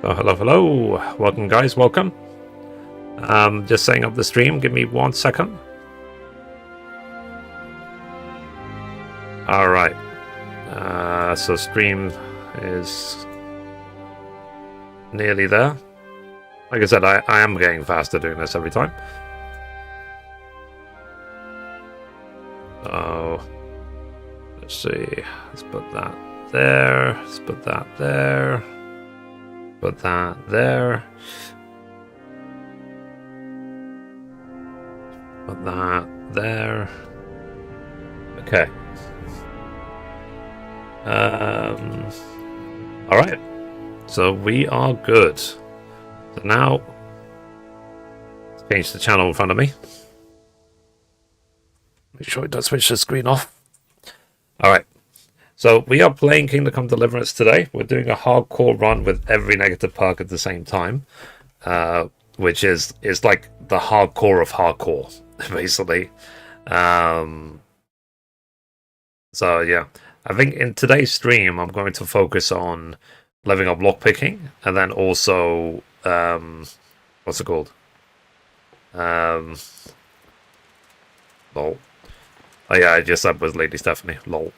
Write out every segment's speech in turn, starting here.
Oh, hello. Welcome, guys. Welcome. Just setting up the stream. Give me 1 second. All right. So stream is nearly there. Like I said, I am getting faster doing this every time. Oh, let's see. Let's put that there. Let's put that there. Put that there. Put that there. Okay. All right. So we are good. So now, let's change the channel in front of me. Make sure it does switch the screen off. All right. So we are playing Kingdom Come Deliverance today. We're doing a hardcore run with every negative perk at the same time, which is like the hardcore of hardcore, basically. So yeah, I think in today's stream I'm going to focus on leveling up lockpicking, and then also what's it called? Lol. Oh yeah, I just said was Lady Stephanie. Lol.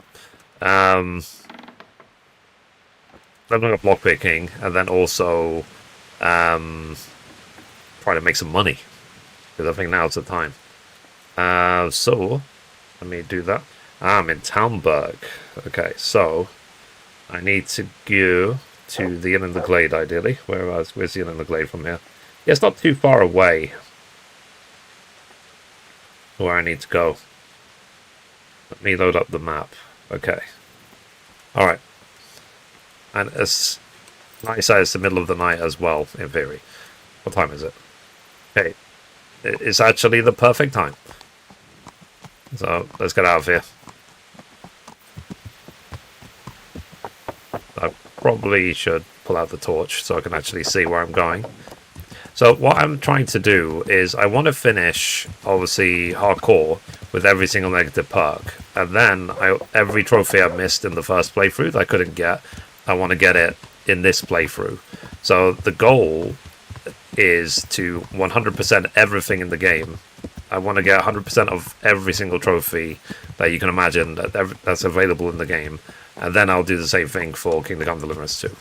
Leveling up lockpicking, and then also try to make some money, because I think now's the time. So let me do that. I'm in Townburg. Okay, so I need to go to the Inn in the Glade, ideally. Where's the Inn in the Glade from here? Yeah, it's not too far away where I need to go. Let me load up the map. Okay. Alright. And it's nice that it's the middle of the night as well, in theory. What time is it? Okay. It's actually the perfect time. So, let's get out of here. I probably should pull out the torch so I can actually see where I'm going. So what I'm trying to do is I want to finish, obviously, hardcore with every single negative perk. And then every trophy I missed in the first playthrough that I couldn't get, I want to get it in this playthrough. So the goal is to 100% everything in the game. I want to get 100% of every single trophy that you can imagine that's available in the game. And then I'll do the same thing for Kingdom Come Deliverance 2.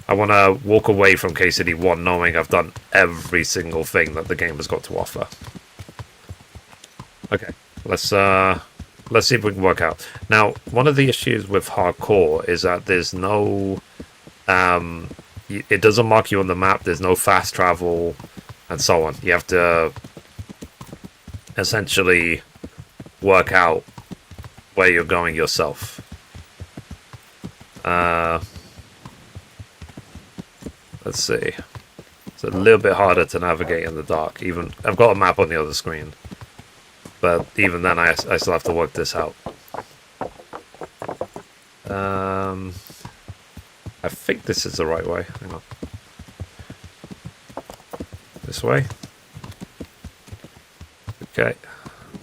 I want to walk away from KCD 1 knowing I've done every single thing that the game has got to offer. Okay, let's see if we can work out. Now, one of the issues with hardcore is that there's no... it doesn't mark you on the map, there's no fast travel, and so on. You have to essentially work out where you're going yourself. Let's see. It's a little bit harder to navigate in the dark. Even I've got a map on the other screen, but even then, I still have to work this out. I think this is the right way. Hang on. This way. Okay.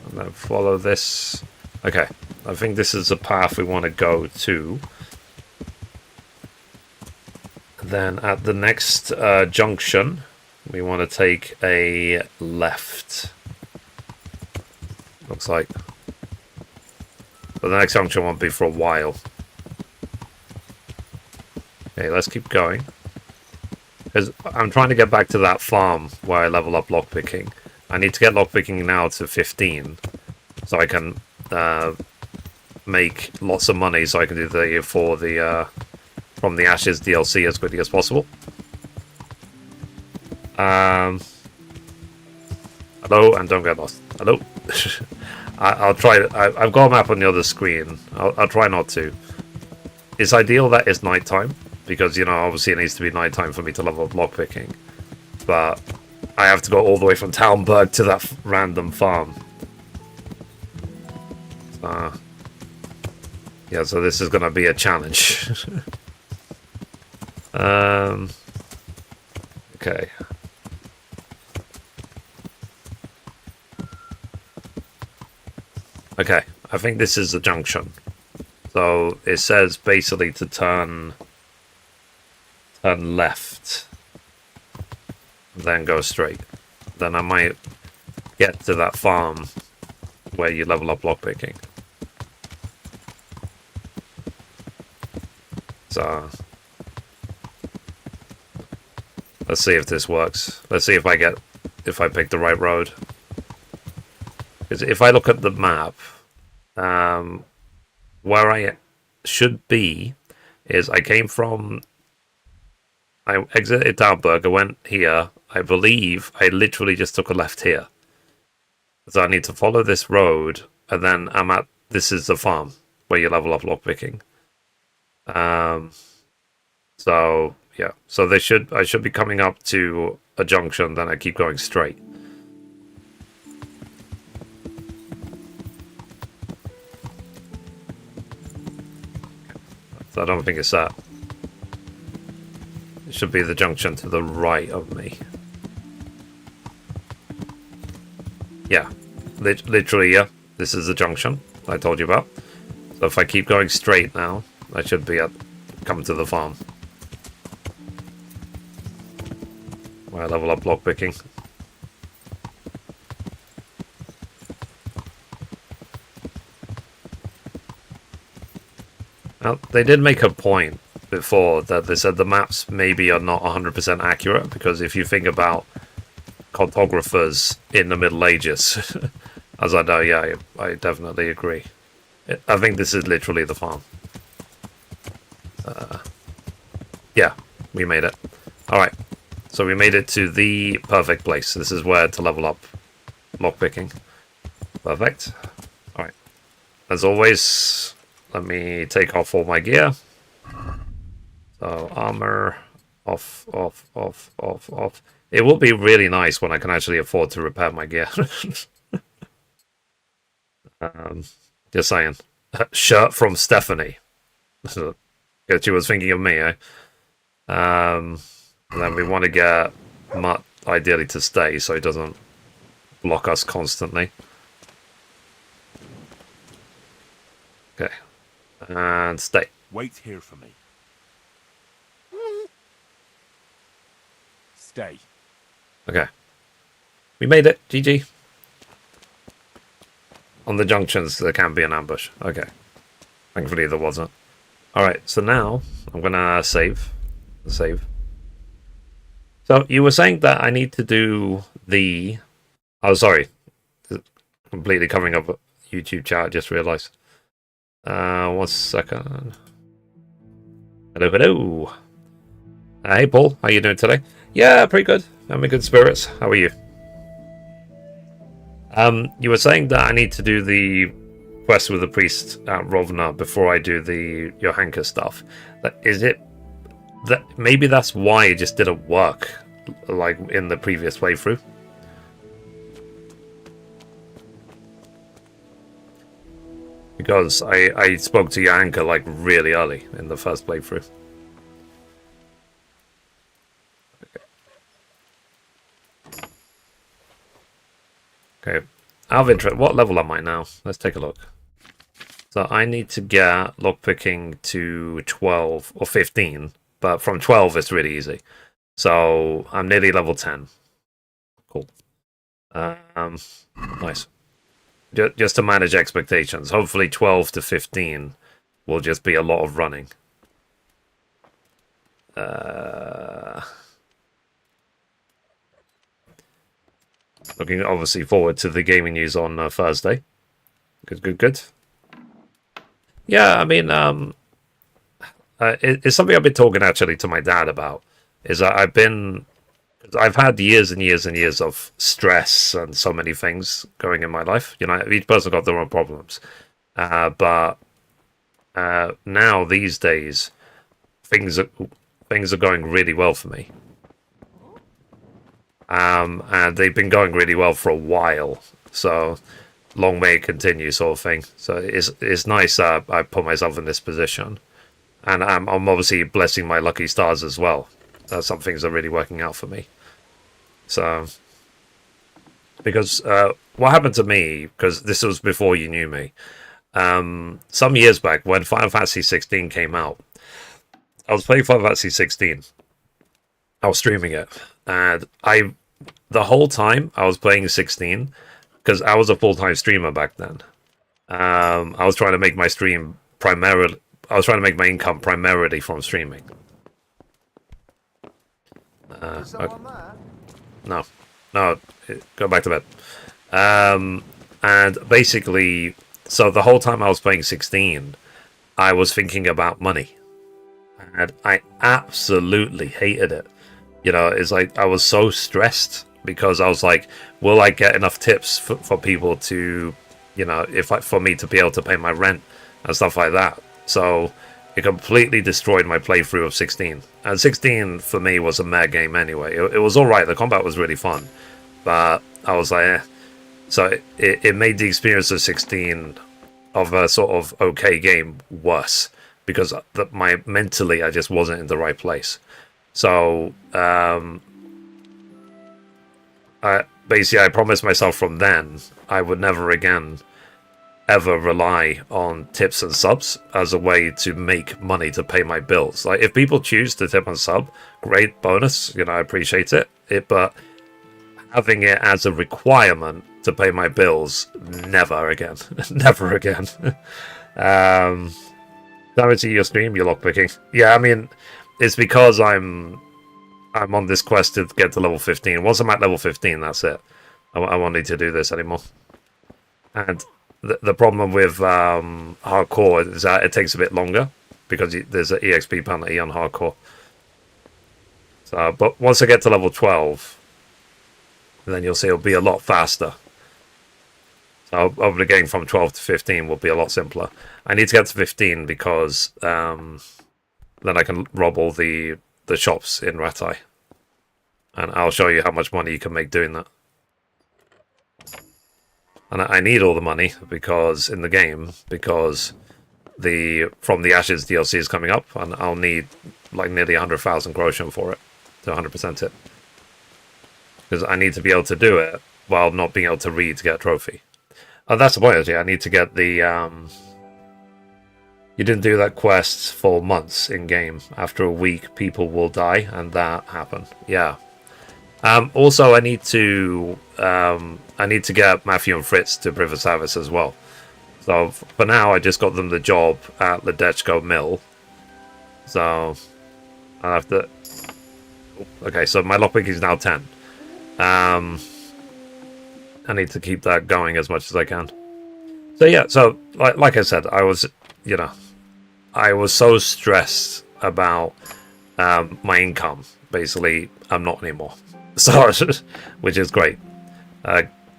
And then follow this. Okay. I think this is the path we want to go to. Then at the next junction, we want to take a left. Looks like. But the next junction won't be for a while. Okay, let's keep going. Because I'm trying to get back to that farm where I level up lockpicking. I need to get lockpicking now to 15. So I can make lots of money so I can do the From the Ashes DLC as quickly as possible. Hello, and don't get lost. Hello. I'll try. I've got a map on the other screen. I'll try not to. It's ideal that it's nighttime because obviously it needs to be nighttime for me to level up lockpicking. But I have to go all the way from Townburg to that random farm. Yeah, so this is gonna be a challenge. Okay. Okay, I think this is the junction. So it says basically to turn turn left, then go straight. Then I might get to that farm where you level up lockpicking. So let's see if this works. Let's see if I pick the right road. Because if I look at the map, where I should be is I came from. I exited Talberg, I went here. I believe I literally just took a left here. So I need to follow this road, and then this is the farm where you level up lockpicking. So yeah, so I should be coming up to a junction, then I keep going straight. So I don't think it's that. It should be the junction to the right of me. Yeah, literally, yeah. This is the junction I told you about. So if I keep going straight now, I should be come to the farm. Where I level up lockpicking. Now, they did make a point before that they said the maps maybe are not 100% accurate, because if you think about cartographers in the Middle Ages, as I know, yeah, I definitely agree. I think this is literally the farm. Yeah, we made it. Alright, so we made it to the perfect place. This is where to level up lockpicking. Perfect. Alright, as always, let me take off all my gear. So armor, off. It will be really nice when I can actually afford to repair my gear. Just saying. Shirt from Stephanie. Guess she was thinking of me, eh? And then we want to get Mutt ideally to stay so he doesn't block us constantly. Okay. And stay. Wait here for me. Stay. Okay. We made it. GG. On the junctions, there can be an ambush. Okay. Thankfully, there wasn't. Alright, so now I'm going to save. So you were saying that I need to do the... Oh, sorry. Completely covering up YouTube chat, I just realised. 1 second. Hello. Hey, Paul. How you doing today? Yeah, pretty good. I'm in good spirits. How are you? You were saying that I need to do the quest with the priest at Rovna before I do the Johanka stuff. Is it that maybe that's why it just didn't work like in the previous playthrough? Because I spoke to Johanka like really early in the first playthrough. Okay, out of interest, what level am I now? Let's take a look. So I need to get lockpicking to 12 or 15, but from 12 it's really easy. So I'm nearly level 10. Cool. Nice. Just to manage expectations, hopefully 12 to 15 will just be a lot of running. Looking obviously forward to the gaming news on Thursday. Good. Yeah, I mean, it's something I've been talking actually to my dad about. Is that I've had years and years and years of stress and so many things going in my life. You know, each person got their own problems. But now these days, things are going really well for me. And they've been going really well for a while, so long may it continue, sort of thing. So it's nice that I put myself in this position, and I'm obviously blessing my lucky stars as well. Some things are really working out for me. So, because what happened to me, because this was before you knew me, some years back when Final Fantasy 16 came out, I was playing Final Fantasy 16, I was streaming it, and the whole time I was playing 16 because I was a full-time streamer back then. I was trying to make my stream primarily. I was trying to make my income primarily from streaming. Okay. No, no, go back to bed. And basically, so the whole time I was playing 16, I was thinking about money, and I absolutely hated it. You know, it's like I was so stressed because I was like, will I get enough tips for people to, you know, for me to be able to pay my rent and stuff like that. So it completely destroyed my playthrough of 16. And 16 for me was a mad game anyway. It was all right. The combat was really fun, but I was like, eh. So it made the experience of 16 of a sort of okay game worse because mentally I just wasn't in the right place. So I promised myself from then I would never again ever rely on tips and subs as a way to make money to pay my bills. Like, if people choose to tip and sub, great, bonus, you know, I appreciate it. But having it as a requirement to pay my bills, never again. Never again. Damage to your stream, you're lockpicking. Yeah, I mean, it's because I'm on this quest to get to level 15. Once I'm at level 15, that's it. I won't need to do this anymore. And the problem with hardcore is that it takes a bit longer because there's an EXP penalty on hardcore. So, but once I get to level 12, then you'll see it'll be a lot faster. So hopefully getting from 12 to 15 will be a lot simpler. I need to get to 15 because then I can rob all the shops in Ratai. And I'll show you how much money you can make doing that. And I need all the money because in the game, because the From the Ashes DLC is coming up, and I'll need like nearly 100,000 groschen for it to 100% it. Because I need to be able to do it while not being able to read to get a trophy. Oh, that's the point, actually. I need to get the... You didn't do that quest for months in-game. After a week, people will die, and that happened. Yeah. Also, I need to get Matthew and Fritz to River Service as well. So, for now, I just got them the job at Ledechko Mill. So, I'll have to... Okay, so my lockpick is now 10. I need to keep that going as much as I can. So yeah, so like I said, I was, you know, I was so stressed about my income. Basically, I'm not anymore. So, which is great.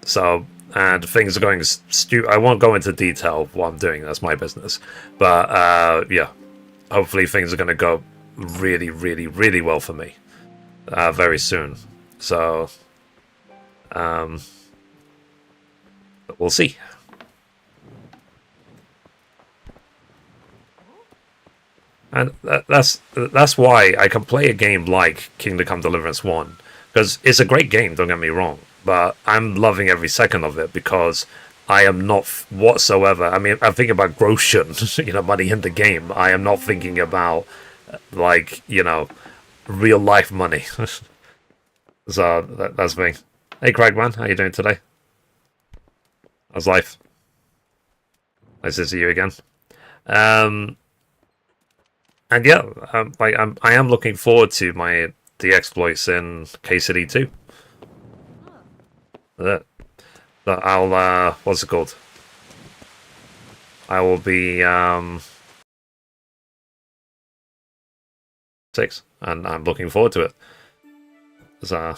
So, and things are going I won't go into detail of what I'm doing. That's my business. But yeah, hopefully things are going to go really, really, really well for me very soon. So, we'll see. And that's why I can play a game like Kingdom Come Deliverance 1. Because it's a great game, don't get me wrong. But I'm loving every second of it because I am not whatsoever... I mean, I'm thinking about groschen, you know, money in the game. I am not thinking about, like, you know, real life money. So, that's me. Hey, Craigman, how you doing today? How's life? Nice to see you again. And yeah, I am looking forward to the exploits in KCD 2. That I'll what's it called? I will be 6, and I'm looking forward to it. So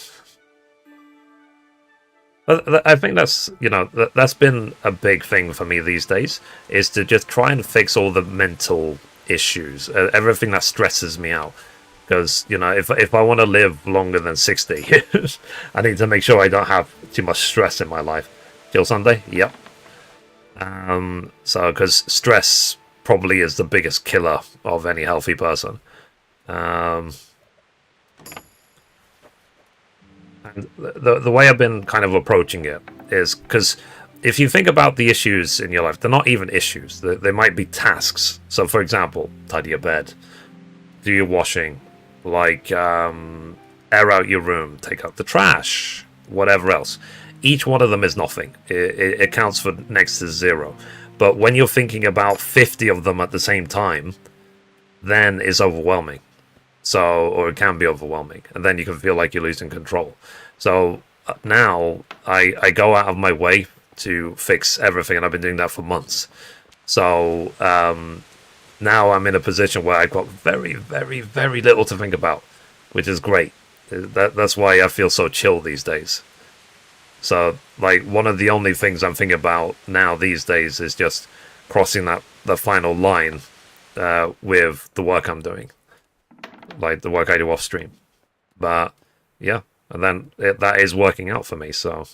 I think that's, you know, that's been a big thing for me these days, is to just try and fix all the mental issues, everything that stresses me out. Because, you know, if I want to live longer than 60, I need to make sure I don't have too much stress in my life. Kill Sunday? Yep. So, because stress probably is the biggest killer of any healthy person. And the way I've been kind of approaching it is because if you think about the issues in your life, they're not even issues. They might be tasks. So, for example, tidy your bed, do your washing, like air out your room, take out the trash, whatever else. Each one of them is nothing. It counts for next to 0. But when you're thinking about 50 of them at the same time, then it's overwhelming. So, or it can be overwhelming, and then you can feel like you're losing control. So now I go out of my way to fix everything, and I've been doing that for months. So now I'm in a position where I've got very, very, very little to think about, which is great. That's why I feel so chill these days. So, like, one of the only things I'm thinking about now these days is just crossing the final line with the work I'm doing. Like, the work I do off stream. But, yeah. And then that is working out for me, so...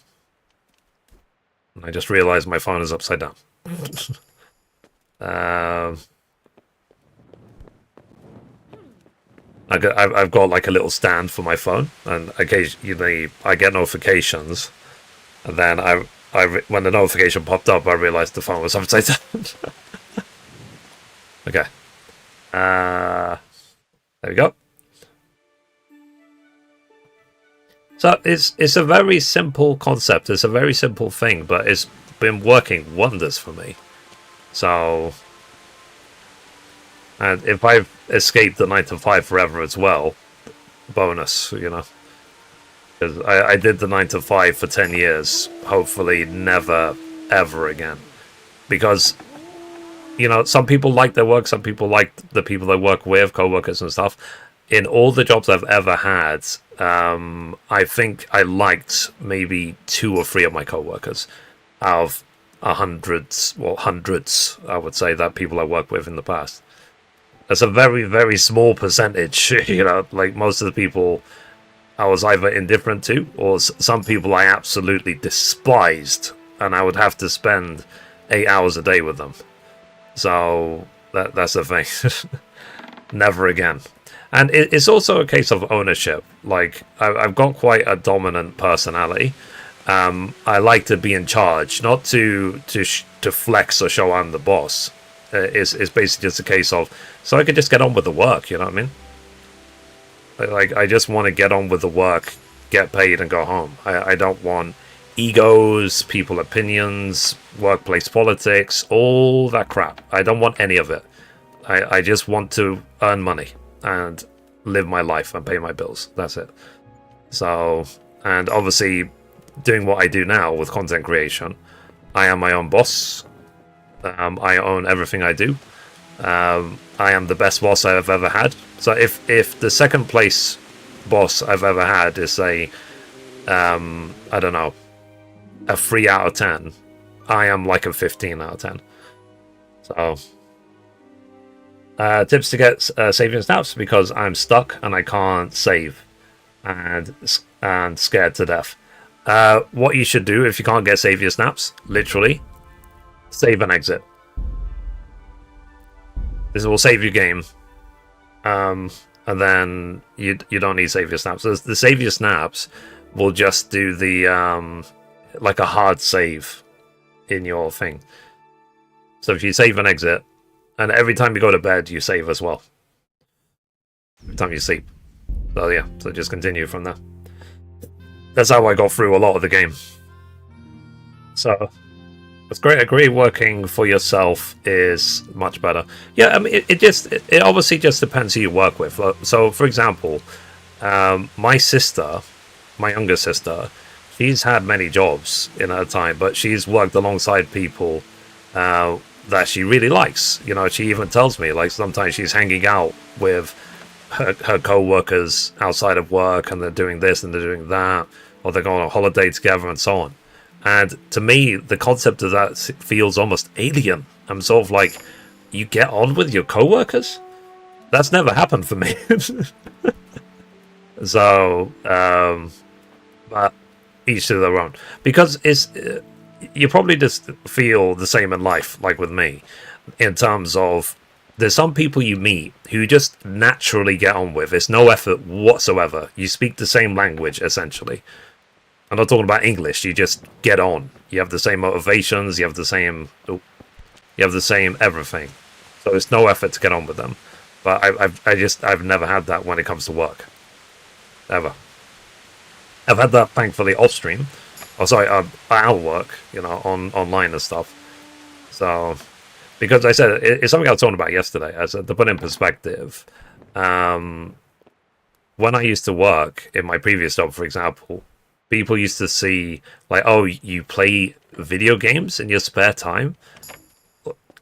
I just realized my phone is upside down. I've got, like, a little stand for my phone, and occasionally I get notifications, and then when the notification popped up, I realized the phone was upside down. Okay. There we go. So it's a very simple concept. It's a very simple thing, but it's been working wonders for me. So, and if I've escaped the 9 to 5 forever as well, bonus, you know. Because I did the 9 to 5 for 10 years. Hopefully never, ever again. Because, you know, some people like their work, some people like the people they work with, co-workers and stuff. In all the jobs I've ever had, I think I liked maybe 2 or 3 of my co-workers out of hundreds, I would say, that people I worked with in the past. That's a very, very small percentage, you know, like most of the people I was either indifferent to, or some people I absolutely despised, and I would have to spend 8 hours a day with them. So, that's the thing. Never again. And it's also a case of ownership. Like, I've got quite a dominant personality. I like to be in charge, not to flex or show I'm the boss. It's basically just a case of, so I could just get on with the work, you know what I mean? Like, I just want to get on with the work, get paid, and go home. I don't want egos, people opinions, workplace politics, all that crap. I don't want any of it. I just want to earn money and live my life and pay my bills. That's it. So, and obviously, doing what I do now with content creation, I am my own boss. I own everything I do. I am the best boss I've ever had. So if the second place boss I've ever had is I don't know, a 3 out of 10, I am like a 15 out of 10. So, tips to get saving snaps, because I'm stuck and I can't save and scared to death. What you should do if you can't get save your snaps, literally, save and exit. This will save your game. And then you don't need save your snaps. So the save your snaps will just do the like a hard save in your thing. So if you save and exit, and every time you go to bed, you save as well. Every time you sleep. So yeah, so just continue from there. That's how I got through a lot of the game. So it's great. I agree, working for yourself is much better. Yeah, I mean, it obviously just depends who you work with. So, for example, my sister, my younger sister, she's had many jobs in her time, but she's worked alongside people that she really likes. You know, she even tells me, like, sometimes she's hanging out with her co-workers outside of work, and they're doing this and they're doing that, or they're going on a holiday together and so on. And to me, the concept of that feels almost alien. I'm sort of like, you get on with your co-workers? That's never happened for me. So, but each to their own. Because you probably just feel the same in life, like with me, in terms of there's some people you meet who just naturally get on with. It's no effort whatsoever. You speak the same language, essentially. I'm not talking about English. You just get on. You have the same motivations. You have the same everything. So it's no effort to get on with them. But I've never had that when it comes to work, ever. I've had that thankfully off stream. Oh, sorry, at work, online and stuff. So, because I said it's something I was talking about yesterday. As to put in perspective, when I used to work in my previous job, for example, people used to see like, oh, you play video games in your spare time.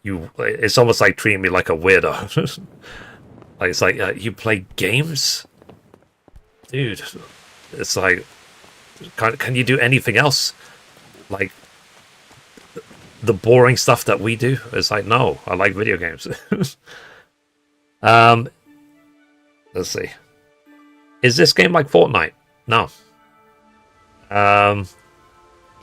It's almost like treating me like a weirdo. Like it's like you play games, dude. It's like, can you do anything else? Like the boring stuff that we do. It's like, no, I like video games. Let's see. Is this game like Fortnite? No.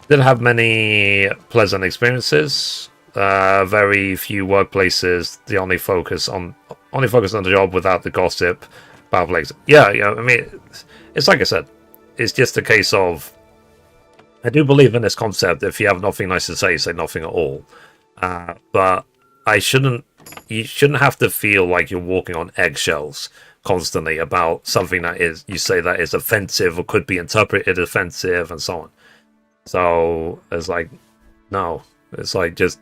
Didn't have many pleasant experiences. Very few workplaces. The only focus on the job without the gossip. Bad places. Yeah. I mean, it's like I said. It's just a case of. I do believe in this concept. If you have nothing nice to say nothing at all. But you shouldn't have to feel like you're walking on eggshells constantly about something that you say that is offensive or could be interpreted offensive and so on. So it's like, no. It's like, just,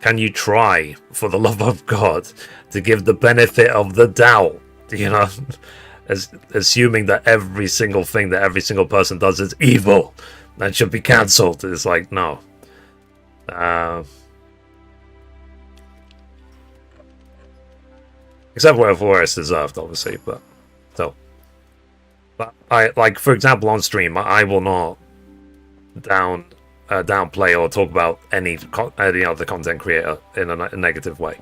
can you try, for the love of God, to give the benefit of the doubt? Assuming that every single thing that every single person does is evil and should be cancelled. It's like, no. Except where it's deserved, obviously, but still. But I, like, for example, on stream, I will not downplay or talk about any other content creator in a negative way.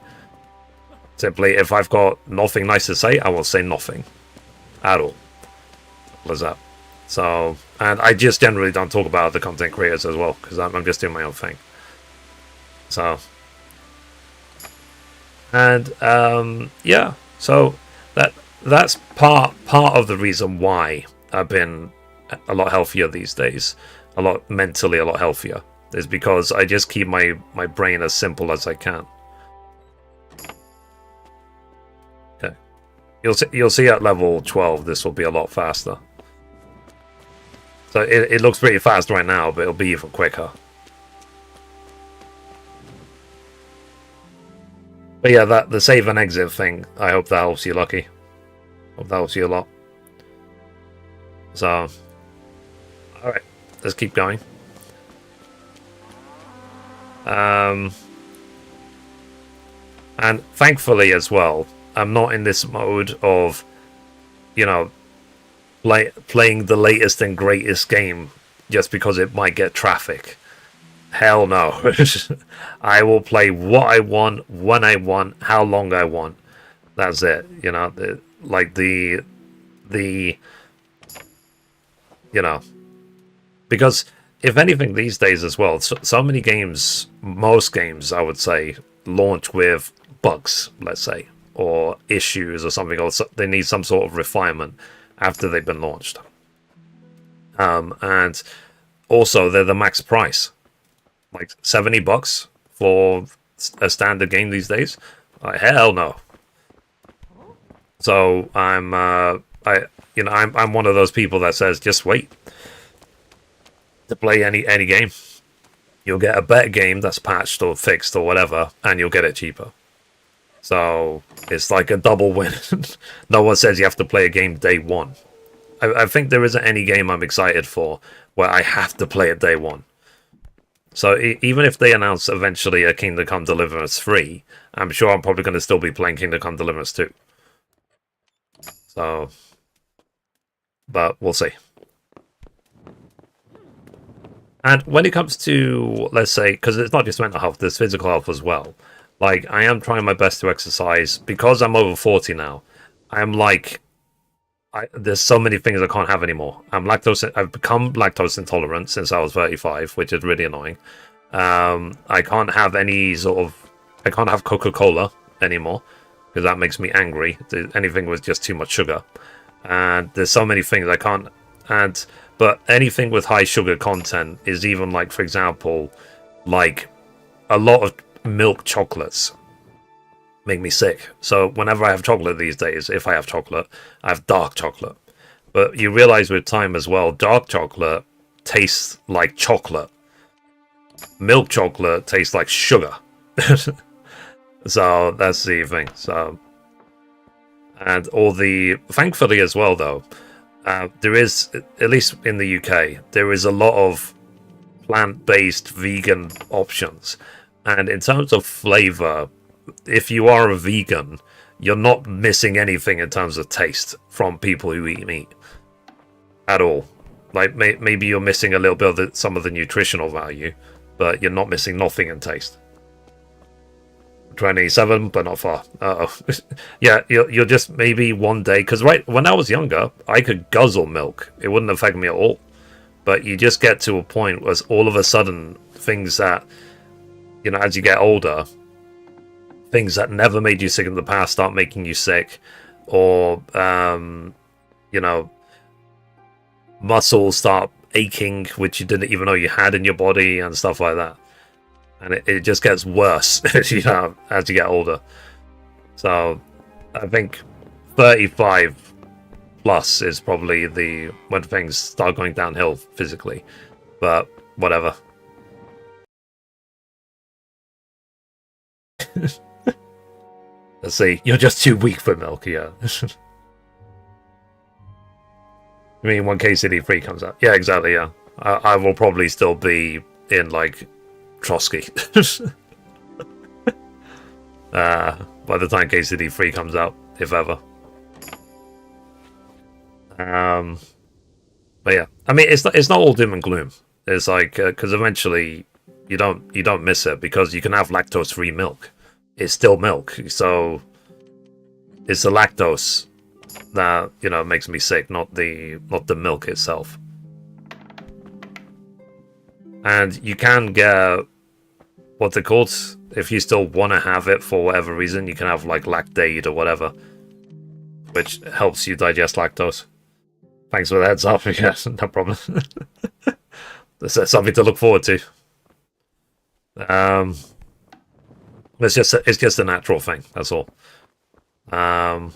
Simply, if I've got nothing nice to say, I will say nothing at all. Simple as that. So, and I just generally don't talk about other content creators as well, because I'm just doing my own thing. So, and yeah, so that's part of the reason why I've been a lot healthier these days, a lot mentally, a lot healthier, is because I just keep my brain as simple as I can. Okay, you'll see at level 12 this will be a lot faster. So it looks pretty fast right now, but it'll be even quicker. But yeah, the save and exit thing, I hope that helps you, Lucky. Hope that helps you a lot. So, alright, let's keep going. And thankfully as well, I'm not in this mode of, playing the latest and greatest game just because it might get traffic. Hell no. I will play what I want, when I want, how long I want. That's it. Because if anything these days as well, so many games, most games I would say, launch with bugs, let's say, or issues or something, or they need some sort of refinement after they've been launched. And also they're the max price. Like $70 for a standard game these days? Like, hell no. So I'm one of those people that says just wait to play any game. You'll get a better game that's patched or fixed or whatever, and you'll get it cheaper. So it's like a double win. No one says you have to play a game day one. I think there isn't any game I'm excited for where I have to play it day one. So even if they announce eventually a Kingdom Come Deliverance 3, I'm sure I'm probably going to still be playing Kingdom Come Deliverance 2. So, but we'll see. And when it comes to, let's say, because it's not just mental health, there's physical health as well. Like, I am trying my best to exercise. Because I'm over 40 now, I'm like, there's so many things I can't have anymore. I've become lactose intolerant since I was 35, which is really annoying. I can't have I can't have Coca-Cola anymore, because that makes me angry. Anything with just too much sugar. And there's so many things I can't, but anything with high sugar content is even like, for example, like a lot of milk chocolates make me sick. So whenever I have chocolate these days, if I have chocolate, I have dark chocolate. But you realize with time as well, dark chocolate tastes like chocolate. Milk chocolate tastes like sugar. So that's the thing. So, and all the, thankfully as well though, there is, at least in the UK, there is a lot of plant-based vegan options. And in terms of flavor, if you are a vegan, you're not missing anything in terms of taste from people who eat meat at all. Like maybe you're missing a little bit of some of the nutritional value, but you're not missing nothing in taste. 27, but not far. Yeah, you're just maybe one day, because right when I was younger, I could guzzle milk. It wouldn't affect me at all. But you just get to a point where all of a sudden, things that, you know, as you get older, things that never made you sick in the past start making you sick, or you know, muscles start aching, which you didn't even know you had in your body, and stuff like that. And it just gets worse you know, as you get older. So I think 35 plus is probably the when things start going downhill physically. But whatever. Let's see. You're just too weak for milk, yeah. I mean, when KCD 3 comes out. Yeah, exactly, yeah. I will probably still be in, like, Trotsky. By the time KCD 3 comes out, if ever. But yeah, I mean, it's not all doom and gloom. It's like, because eventually you don't miss it, because you can have lactose-free milk. It's still milk, so it's the lactose that, you know, makes me sick, not the milk itself. And you can get what they're called, if you still want to have it for whatever reason, you can have like Lactaid or whatever, which helps you digest lactose. Thanks for the heads up. Yes, no problem. That's something to look forward to. It's just a natural thing. That's all. And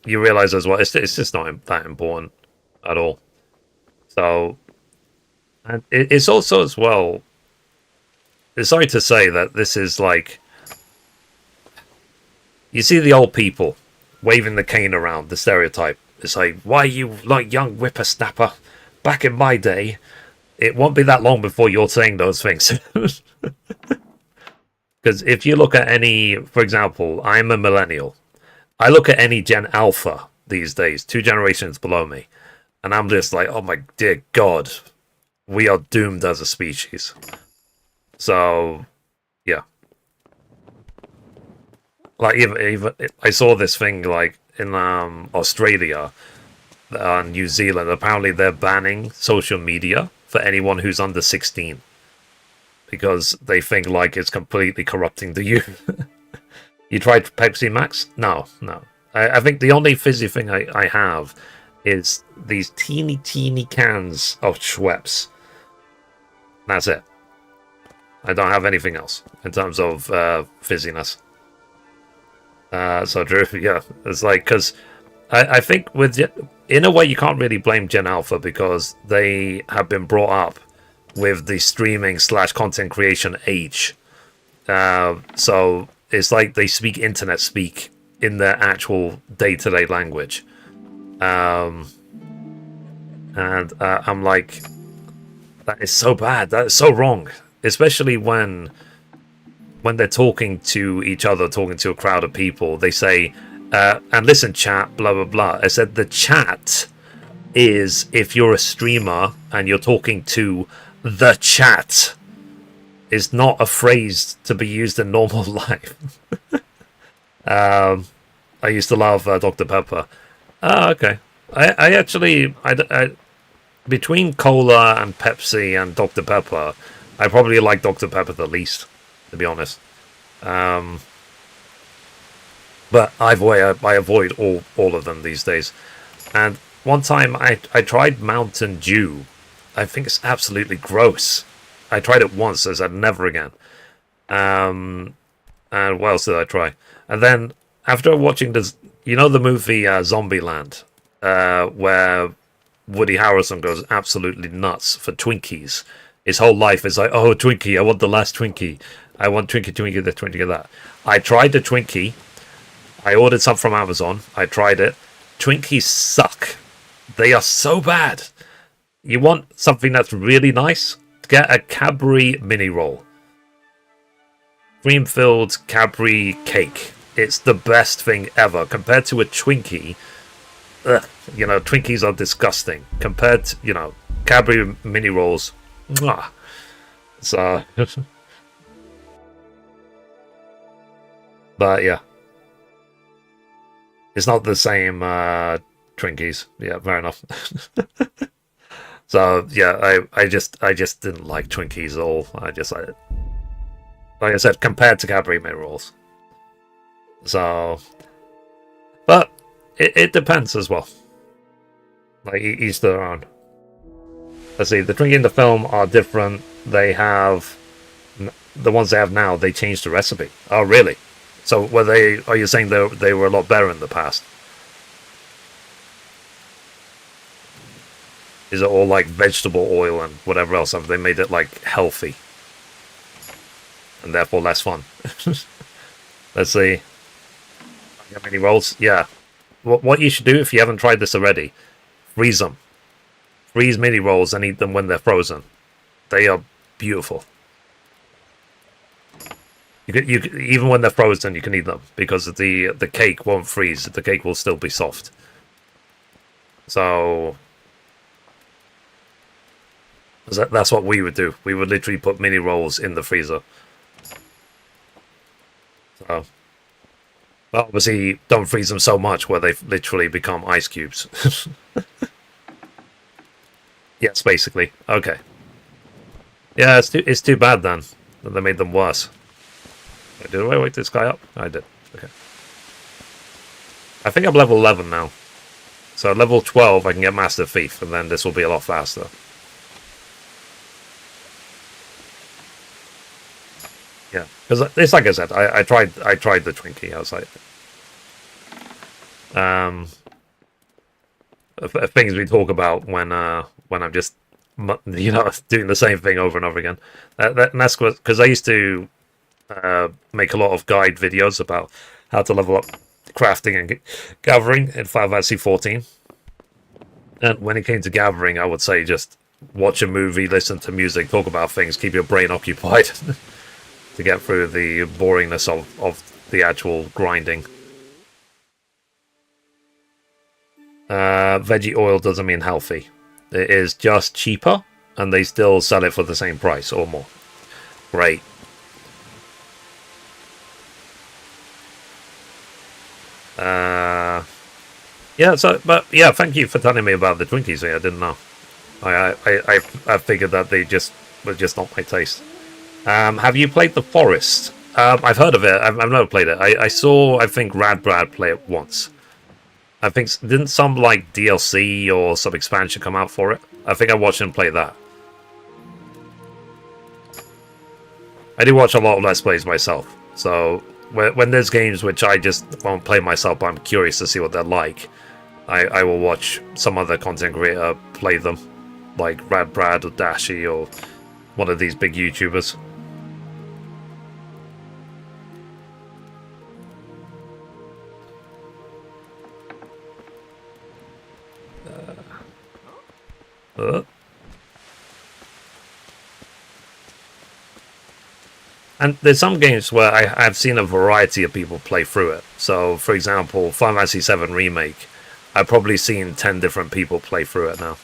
you realize as well, it's just not that important at all. So, and it's also as well. It's sorry to say that this is like, you see the old people waving the cane around, the stereotype. It's like, why you like young whippersnapper? Back in my day, it won't be that long before you're saying those things. Because if you look at any, for example, I'm a millennial. I look at any Gen Alpha these days, 2 generations below me, and I'm just like, oh my dear God, we are doomed as a species. So, yeah. Like, even I saw this thing, like, in Australia and New Zealand. Apparently, they're banning social media for anyone who's under 16. Because they think, like, it's completely corrupting the youth. You tried Pepsi Max? No. I think the only fizzy thing I have is these teeny cans of Schweppes. That's it. I don't have anything else in terms of fizziness. So Drew, yeah, it's like, because I think in a way you can't really blame Gen Alpha, because they have been brought up with the streaming / content creation age. So it's like they speak internet speak in their actual day-to-day language. And I'm like, that is so bad. That is so wrong. Especially when they're talking to each other, talking to a crowd of people, they say, and listen, chat, blah, blah, blah. I said the chat is if you're a streamer and you're talking to the chat. Is not a phrase to be used in normal life. I used to love Dr. Pepper. Okay. I actually, between cola and Pepsi and Dr. Pepper, I probably like Dr. Pepper the least, to be honest. But either way, I avoid all of them these days. And one time I tried Mountain Dew. I think it's absolutely gross. I tried it once, I said never again. And what else did I try? And then after watching this, you know, the movie Zombieland, where Woody Harrelson goes absolutely nuts for Twinkies. His whole life is like, oh, Twinkie, I want the last Twinkie. I want Twinkie, Twinkie, this, Twinkie, that. I tried the Twinkie. I ordered some from Amazon. I tried it. Twinkies suck. They are so bad. You want something that's really nice? Get a Cadbury mini roll. Cream-filled Cadbury cake. It's the best thing ever. Compared to a Twinkie, ugh, you know, Twinkies are disgusting. Compared to, you know, Cadbury mini rolls, mwah. So, but yeah. It's not the same Twinkies. Yeah, fair enough. So yeah, I just didn't like Twinkies at all. Like I said, compared to Cadbury mini rolls. So, but it depends as well. Like each their own. Let's see. The Twinkie in the film are different. They have the ones they have now. They changed the recipe. Oh really? So were they? Are you saying they were a lot better in the past? Is it all like vegetable oil and whatever else? Have they made it like healthy and therefore less fun? Let's see. How many rolls? Yeah. What you should do if you haven't tried this already, freeze them. Freeze mini rolls and eat them when they're frozen. They are beautiful. You even when they're frozen, you can eat them because the cake won't freeze. The cake will still be soft. So that's what we would do. We would literally put mini rolls in the freezer. So, but obviously, don't freeze them so much where they literally become ice cubes. Yes, basically. Okay. Yeah, it's too bad then that they made them worse. Did I wake this guy up? I did. Okay. I think I'm level 11 now. So at level 12 I can get Master Thief, and then this will be a lot faster. Yeah, because it's like I said, I tried the Twinkie. I was like, things we talk about when I'm just, you know, doing the same thing over and over again. And that's because I used to make a lot of guide videos about how to level up crafting and gathering in Final Fantasy 14. And when it came to gathering, I would say just watch a movie, listen to music, talk about things, keep your brain occupied to get through the boringness of the actual grinding. Veggie oil doesn't mean healthy. It is just cheaper, and they still sell it for the same price or more. Great. Yeah, so, but yeah, thank you for telling me about the Twinkies. I didn't know. I figured that they just were just not my taste. Have you played The Forest? I've heard of it. I've never played it. I saw, I think, Rad Brad play it once. I think, didn't some, like, DLC or some expansion come out for it? I think I watched him play that. I do watch a lot of Let's Plays myself. So, when there's games which I just won't play myself, but I'm curious to see what they're like, I will watch some other content creator play them. Like Rad Brad or Dashi or one of these big YouTubers. And there's some games where I've seen a variety of people play through it. So, for example, Final Fantasy VII Remake, I've probably seen 10 different people play through it now.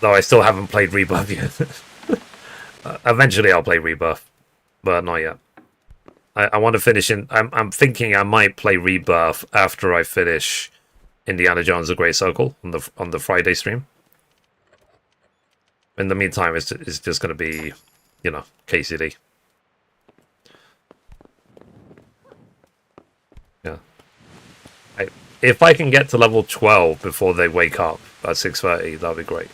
Though I still haven't played Rebirth yet. Eventually I'll play Rebirth, but not yet. I want to finish in... I'm thinking I might play Rebirth after I finish Indiana Jones: The Great Circle on the Friday stream. In the meantime, it's just going to be, you know, KCD. Yeah. If I can get to level 12 before they wake up at 6:30, that'd be great.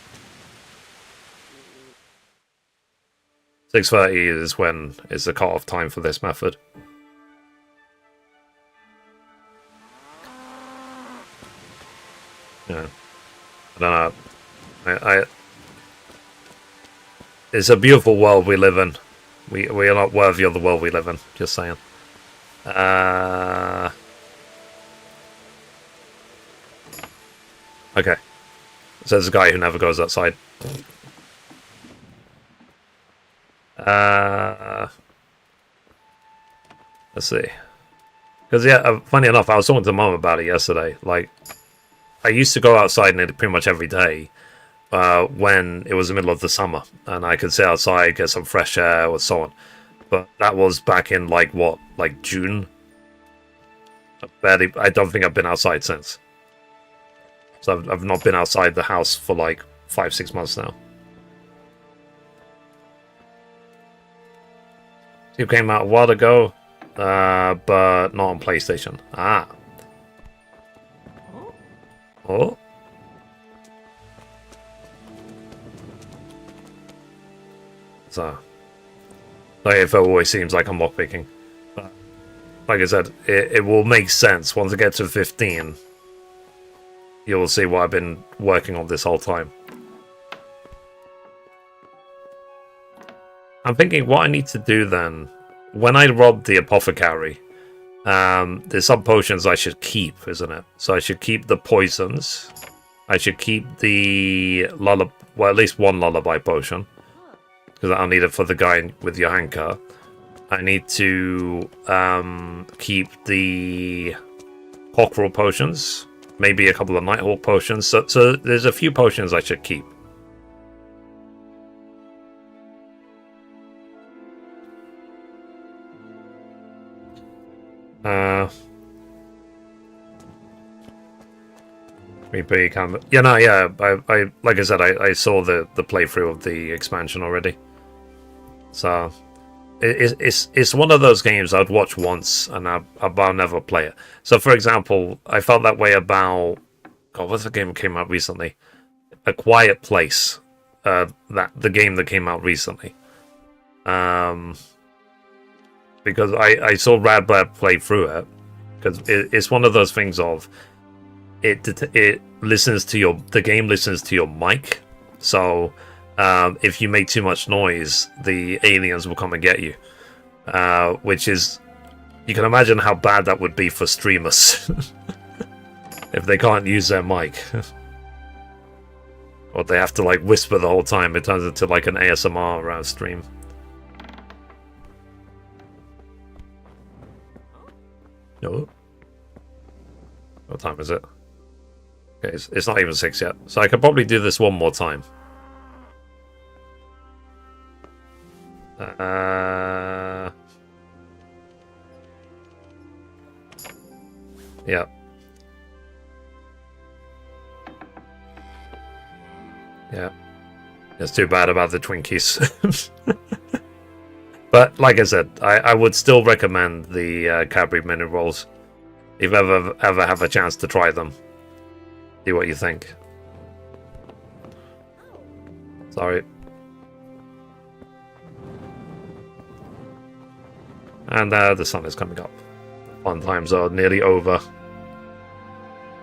6:30 is when is the cut-off time for this method. don't know. It's a beautiful world we live in. We are not worthy of the world we live in. Just saying. Okay. So there's a guy who never goes outside. Let's see. Because, yeah, funny enough, I was talking to Mum about it yesterday. Like, I used to go outside pretty much every day when it was the middle of the summer. And I could sit outside, get some fresh air, or so on. But that was back in, like, what? Like, June? I don't think I've been outside since. So I've not been outside the house for, like, 5-6 months now. It came out a while ago, but not on PlayStation. Ah. Oh. So. Like, it always seems like I'm lockpicking. But, like I said, it will make sense once I get to 15. You'll see what I've been working on this whole time. I'm thinking what I need to do then, when I rob the apothecary, there's some potions I should keep, isn't it? So I should keep the poisons. I should keep the lullaby, well, at least one lullaby potion, because I'll need it for the guy with your anchor. I need to keep the cockerel potions, maybe a couple of nighthawk potions. So there's a few potions I should keep. Maybe can, yeah, no, yeah. I like I said, I saw the playthrough of the expansion already. So it's one of those games I'd watch once and I'll never play it. So for example, I felt that way about, God, what's the game that came out recently? A Quiet Place. The game that came out recently. Because I saw Radblad play through it, because it's one of those things of it listens to the game listens to your mic, so if you make too much noise, the aliens will come and get you, which is, you can imagine how bad that would be for streamers if they can't use their mic, or they have to like whisper the whole time. It turns into like an ASMR stream. No. What time is it? Okay, it's not even 6 yet. So I could probably do this one more time. Yeah. Yeah. It's too bad about the Twinkies. But like I said, I would still recommend the Cadbury mini rolls. If you ever have a chance to try them. See what you think. Sorry. And the sun is coming up. Fun times are nearly over.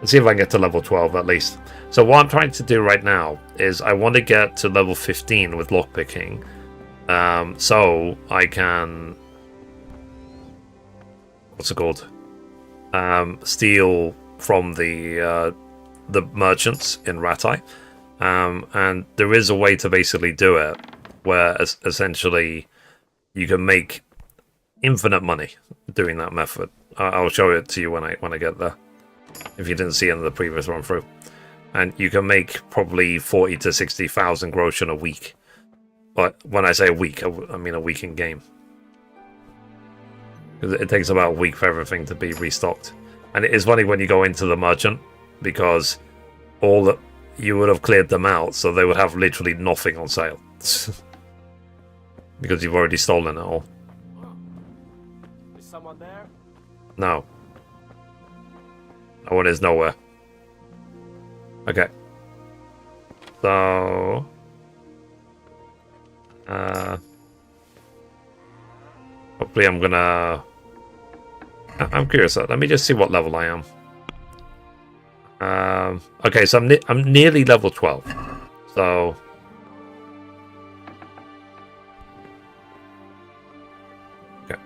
Let's see if I can get to level 12 at least. So what I'm trying to do right now is I want to get to level 15 with lockpicking. So I can... What's it called? Steal from the merchants in Ratai. And there is a way to basically do it where essentially you can make infinite money doing that method. I'll show it to you when I get there, if you didn't see it in the previous run through. And you can make probably 40 to 60,000 groschen a week. But when I say a week, I mean a week in game. It takes about a week for everything to be restocked. And it is funny when you go into the merchant, because you would have cleared them out, so they would have literally nothing on sale. Because you've already stolen it all. Is someone there? No. No one is nowhere. Okay. So... hopefully I'm gonna... I'm curious. Let me just see what level I am. Okay, so I'm nearly level 12. So okay,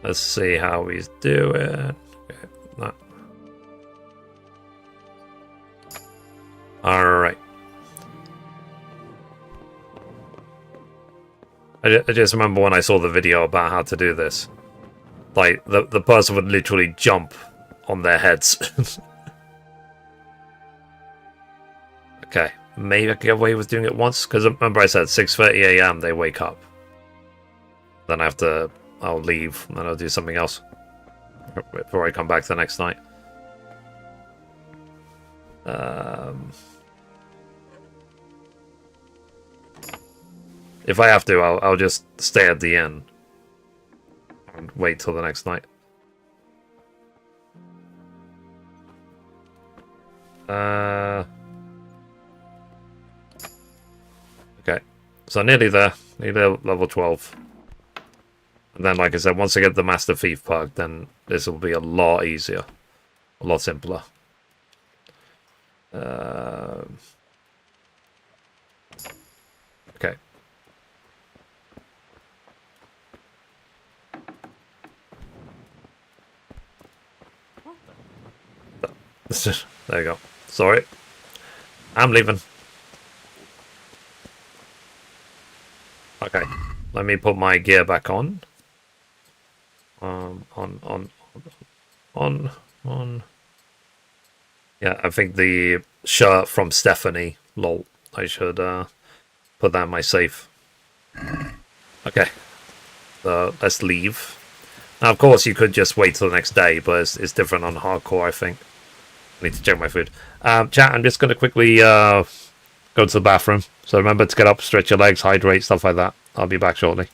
let's see how he's doing. Okay, no. All right. I just remember when I saw the video about how to do this. Like, the person would literally jump on their heads. Okay, maybe I can get away with doing it once, because remember I said 6:30 a.m. they wake up. Then I'll leave, and then I'll do something else before I come back the next night. If I have to, I'll just stay at the inn and wait till the next night. Okay, so nearly there. Nearly level 12. And then, like I said, once I get the Master Thief perk, then this will be a lot easier. A lot simpler. Okay. There you go. Sorry. I'm leaving. Okay. Let me put my gear back on. On. Yeah, I think the shirt from Stephanie. Lol. I should put that in my safe. Okay. So let's leave. Now, of course, you could just wait till the next day, but it's different on hardcore, I think. I need to check my food. Chat, I'm just going to quickly go to the bathroom. So remember to get up, stretch your legs, hydrate, stuff like that. I'll be back shortly.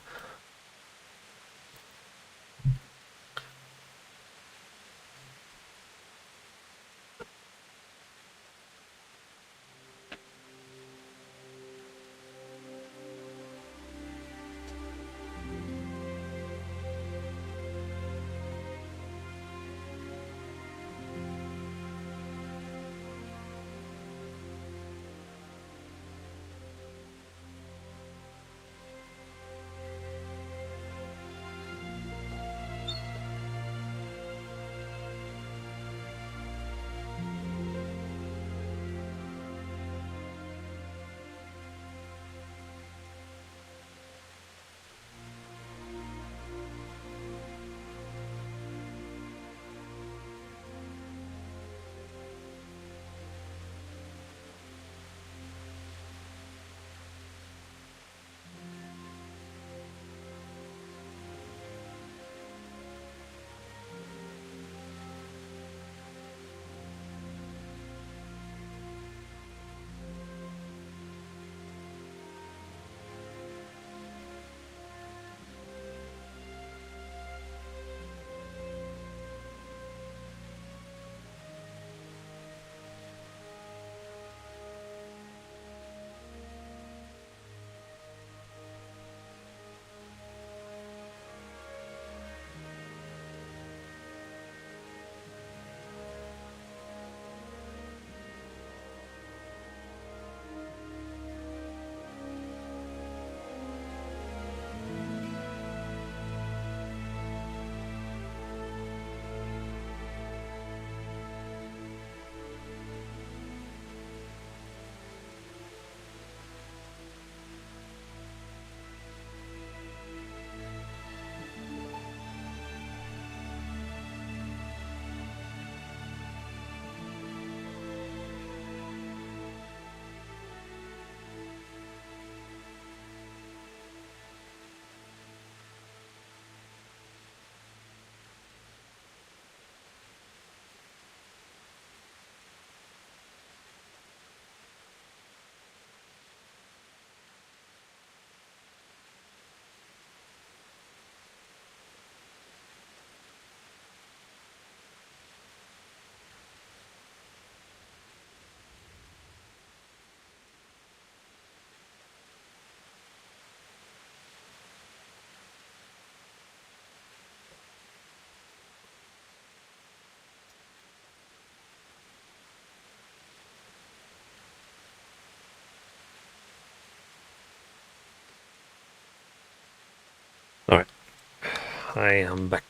I am back.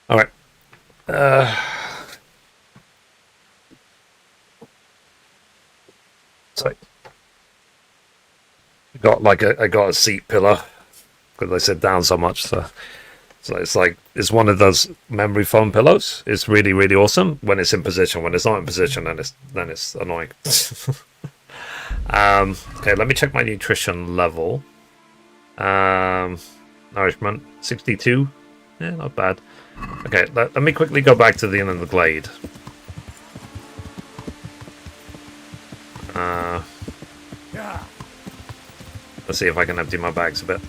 All right. So I got a seat pillow because I sit down so much. So it's like it's one of those memory foam pillows. It's really really awesome when it's in position. When it's not in position, then it's annoying. Okay, let me check my nutrition level. Nourishment 62. Yeah, not bad. Okay, let me quickly go back to the Inn of the Glade. Let's see if I can empty my bags a bit.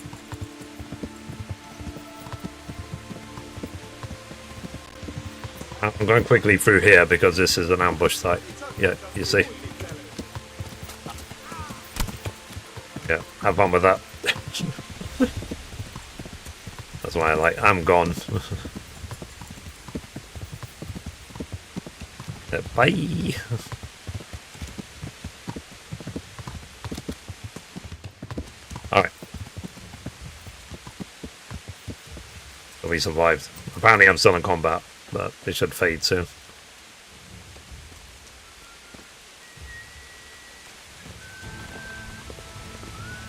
I'm going quickly through here because this is an ambush site. Yeah, you see. Yeah, have fun with that. That's why I'm gone. Bye. Alright. So we survived. Apparently I'm still in combat, but it should fade soon.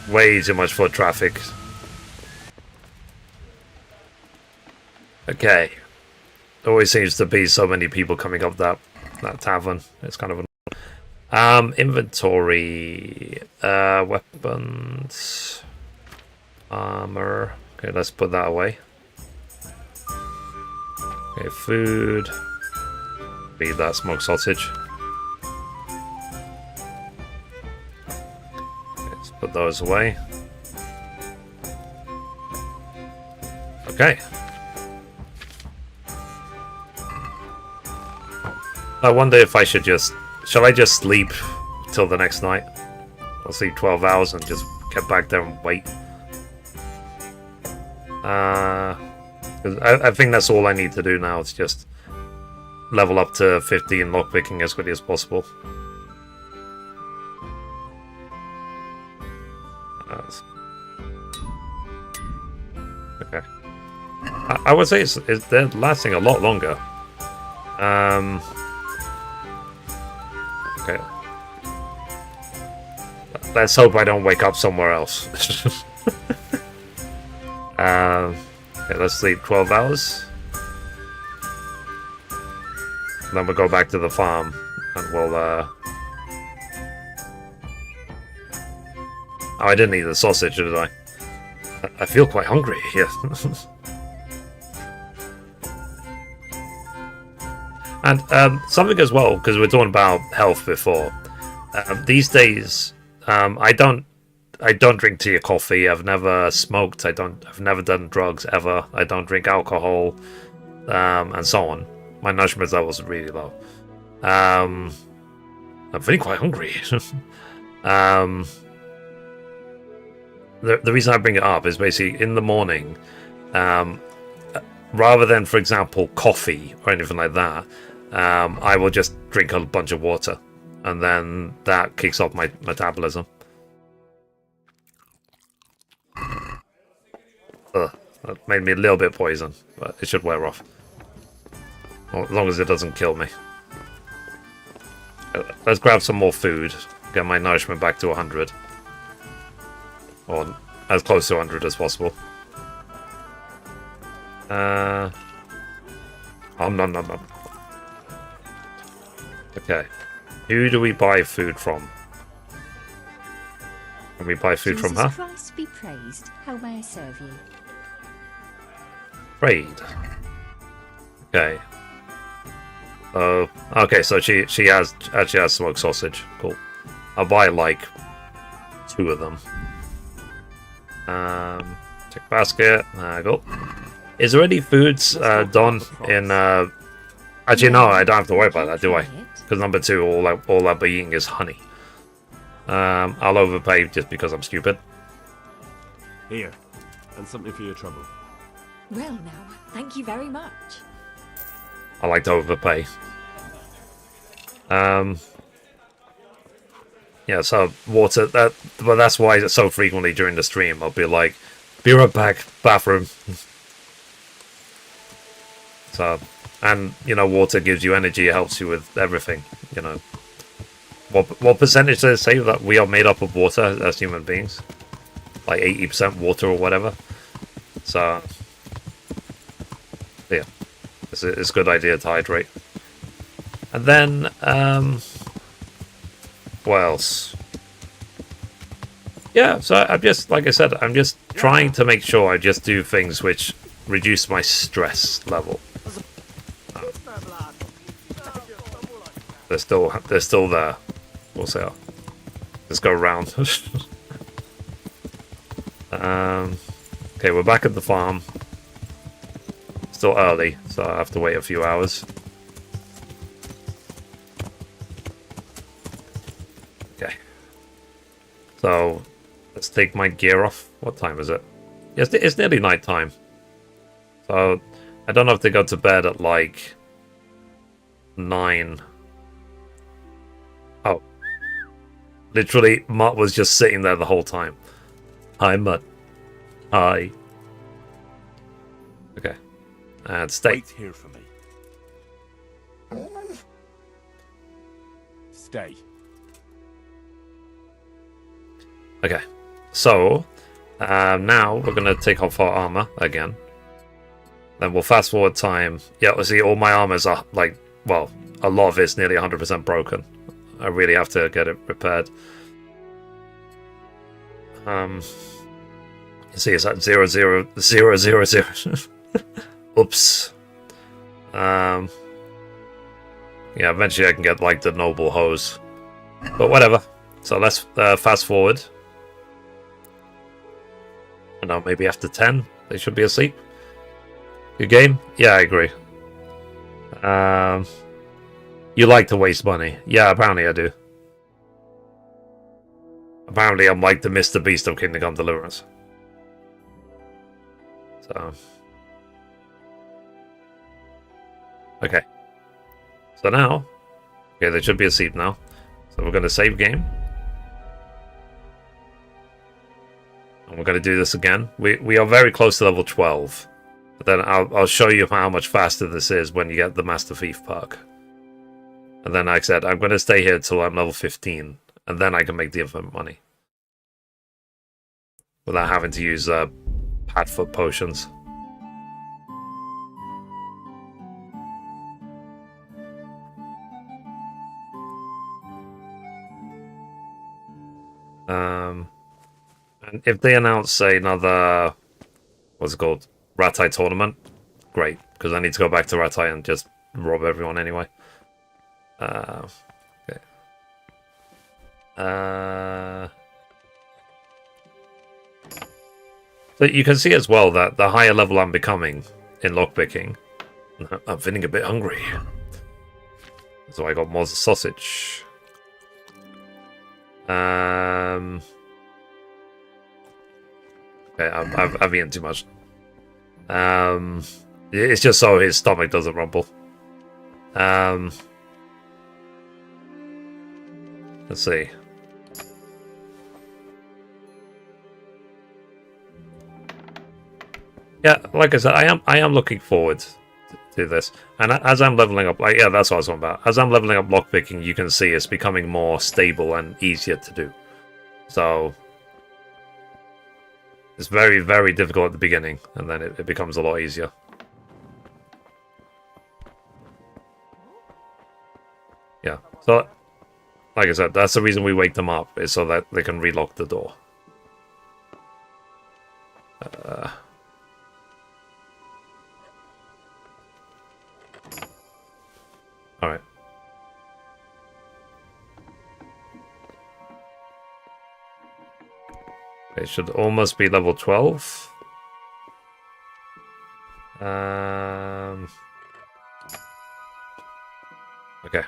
Way too much foot traffic. Okay. There always seems to be so many people coming up that tavern. It's kind of annoying. Inventory. Weapons. Armor. Okay, let's put that away. Okay, food. Feed that smoked sausage. Let's put those away. Okay. I wonder if I should shall I just sleep till the next night? I'll sleep 12 hours and just get back there and wait. 'Cause I think that's all I need to do now. It's just level up to 15 lockpicking as quickly as possible. Okay. I would say they're lasting a lot longer. Okay. Let's hope I don't wake up somewhere else. Okay, let's sleep 12 hours. Then we'll go back to the farm and we'll Oh, I didn't eat the sausage, did I? I feel quite hungry here. And something as well, because we're talking about health before. These days, I don't drink tea or coffee. I've never smoked. I've never done drugs ever. I don't drink alcohol, and so on. My nourishment levels are really low. I'm feeling quite hungry. The reason I bring it up is basically in the morning, rather than, for example, coffee or anything like that, I will just drink a bunch of water, and then that kicks off my metabolism. Ugh, that made me a little bit poisoned, but it should wear off. Well, as long as it doesn't kill me. Let's grab some more food, get my nourishment back to 100. Or as close to 100 as possible. Nom. Okay. Who do we buy food from? Can we buy food from her? Jesus Christ be praised. How may I serve you? Trade. Okay. Oh, okay. So she actually has smoked sausage. Cool. I'll buy like 2 of them. Check basket. There I go. Is there any foods done in? Actually, no. I don't have to worry about that, do I? Because number 2, all I'll be eating is honey. I'll overpay just because I'm stupid. Here, and something for your trouble. Well now, thank you very much. I like to overpay. Yeah, Yeah, so water, but that's why so frequently during the stream I'll be like, be right back, bathroom. So, and, you know, water gives you energy, it helps you with everything, you know. What percentage does it say that we are made up of water as human beings? Like 80% water or whatever. So, yeah, it's a good idea to hydrate. And then, what else? Yeah, so I'm just, like I said, I'm just trying to make sure I just do things which reduce my stress level. They're still there. We'll see. Let's go around. Okay, we're back at the farm. Still early, so I have to wait a few hours. Okay. So, let's take my gear off. What time is it? Yes, it's nearly night time. So, I don't have to go to bed at like 9. Oh. Literally, Mutt was just sitting there the whole time. Hi, Mutt. Hi. Okay. And stay. Wait here for me. Stay. Okay. So, now we're going to take off our armor again. Then we'll fast forward time. Yeah, see, all my armors are like, well, a lot of it's nearly 100% broken. I really have to get it repaired. You see, it's at 00000. Oops. Yeah, eventually I can get like the noble hose, but whatever. So let's fast forward. I know, maybe after 10 they should be asleep. Good game? Yeah, I agree. You like to waste money. Yeah, apparently I do. Apparently I'm like the Mr. Beast of Kingdom Come Deliverance. So... okay. So now... okay, they should be asleep now. So we're going to save game. And we're going to do this again. We are very close to level 12. But then I'll show you how much faster this is when you get the Master Thief perk. And then, like I said, I'm going to stay here till I'm level 15. And then I can make the infinite money. Without having to use Padfoot potions. And if they announce, say, another... what's it called? Ratai tournament? Great. Because I need to go back to Ratai and just rob everyone anyway. Okay. So you can see as well that the higher level I'm becoming in lockpicking, I'm feeling a bit hungry. So I got more sausage. Okay, I've eaten too much. It's just so his stomach doesn't rumble. Let's see. Yeah, like I said, I am looking forward to this. And as I'm leveling up, like, yeah, that's what I was talking about. As I'm leveling up lockpicking, you can see it's becoming more stable and easier to do. So it's very, very difficult at the beginning, and then it becomes a lot easier. Yeah, so like I said, that's the reason we wake them up, is so that they can relock the door. Alright. It should almost be level 12. Okay.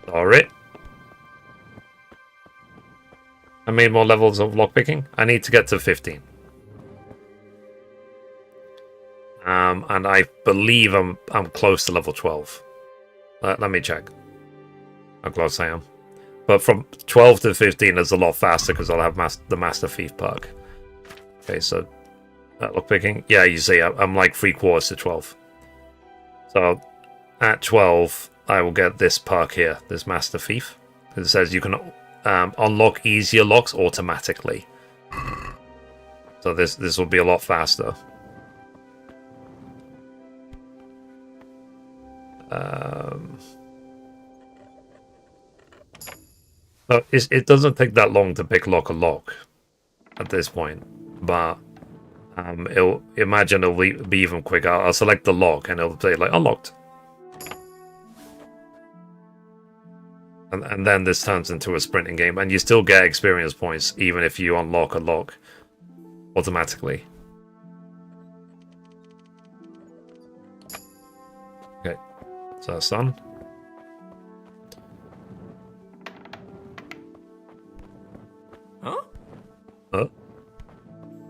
Alright. I made more levels of lockpicking. I need to get to 15. And I believe I'm close to level 12. Let me check. how close I am. But from 12 to 15 is a lot faster because I'll have the Master Thief perk. Okay, so lockpicking. Yeah, you see, I'm like 3/4 to 12. So at 12, I will get this perk here, this Master Thief. It says you can unlock easier locks automatically. So this will be a lot faster. No, it doesn't take that long to pick lock a lock at this point, but it'll be even quicker. I'll select the lock and it'll say like unlocked, and then this turns into a sprinting game, and you still get experience points even if you unlock a lock automatically. Okay, so that's done. Huh?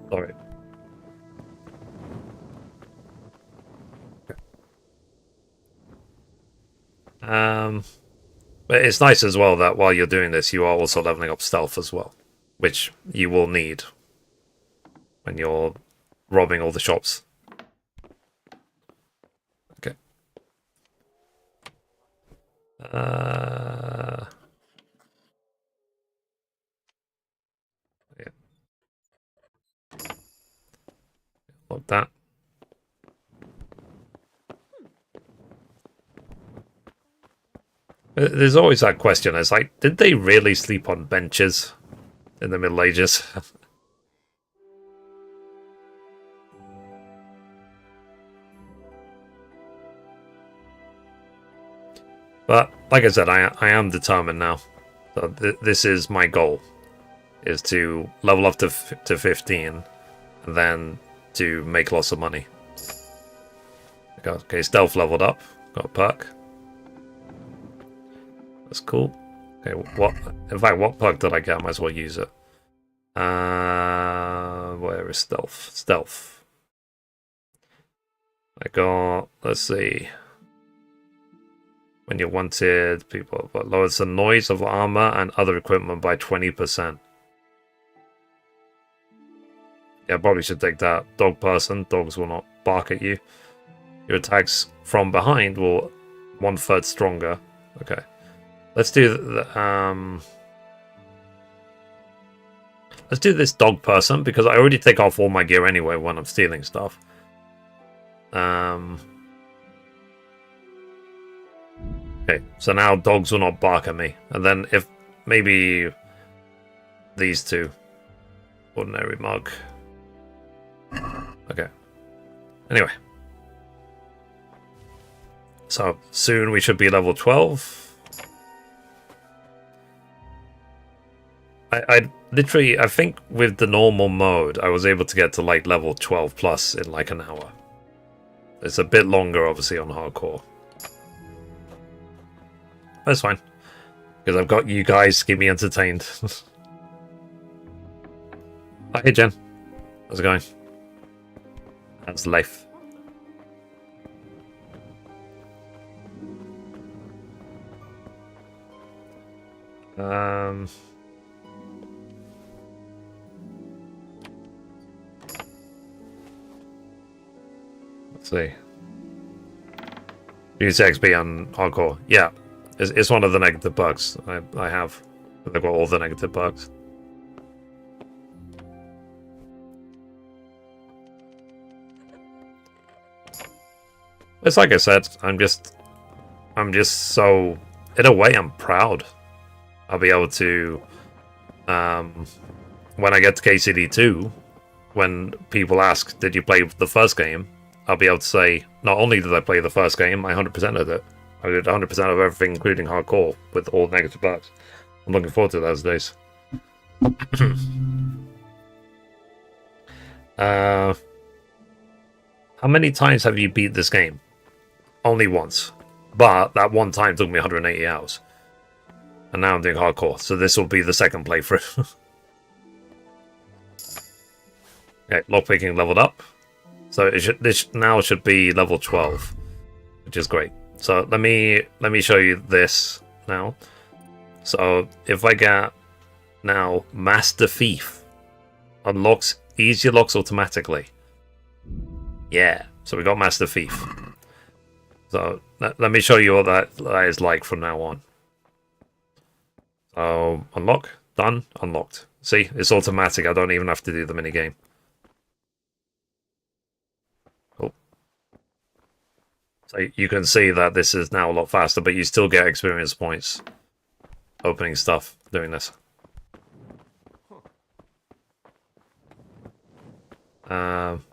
Sorry. Okay. But it's nice as well that while you're doing this, you are also leveling up stealth as well, which you will need when you're robbing all the shops. Okay. Yeah. Lock that. There's always that question. It's like, did they really sleep on benches in the Middle Ages? But like I said, I am determined now. So this is my goal, is to level up to 15, and then to make lots of money. Okay, stealth leveled up. Got a perk. That's cool. Okay, what perk did I get? I might as well use it. Where is stealth? Stealth. I got, let's see. When you're wanted, people lowers the noise of armor and other equipment by 20%. Yeah, probably should take that. Dog person. Dogs will not bark at you. Your attacks from behind will 1/3 stronger. Okay. Let's do let's do this dog person, because I already take off all my gear anyway when I'm stealing stuff. Okay, so now dogs will not bark at me. And then if maybe these two. Ordinary mug. Okay. Anyway. So soon we should be level 12. I literally, I think with the normal mode, I was able to get to like level 12 plus in like an hour. It's a bit longer, obviously, on hardcore. That's fine, because I've got you guys to keep me entertained. Oh, hey, Jen. How's it going? How's life? Let's see. Use XP on hardcore. Yeah, it's one of the negative bugs I have. I've got all the negative bugs. It's like I said, I'm just so, in a way, I'm proud. I'll be able to, when I get to KCD 2, when people ask, did you play the first game? I'll be able to say, not only did I play the first game, I 100%ed it. I did 100% of everything, including hardcore, with all negative bugs. I'm looking forward to those days. How many times have you beat this game? Only once. But that one time took me 180 hours. And now I'm doing hardcore, so this will be the second playthrough. Okay, lockpicking leveled up. So this now should be level 12, which is great. So let me show you this now. So if I get now Master Thief, unlocks easier locks automatically. Yeah, so we got Master Thief. So let me show you what that is like from now on. So unlock, done, unlocked. See, it's automatic. I don't even have to do the minigame. Cool. So you can see that this is now a lot faster, but you still get experience points opening stuff doing this.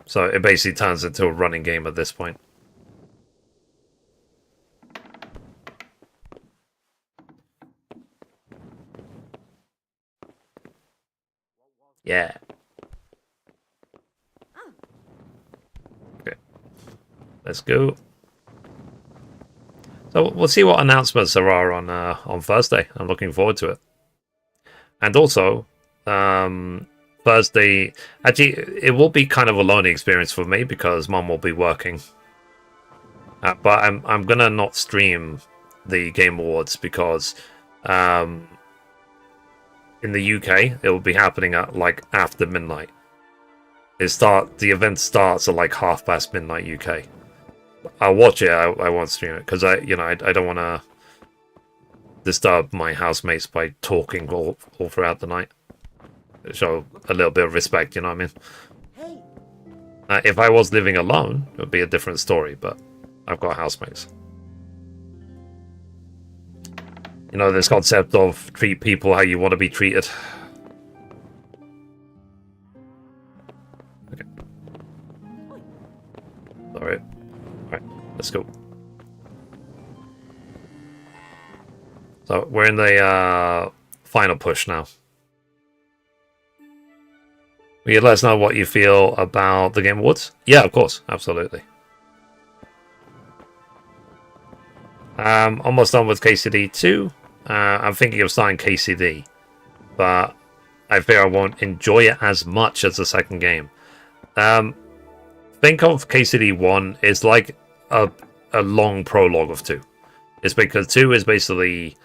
So it basically turns into a running game at this point. Yeah. Okay. Let's go. So we'll see what announcements there are on Thursday. I'm looking forward to it. And also, Thursday, actually, it will be kind of a learning experience for me because Mum will be working. But I'm gonna not stream the Game Awards because in the UK it will be happening at like after midnight. The event starts at like midnight UK. I'll watch it. I won't stream it because I don't want to disturb my housemates by talking all throughout the night. Show a little bit of respect, you know what I mean? If I was living alone, it would be a different story, but I've got housemates. You know, this concept of treat people how you want to be treated. Okay. Alright. Alright, let's go. So, we're in the final push now. Will you let us know what you feel about the Game Awards? Yeah, of course. Absolutely. Almost done with KCD 2. I'm thinking of starting KCD. But I fear I won't enjoy it as much as the second game. Think of KCD 1 as like a long prologue of 2. It's because 2 is basically...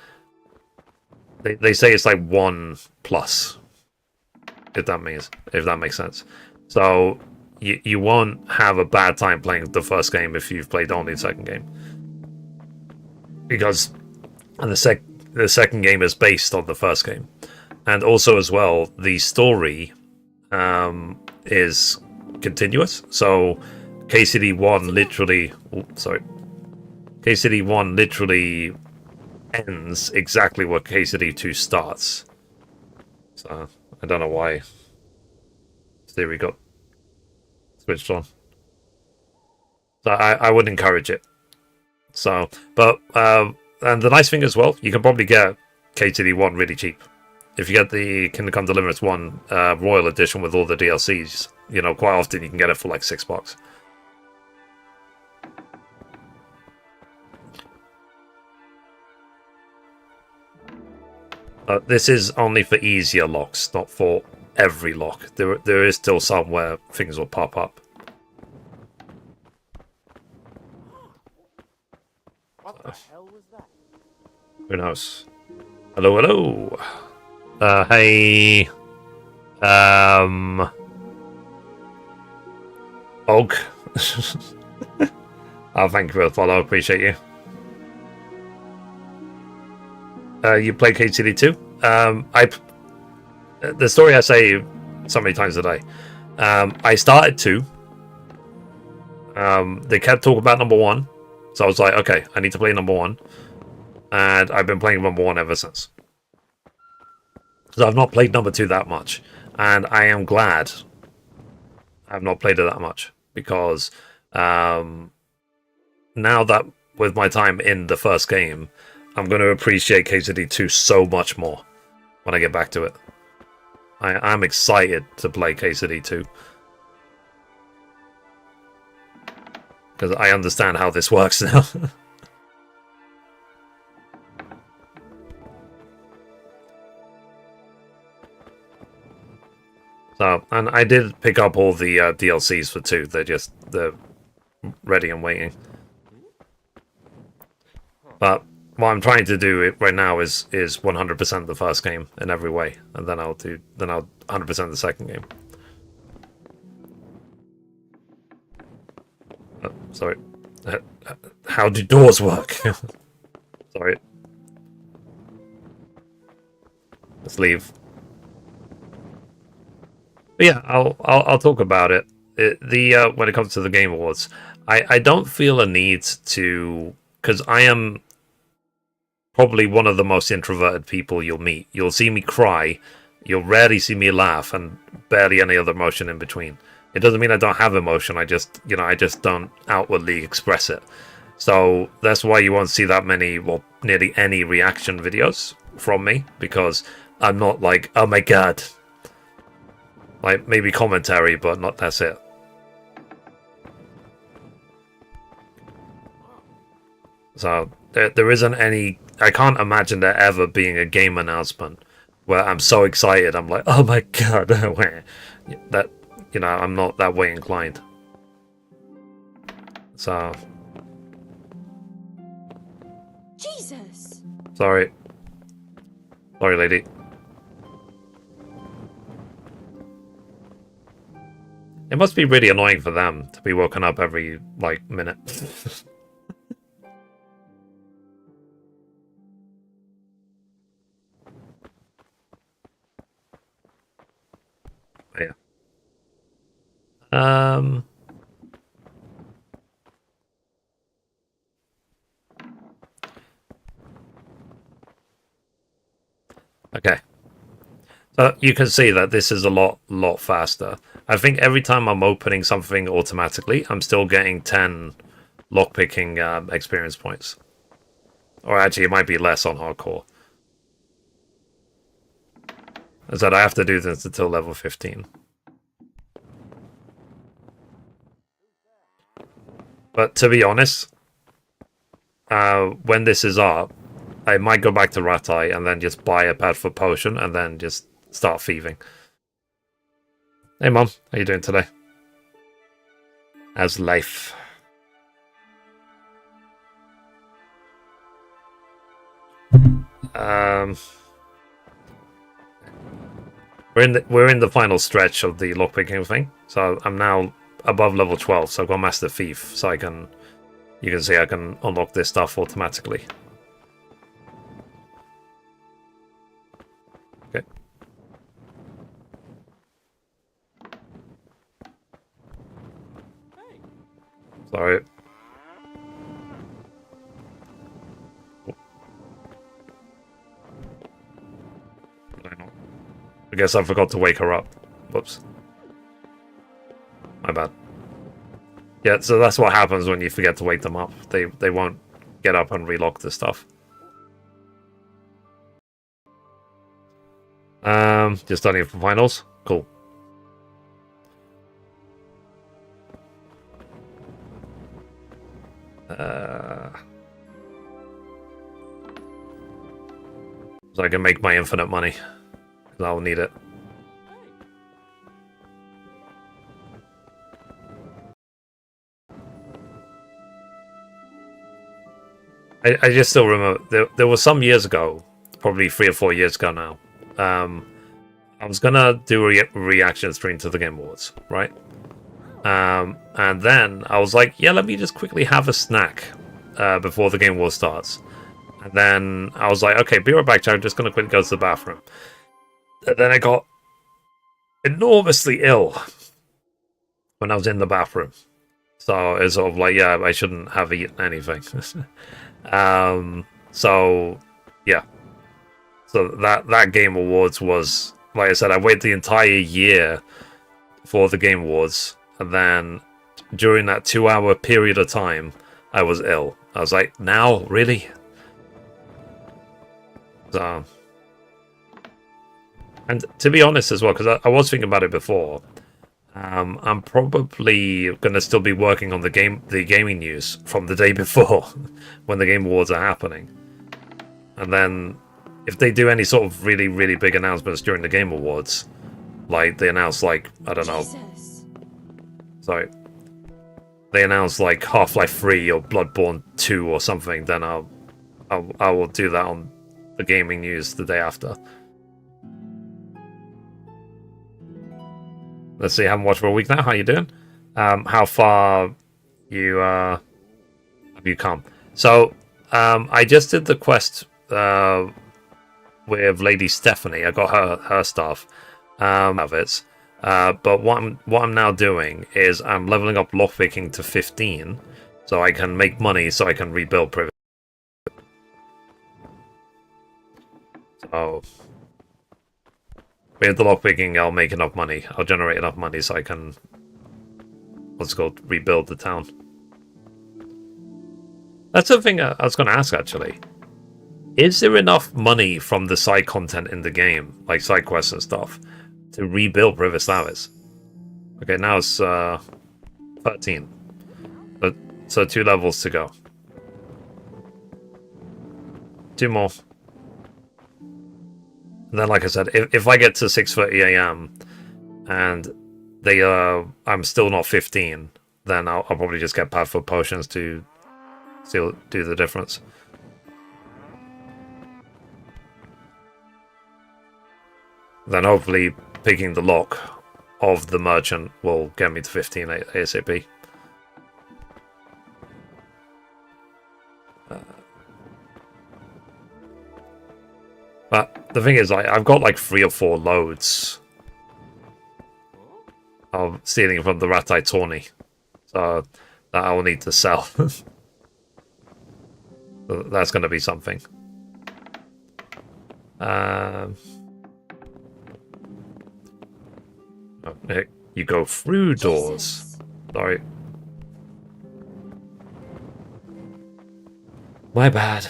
They say it's like 1 plus. If that makes sense. So you won't have a bad time playing the first game if you've played only the second game, because the second game is based on the first game, and also as well the story is continuous. So KCD 1 literally, KCD 1 literally ends exactly where KCD 2 starts. So I don't know why Theory got switched on. So I would encourage it. So, but and the nice thing as well, you can probably get KCD 1 really cheap. If you get the Kingdom Come Deliverance 1 Royal Edition with all the DLCs, you know, quite often you can get it for like $6. This is only for easier locks, not for every lock. There is still some where things will pop up. What the hell was that? Who knows? Hello, hello. Hey. Og. Oh, thank you for the follow. Appreciate you. You play KCD 2? The story I say so many times a day. I started 2. They kept talking about number 1. So I was like, okay, I need to play number 1. And I've been playing number 1 ever since. So I've not played number 2 that much. And I am glad I've not played it that much. Because now that with my time in the first game, I'm going to appreciate KCD 2 so much more when I get back to it. I'm excited to play KCD 2. Because I understand how this works now. So, and I did pick up all the DLCs for 2. They're ready and waiting. But what I'm trying to do right now is 100% the first game in every way, and then I'll 100% the second game. Sorry. How do doors work? Sorry. Let's leave. But yeah, I'll talk about it. When it comes to the Game Awards, I don't feel a need to, because I am probably one of the most introverted people you'll meet. You'll see me cry, you'll rarely see me laugh, and barely any other emotion in between. It doesn't mean I don't have emotion. I just don't outwardly express it. So that's why you won't see that many, well, nearly any reaction videos from me, because I'm not like, oh my god. Like, maybe commentary, but not, that's it. So there isn't any, I can't imagine there ever being a game announcement where I'm so excited, I'm like, oh my god, that, I'm not that way inclined. So, Jesus! Sorry, lady. It must be really annoying for them to be woken up every, like, minute. Yeah. Okay. So you can see that this is a lot faster. I think every time I'm opening something automatically, I'm still getting 10 lockpicking experience points. Or actually, it might be less on hardcore. Is that I have to do this until level 15. But to be honest, when this is up, I might go back to Ratai and then just buy a Padfoot potion and then just start thieving. Hey Mom, how you doing today? How's life? We're in the final stretch of the lockpicking thing, so I'm now above level 12, so I've got Master Thief, so you can see I can unlock this stuff automatically. Okay. Sorry. I guess I forgot to wake her up. Whoops. My bad. Yeah, so that's what happens when you forget to wake them up. They won't get up and relock the stuff. Just studying for finals. Cool. So I can make my infinite money. I'll need it. I just still remember there was some years ago, probably 3 or 4 years ago now. I was gonna do a reaction stream to the Game Awards, right? And then I was like, yeah, let me just quickly have a snack before the Game Awards starts. And then I was like, okay, be right back, Jack. I'm just gonna quickly go to the bathroom. And then I got enormously ill when I was in the bathroom. So it's sort of like, yeah, I shouldn't have eaten anything. So yeah. So that Game Awards was, like I said, I waited the entire year for the Game Awards, and then during that 2-hour period of time, I was ill. I was like, now? Really? So, and to be honest as well, because I was thinking about it before, I'm probably going to still be working on the gaming news from the day before, when the Game Awards are happening. And then, if they do any sort of really, really big announcements during the Game Awards, like they announce, like, I don't know, sorry, they announce like Half-Life 3 or Bloodborne 2 or something, then I'll I will do that on the gaming news the day after. Let's see, I haven't watched for a week now. How you doing? How far you have you come? So I just did the quest with Lady Stephanie. I got her stuff of it. But what I'm now doing is I'm leveling up lockpicking to 15, so I can make money, so I can rebuild privilege. So with the lockpicking, I'll make enough money. I'll generate enough money so I can, what's it called, rebuild the town. That's the thing I was going to ask, actually. Is there enough money from the side content in the game, like side quests and stuff, to rebuild Privislavis? Okay, now it's 13. So 2 levels to go. 2 more. And then, like I said, if I get to 6:30 a.m. and I'm still not 15, then I'll probably just get powerful potions to still do the difference. Then hopefully picking the lock of the merchant will get me to 15 ASAP. But the thing is, I've got like 3 or 4 loads of stealing from the Ratai Tawny, so that I will need to sell. So that's going to be something. Oh, you go through doors. Jesus. Sorry. My bad.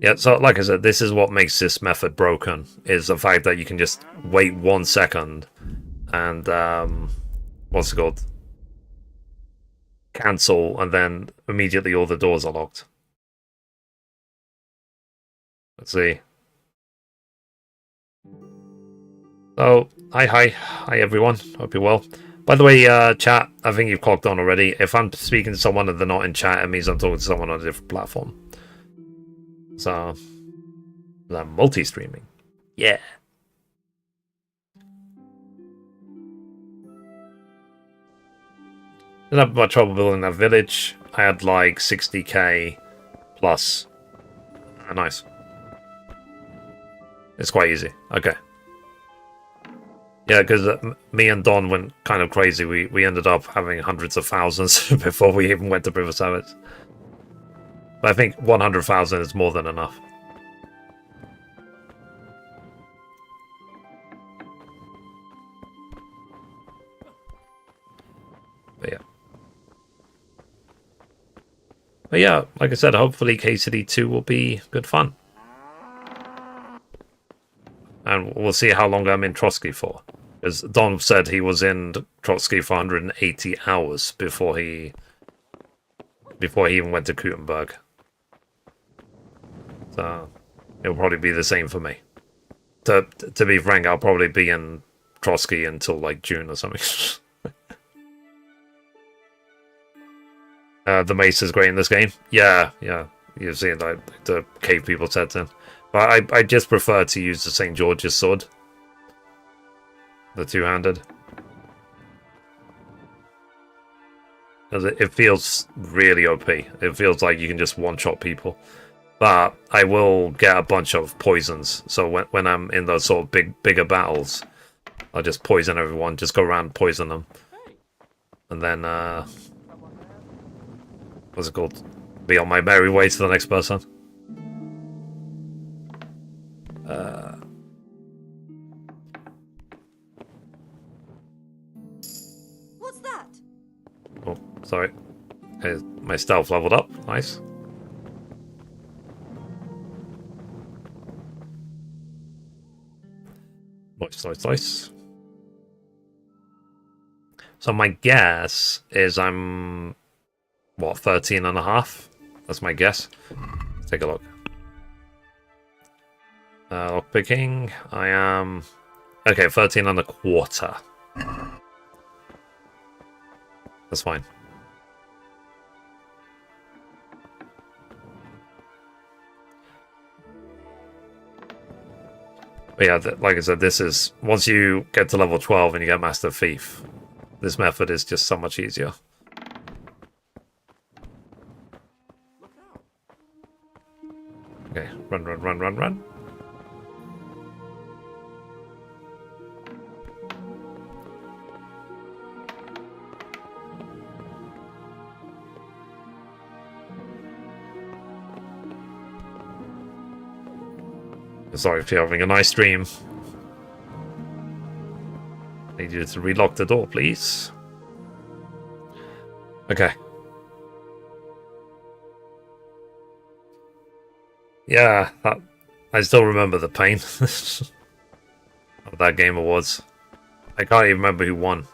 Yeah, so like I said, this is what makes this method broken, is the fact that you can just wait 1 second and, what's it called? Cancel, and then immediately all the doors are locked. Let's see. So, hi everyone. Hope you're well. By the way, chat, I think you've clocked on already. If I'm speaking to someone and they're not in chat, it means I'm talking to someone on a different platform. So, I'm multi-streaming. Yeah. Didn't have much trouble building that village. I had like 60k plus. Nice. It's quite easy. Okay. Yeah, because me and Don went kind of crazy. We ended up having hundreds of thousands before we even went to River Savage. But I think 100,000 is more than enough. But yeah, like I said, hopefully KCD 2 will be good fun. And we'll see how long I'm in Trotsky for. As Don said, he was in Trotsky for 180 hours before he even went to Gutenberg. So it'll probably be the same for me. To be frank, I'll probably be in Trotsky until like June or something. The mace is great in this game. Yeah. You've seen like the cave people said in. But I just prefer to use the St. George's sword. The 2-handed. Because it feels really OP. It feels like you can just one-shot people. But I will get a bunch of poisons. So when I'm in those sort of bigger battles, I'll just poison everyone. Just go around, poison them. And then, what's it called? Be on my merry way to the next person. What's that? Oh, sorry. My stealth leveled up. Nice. Nice. So my guess is I'm, what, 13 and a half? That's my guess. Let's take a look. Lockpicking. I am... Okay, 13 and a quarter. That's fine. But yeah, like I said, this is... Once you get to level 12 and you get Master Thief, this method is just so much easier. Okay, run, run, run, run, run. Sorry if you're having a nice dream. Need you to relock the door, please. Okay. Yeah, I still remember the pain of that Game Awards. I can't even remember who won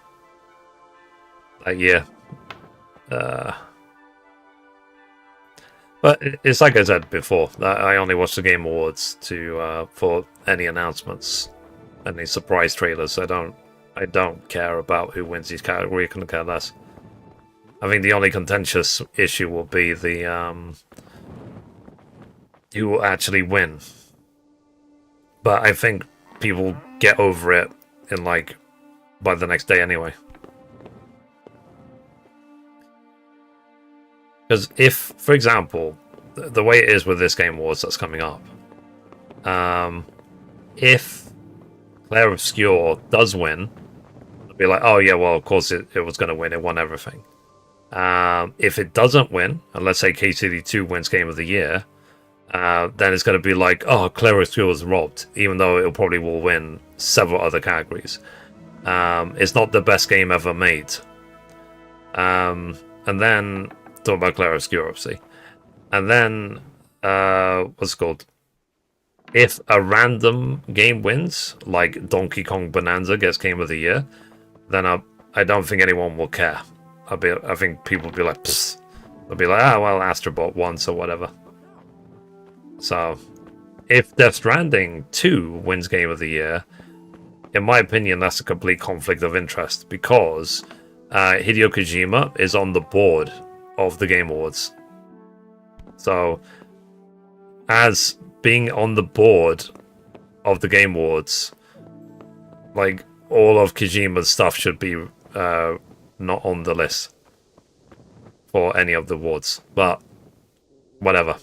that year. But it's like I said before, that I only watch the Game Awards to for any announcements, any surprise trailers. I don't care about who wins these categories. I couldn't care less. I think the only contentious issue will be the who will actually win. But I think people get over it in like by the next day anyway. Because if, for example, the way it is with this Game Awards that's coming up, if Claire Obscure does win, it'll be like, oh yeah, well, of course it was going to win. It won everything. If it doesn't win, and let's say KCD 2 wins Game of the Year, then it's going to be like, oh, Claire Obscure was robbed, even though it probably will win several other categories. It's not the best game ever made. And then... Talking about Claire Obscure, obviously. And then, what's it called? If a random game wins, like Donkey Kong Bonanza gets Game of the Year, then I don't think anyone will care. I think people will be like, psst. They'll be like, well, Astrobot won, so whatever. So, if Death Stranding 2 wins Game of the Year, in my opinion, that's a complete conflict of interest, because Hideo Kojima is on the board of the Game Awards. So, as being on the board of the Game Awards, like, all of Kojima's stuff should be not on the list for any of the awards. But whatever.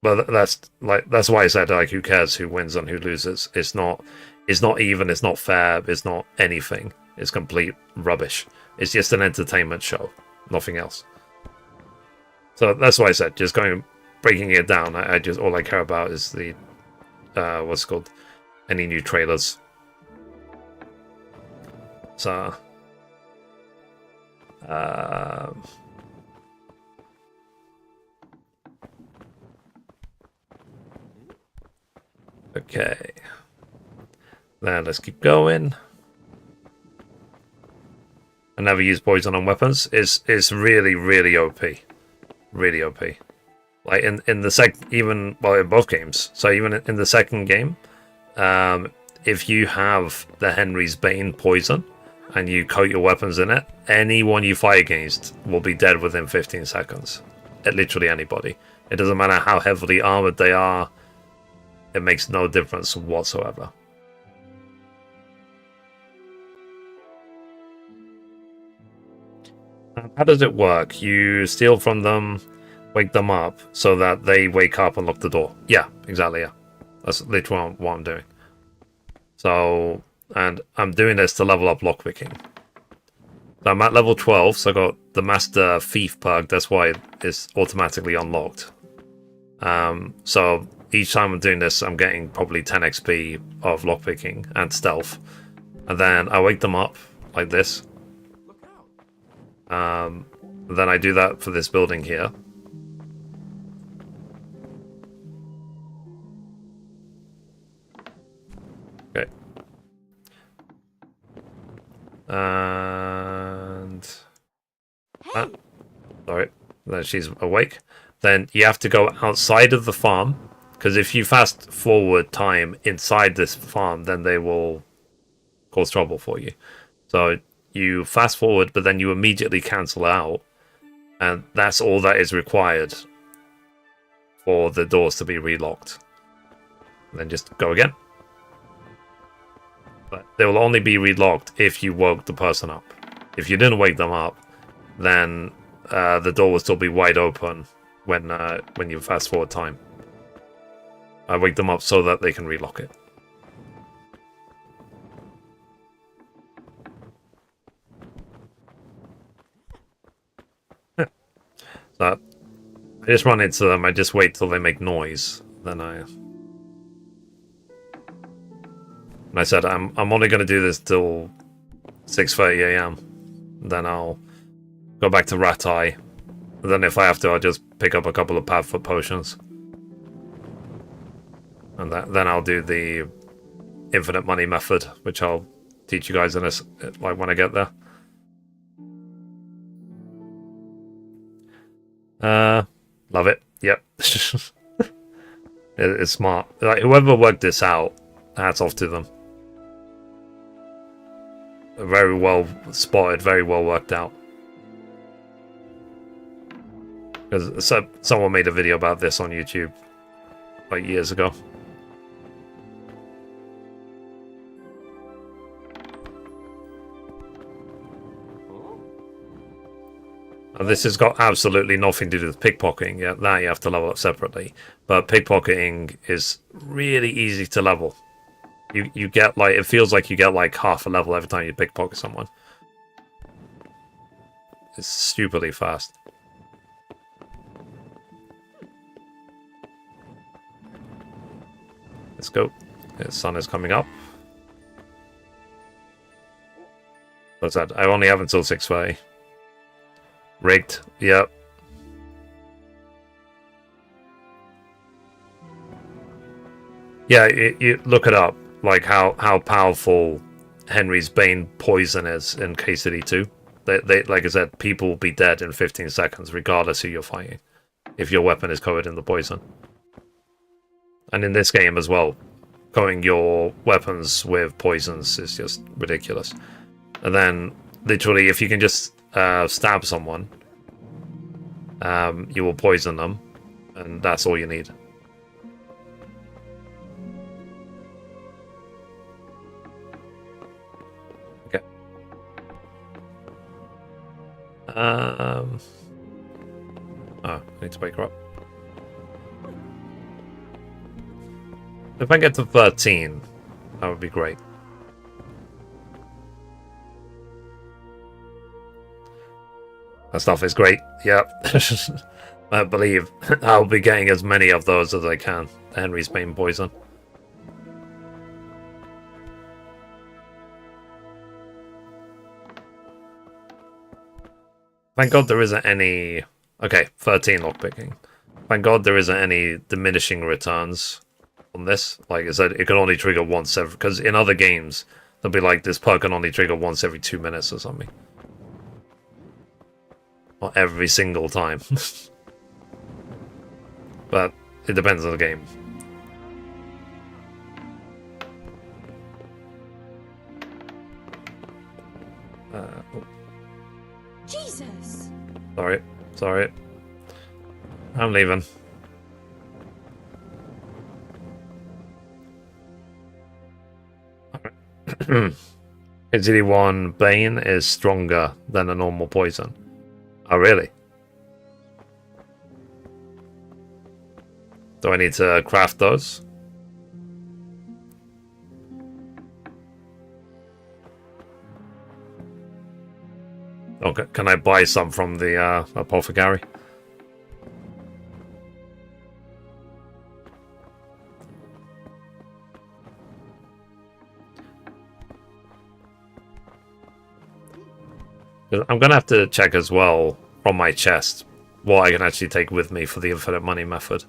But that's why I said, like, who cares who wins and who loses? It's not even, it's not fair, it's not anything. It's complete rubbish. It's just an entertainment show, nothing else. So that's why I said, just breaking it down. I just, all I care about is the what's it called, any new trailers. So okay, then let's keep going. I never use poison on weapons. It's really, really OP. Really OP. Like in the even in both games. So even in the second game, if you have the Henry's Bane poison and you coat your weapons in it, anyone you fight against will be dead within 15 seconds. Literally anybody. It doesn't matter how heavily armored they are. It makes no difference whatsoever. How does it work? You steal from them, wake them up, so that they wake up and lock the door. Yeah, exactly, yeah. That's literally what I'm doing. So, and I'm doing this to level up lockpicking. So I'm at level 12, so I got the Master Thief perk, that's why it's automatically unlocked. So each time I'm doing this, I'm getting probably 10 XP of lockpicking and stealth. And then I wake them up, like this. Then I do that for this building here. Okay. And... sorry. Then she's awake. Then you have to go outside of the farm. Because if you fast forward time inside this farm, then they will cause trouble for you. So you fast forward, but then you immediately cancel out, and that's all that is required for the doors to be relocked. And then just go again. But they will only be relocked if you woke the person up. If you didn't wake them up, then the door will still be wide open when you fast forward time. I wake them up so that they can relock it. So I just run into them. I just wait till they make noise. Then and I said I'm only going to do this till 6:30 a.m. Then I'll go back to Rat Eye. And then if I have to, I'll just pick up a couple of Padfoot potions. And then I'll do the infinite money method, which I'll teach you guys in this, like, when I get there. Love it. Yep. It's smart. Like, whoever worked this out, hats off to them. Very well spotted, very well worked out. Because someone made a video about this on YouTube like years ago. And this has got absolutely nothing to do with pickpocketing. Yeah, that you have to level up separately. But pickpocketing is really easy to level. You get, like, it feels like you get like half a level every time you pickpocket someone. It's stupidly fast. Let's go. The sun is coming up. What's that? I only have until 6:30. Rigged. Yep. Yeah, you look it up. Like how powerful Henry's Bane poison is in KCD 2. They like I said, people will be dead in 15 seconds, regardless who you're fighting, if your weapon is covered in the poison. And in this game as well, coating your weapons with poisons is just ridiculous. And then, literally, if you can just stab someone, you will poison them, and that's all you need. Okay. Oh, I need to wake her up. If I get to 13, that would be great. That stuff is great. Yep. I believe I'll be getting as many of those as I can. Henry's Bane poison. Thank God there isn't any... Okay, 13 lockpicking. Thank God there isn't any diminishing returns on this. Like I said, it can only trigger once every... Because in other games, they'll be like, this perk can only trigger once every 2 minutes or something. Not every single time. But it depends on the game. Oh. Jesus! Sorry. I'm leaving. KCD 1 Bane is stronger than a normal poison. Oh, really? Do I need to craft those? Okay, can I buy some from the apothecary? I'm gonna have to check as well from my chest what I can actually take with me for the infinite money method.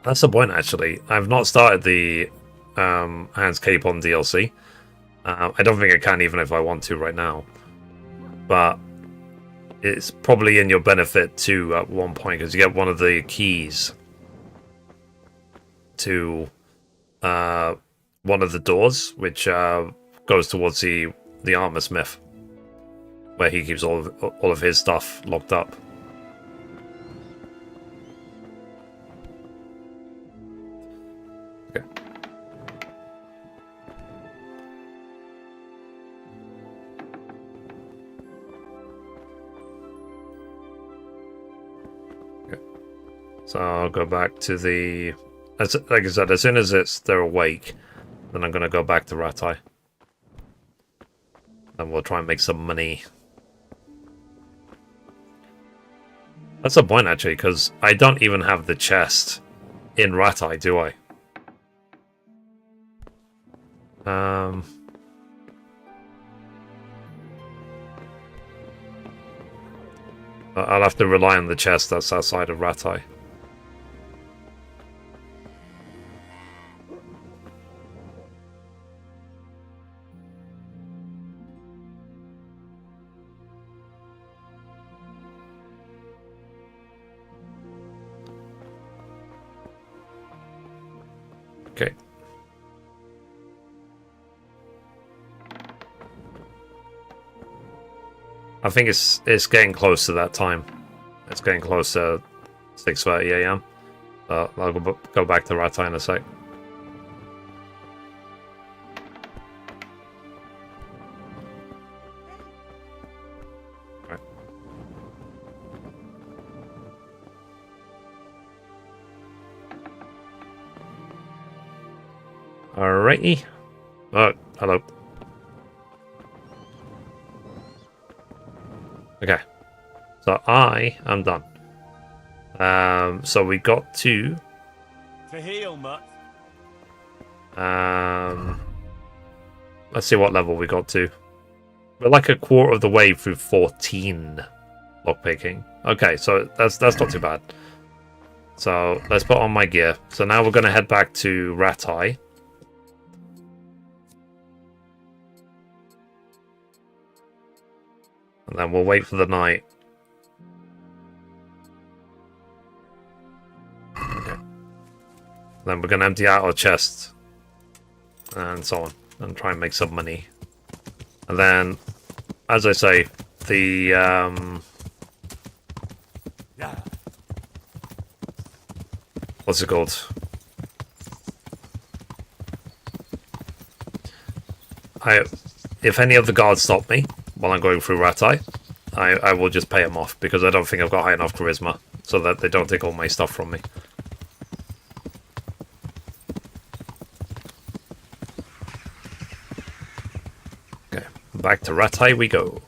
That's the point, actually. I've not started the Hans Capon DLC. I don't think I can, even if I want to right now. But it's probably in your benefit to at one point, because you get one of the keys to one of the doors, which goes towards the armor smith, where he keeps all of his stuff locked up. Okay. Okay. So I'll go back to the. Like I said, as soon as they're awake, then I'm gonna go back to Ratai. And we'll try and make some money. That's a point, actually, because I don't even have the chest in Ratai, do I? I'll have to rely on the chest that's outside of Ratai. Okay. I think it's getting close to that time. It's getting close to 6:30 AM. I'll go back to Ratai in a sec. Right. Alrighty. Oh, hello. Okay. So I am done. So we got to heal, Mutt. let's see what level we got to. We're like a quarter of the way through 14 lockpicking. Okay, so that's not too bad. So let's put on my gear. So now we're gonna head back to Ratai. And then we'll wait for the night. Okay. Then we're going to empty out our chest. And so on. And try and make some money. And then, as I say, the... what's it called? If any of the guards stop me while I'm going through Ratai, I will just pay them off, because I don't think I've got high enough charisma so that they don't take all my stuff from me. Okay, back to Ratai we go.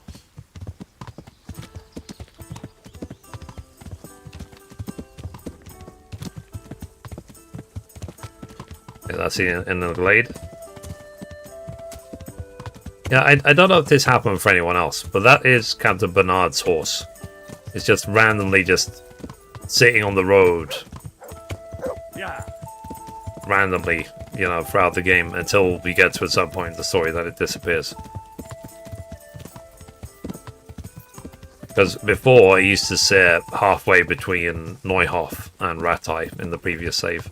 Okay, that's in the glade. Yeah, I don't know if this happened for anyone else, but that is Captain Bernard's horse. It's just randomly just sitting on the road. Yeah. Randomly, you know, throughout the game until we get to a certain point in the story that it disappears. Because before, it used to sit halfway between Neuhof and Ratai in the previous save.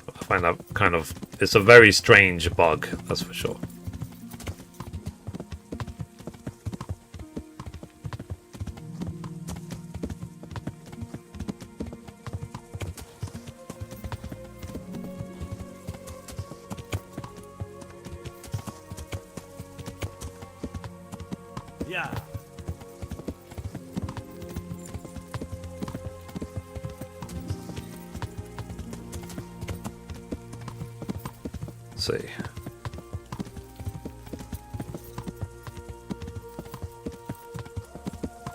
I find that kind of... It's a very strange bug, that's for sure. Yeah. See.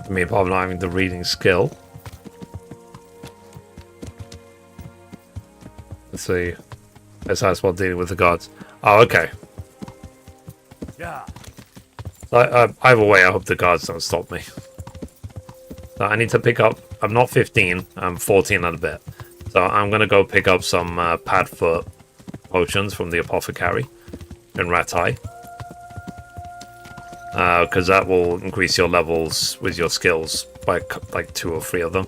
Me apart from not having the reading skill. Let's see. Let's ask while dealing with the guards. Oh, okay. Yeah. Either way, I hope the guards don't stop me. So I need to pick up... I'm not 15, I'm 14 and a bit. So I'm going to go pick up some pad foot potions from the apothecary in Ratai. Because that will increase your levels with your skills by like 2 or 3 of them.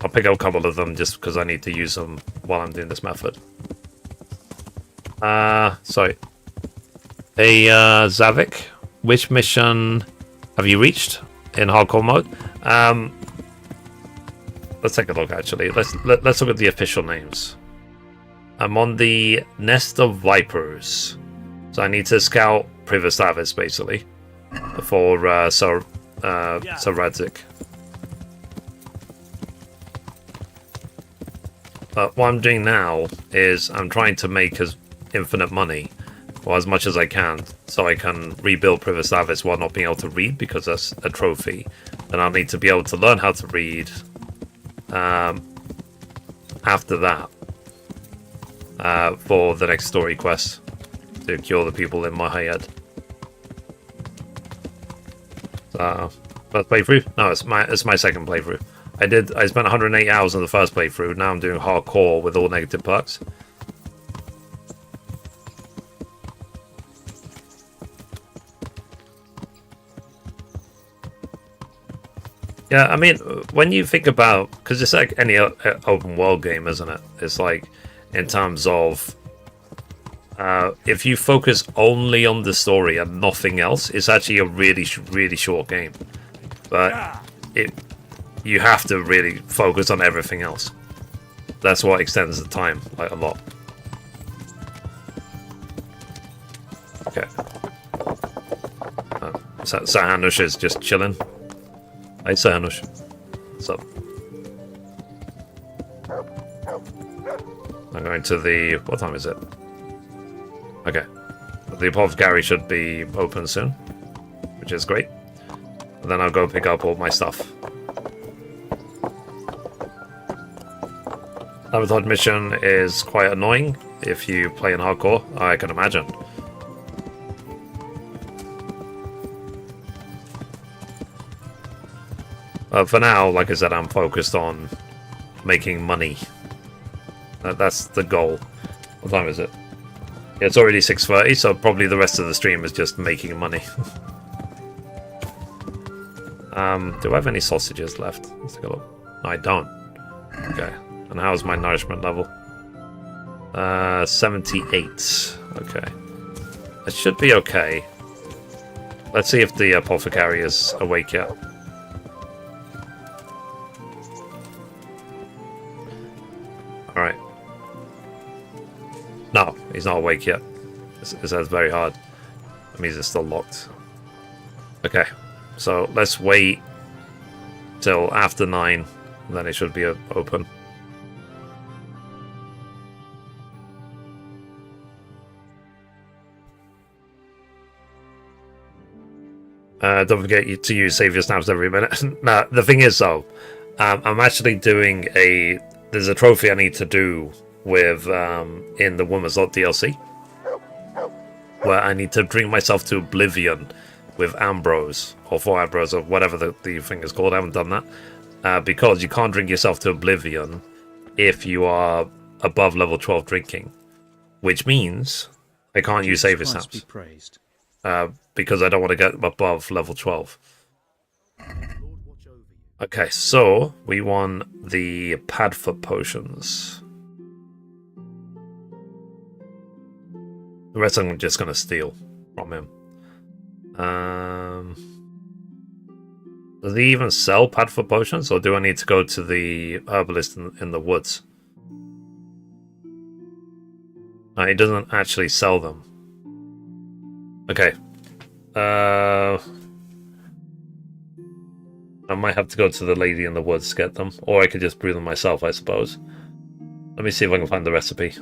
I'll pick up a couple of them just because I need to use them while I'm doing this method. Sorry. Hey, Zavik, which mission have you reached in hardcore mode? Let's take a look, actually. Let's look at the official names. I'm on the Nest of Vipers. So I need to scout Privistavis, basically, for Radzik. But what I'm doing now is I'm trying to make as infinite money, or as much as I can, so I can rebuild Privistavis while not being able to read, because that's a trophy. And I'll need to be able to learn how to read after that for the next story quest to cure the people in my head. First playthrough? No, it's my second playthrough. I spent 108 hours on the first playthrough. Now I'm doing hardcore with all negative perks. Yeah, I mean, when you think about, because it's like any open world game, isn't it? It's like, in terms of, if you focus only on the story and nothing else, it's actually a really, really short game. But you have to really focus on everything else. That's what extends the time, like, a lot. Okay. Sahanush is just chilling. Hey, Sahanush. What's up? I'm going to the... What time is it? Okay. The apothecary should be open soon, which is great. And then I'll go pick up all my stuff. Sabotage mission is quite annoying if you play in hardcore, I can imagine. For now, like I said, I'm focused on making money. That's the goal. What time is it? Yeah, it's already 6:30, so probably the rest of the stream is just making money. Do I have any sausages left? Let's take a look. No, I don't. Okay. And how's my nourishment level? 78. Okay. It should be okay. Let's see if the apothecary is awake yet. Alright. No, he's not awake yet. This is very hard. That means it's still locked. Okay. So let's wait till after 9. Then it should be open. Don't forget to use save your snaps every minute. Now, the thing is, though, I'm actually doing there's a trophy I need to do with in the Woman's Lot DLC, where I need to drink myself to oblivion with Ambrose, or 4 Ambrose, or whatever the thing is called. I haven't done that. Because you can't drink yourself to oblivion if you are above level 12 drinking, which means I can't use save your snaps. Because I don't want to get above level 12. Okay, so we won the Padfoot potions. The rest I'm just going to steal from him. Does he even sell Padfoot potions, or do I need to go to the herbalist in the woods? No, he doesn't actually sell them. Okay. I might have to go to the lady in the woods to get them, or I could just brew them myself, I suppose. Let me see if I can find the recipe.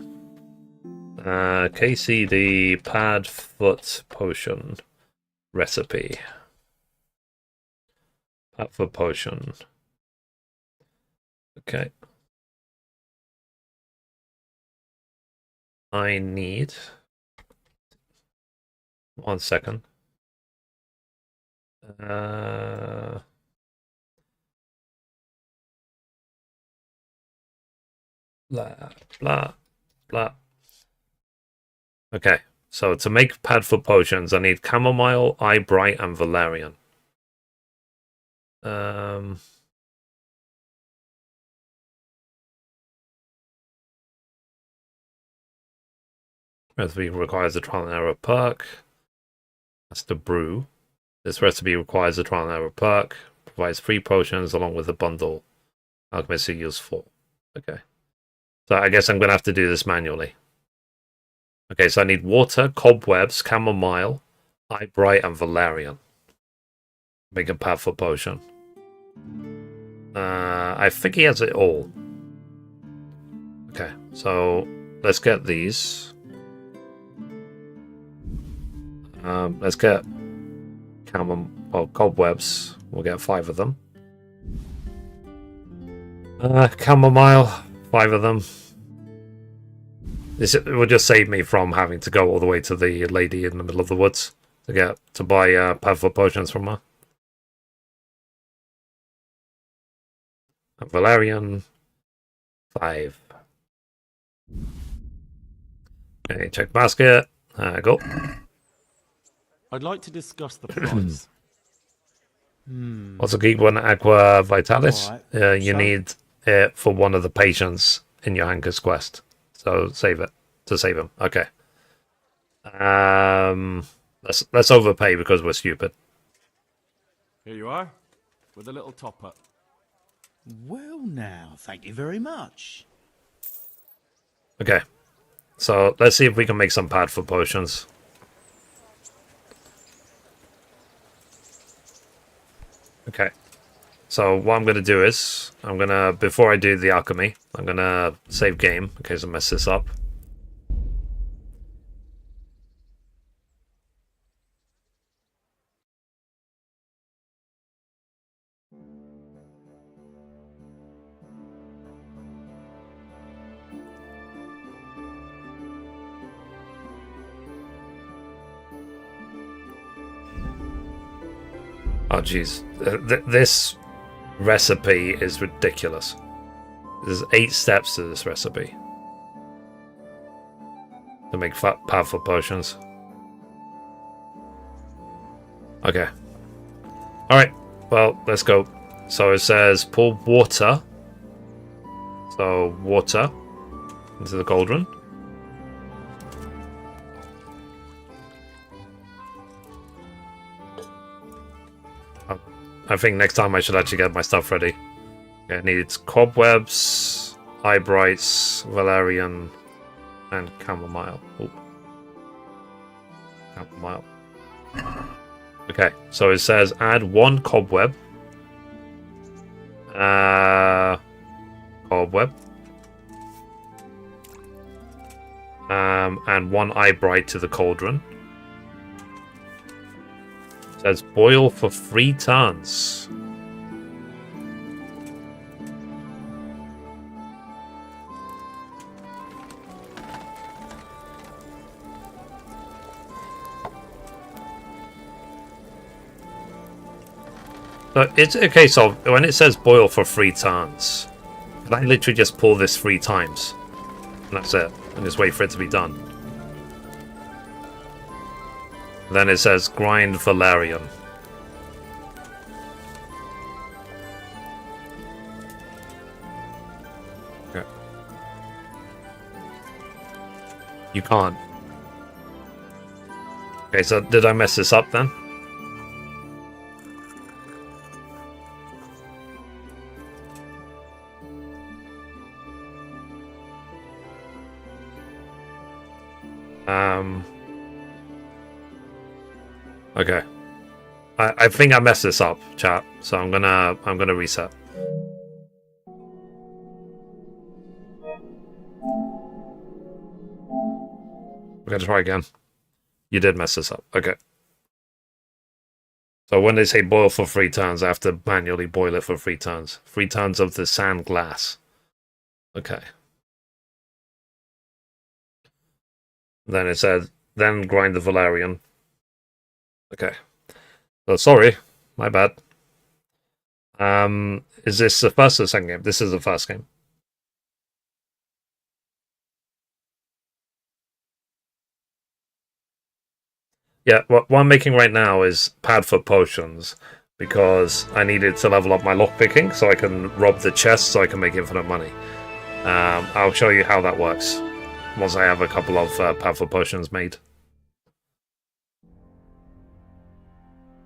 KCD Padfoot potion recipe. Padfoot potion. Okay. I need 1 second. Blah, blah, blah. Okay, so to make Padfoot potions, I need chamomile, eyebright, and valerian. Recipe requires a trial and error perk. That's the brew. This recipe requires a trial and error perk. Provides 3 potions along with a bundle. Alchemist use 4. Okay. So I guess I'm going to have to do this manually. Okay, so I need water, cobwebs, chamomile, eyebright, and valerian. Make a powerful potion. I think he has it all. Okay, so let's get these. Let's get cobwebs. We'll get 5 of them. Chamomile, 5 of them. This will just save me from having to go all the way to the lady in the middle of the woods to buy powerful potions from her. Valerian, 5. Okay, check basket. Go. I'd like to discuss the price. Also keep 1 aqua vitalis. Alright, You so- need it for one of the patients in your Hanker's quest. So save it to save him. Okay. Let's overpay because we're stupid. Here you are, with a little top up. Well now, thank you very much. Okay. So let's see if we can make some pad for potions. Okay. So what I'm going to do is, before I do the alchemy, I'm going to save game in case I mess this up. Oh jeez, this recipe is ridiculous. There's 8 steps to this recipe to make powerful potions. Okay. Alright, well, let's go. So it says pour water. So water into the cauldron. I think next time I should actually get my stuff ready. Okay, it needs cobwebs, eyebrights, valerian, and chamomile. Ooh. Chamomile. Okay, so it says add 1 cobweb. Cobweb. And 1 eyebright to the cauldron. Says boil for 3 turns. So it's a case of when it says boil for 3 turns, I literally just pour this 3 times. And that's it. And just wait for it to be done. Then it says grind valerian. Okay. You can't. Okay, so did I mess this up then? Okay. I think I messed this up, chat. So I'm gonna reset. We're gonna try again. You did mess this up. Okay. So when they say boil for 3 turns, I have to manually boil it for 3 turns. 3 turns of the sand glass. Okay. Then it said, then grind the valerian. Okay. So sorry, my bad. Is this the first or second game? This is the first game. Yeah, what I'm making right now is pad for potions because I needed to level up my lockpicking so I can rob the chest so I can make infinite money. I'll show you how that works. once I have a couple of powerful potions made.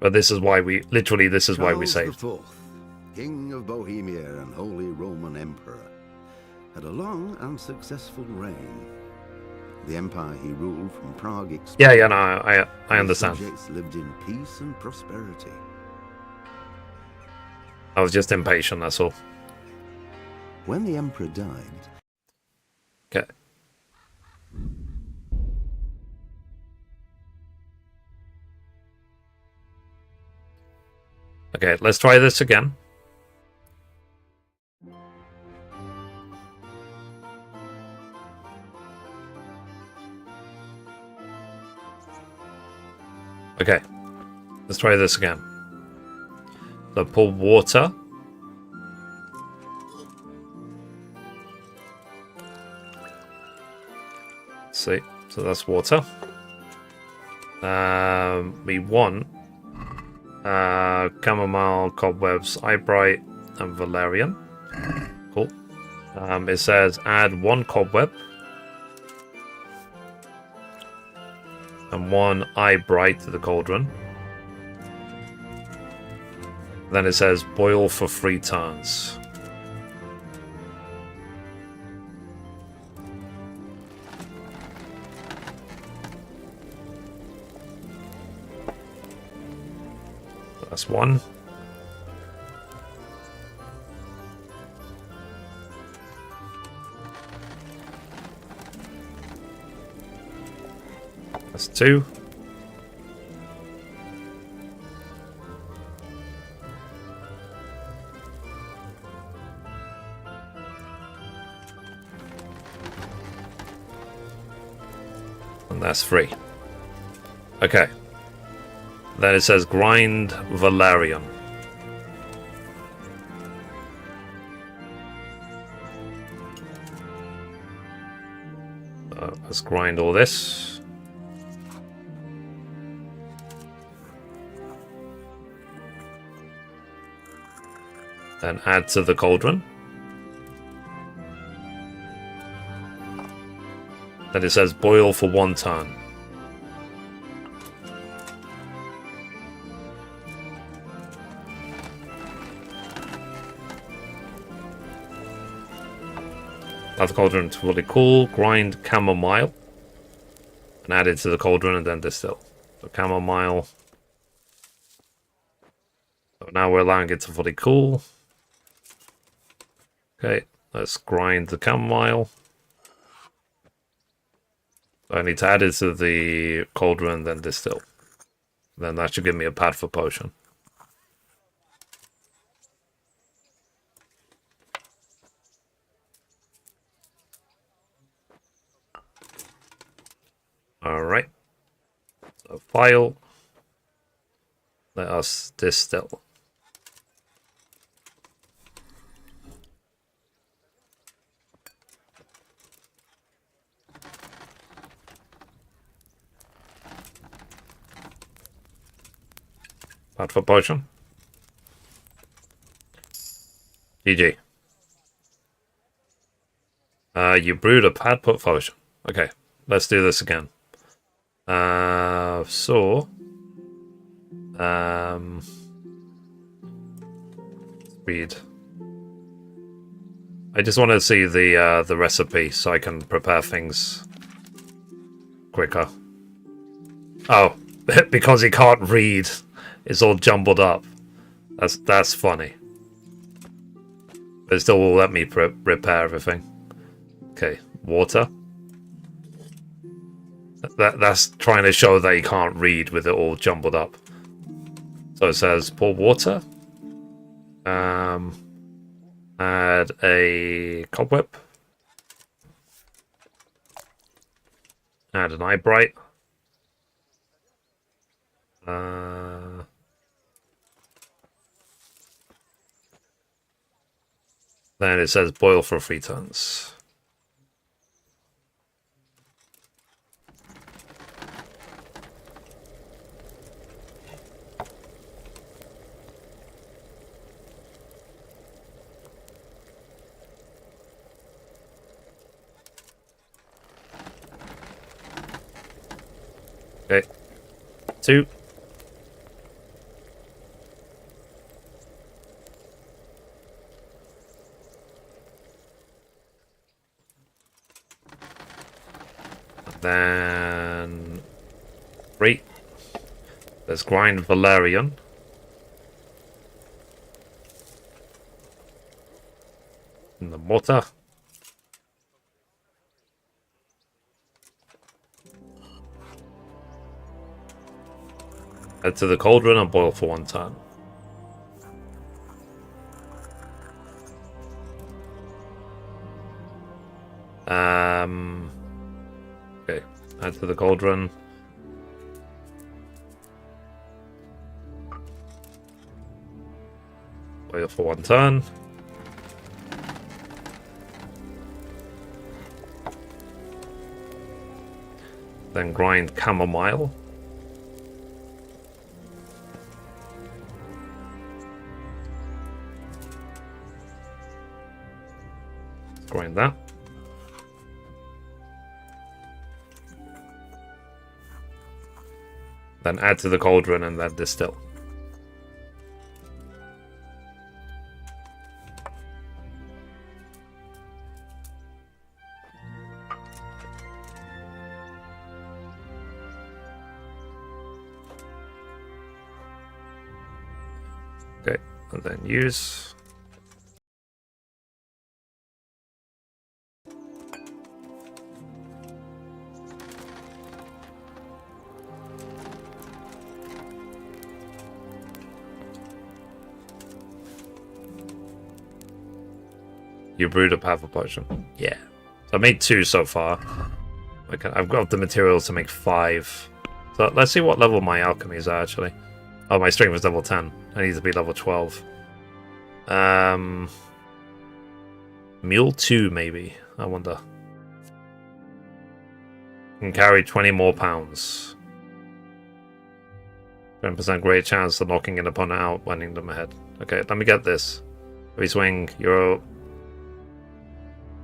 But this is why we this is why we saved. Charles IV, King of Bohemia and Holy Roman Emperor, had a long and successful reign. The empire he ruled from Prague expanded. Yeah, no, I understand. His subjects lived in peace and prosperity. I was just impatient, that's all. When the emperor died, Okay. Okay, let's try this again. Okay, let's try this again. So pour water. Let's see, so that's water. We want chamomile, cobwebs, eyebright, and valerian. Cool. It says add 1 cobweb and 1 eyebright to the cauldron. Then it says boil for 3 turns. That's 1. That's 2. And that's 3. Okay. Then it says grind valerian. Let's grind all this. Then add to the cauldron. Then it says boil for 1 turn. Let the cauldron to fully cool, grind chamomile, and add it to the cauldron and then distill. So chamomile. So now we're allowing it to fully cool. Okay, let's grind the chamomile. I need to add it to the cauldron and then distill. Then that should give me a pad for potion. Alright. So file. Let us distill. Pad for potion. GG. You brewed a pad put potion. Okay, let's do this again. Speed. I just want to see the recipe so I can prepare things quicker. Oh, because he can't read, it's all jumbled up. That's funny. But it still will let me repair everything. Okay, water. That's trying to show that you can't read with it all jumbled up. So it says pour water. Add a cobweb. Add an eyebright. Then it says boil for 3 turns. Okay. 2. Then 3. Let's grind Valerian. In the mortar. Add to the cauldron and boil for 1 turn. Okay, add to the cauldron. Boil for 1 turn. Then grind chamomile. Grind that. Then add to the cauldron and then distill. Okay, and then use. You brewed a powerful potion. Yeah. So I made 2 so far. Okay, I've got the materials to make 5. So let's see what level my alchemies are actually. Oh, my strength was level 10. I need to be level 12. Mule 2 maybe. I wonder. Can carry 20 more pounds. 10% great chance of knocking an opponent out, winning them ahead. Okay, let me get this. Heavy swing, you're...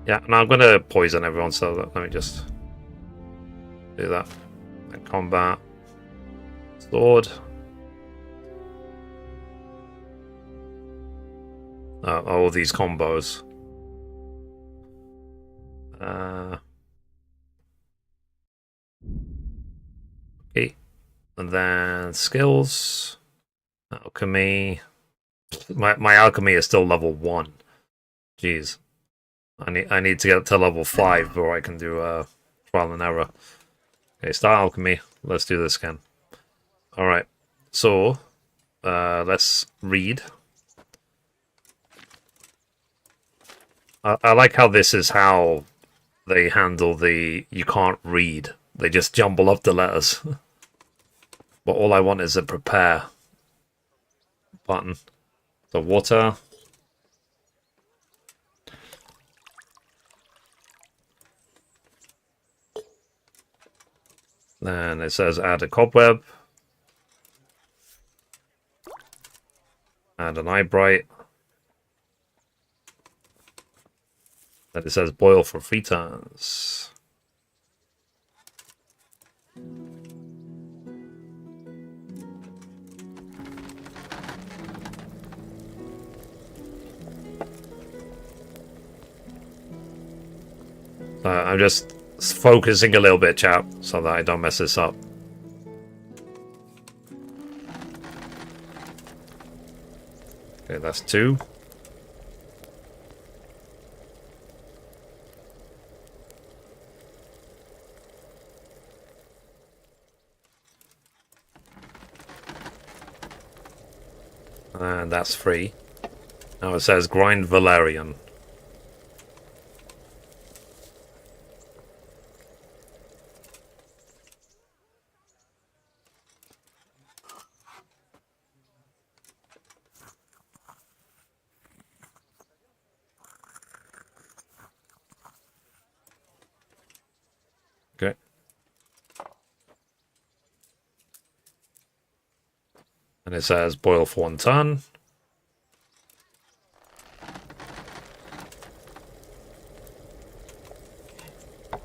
Yeah, no, I'm gonna poison everyone, so let me just do that. And combat. Sword. All these combos. Okay. And then skills. Alchemy. My alchemy is still level 1. Jeez. I need to get to level 5 before I can do trial and error. Okay, start alchemy. Let's do this again. Alright. So let's read. I like how this is how they handle the you can't read. They just jumble up the letters. But all I want is a prepare button. So water. Then it says add a cobweb. Add an eye bright. Then it says boil for 3 turns. I'm just focusing a little bit, chap, so that I don't mess this up. Okay, that's 2. And that's 3. Now it says grind Valerian. Okay. And it says boil for 1 turn.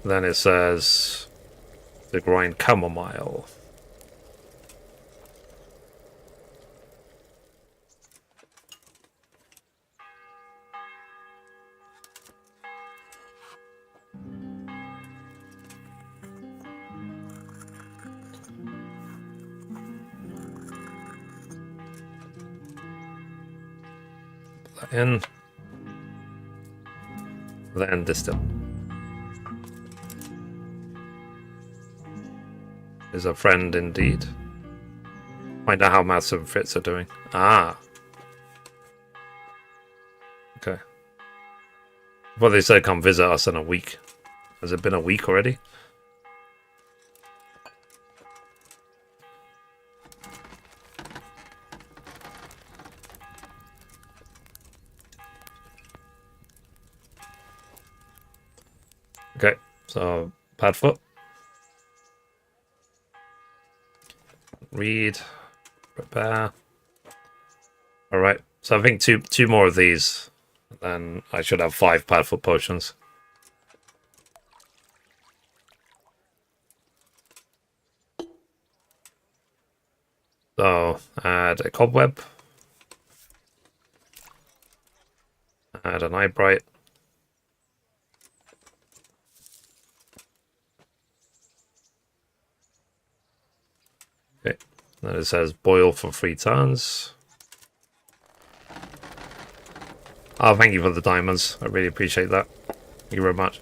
Then it says to grind chamomile. that in. Then distill. Is a friend indeed. Find out how Massive and Fritz are doing. Ah. Okay. Well, they said come visit us in a week. Has it been a week already? Okay, so Padfoot. Read. Prepare. Alright, so I think two more of these. Then I should have 5 Padfoot potions. So, add a cobweb. Add an eye bright. Okay, then it says boil for 3 turns. Oh, thank you for the diamonds. I really appreciate that. Thank you very much.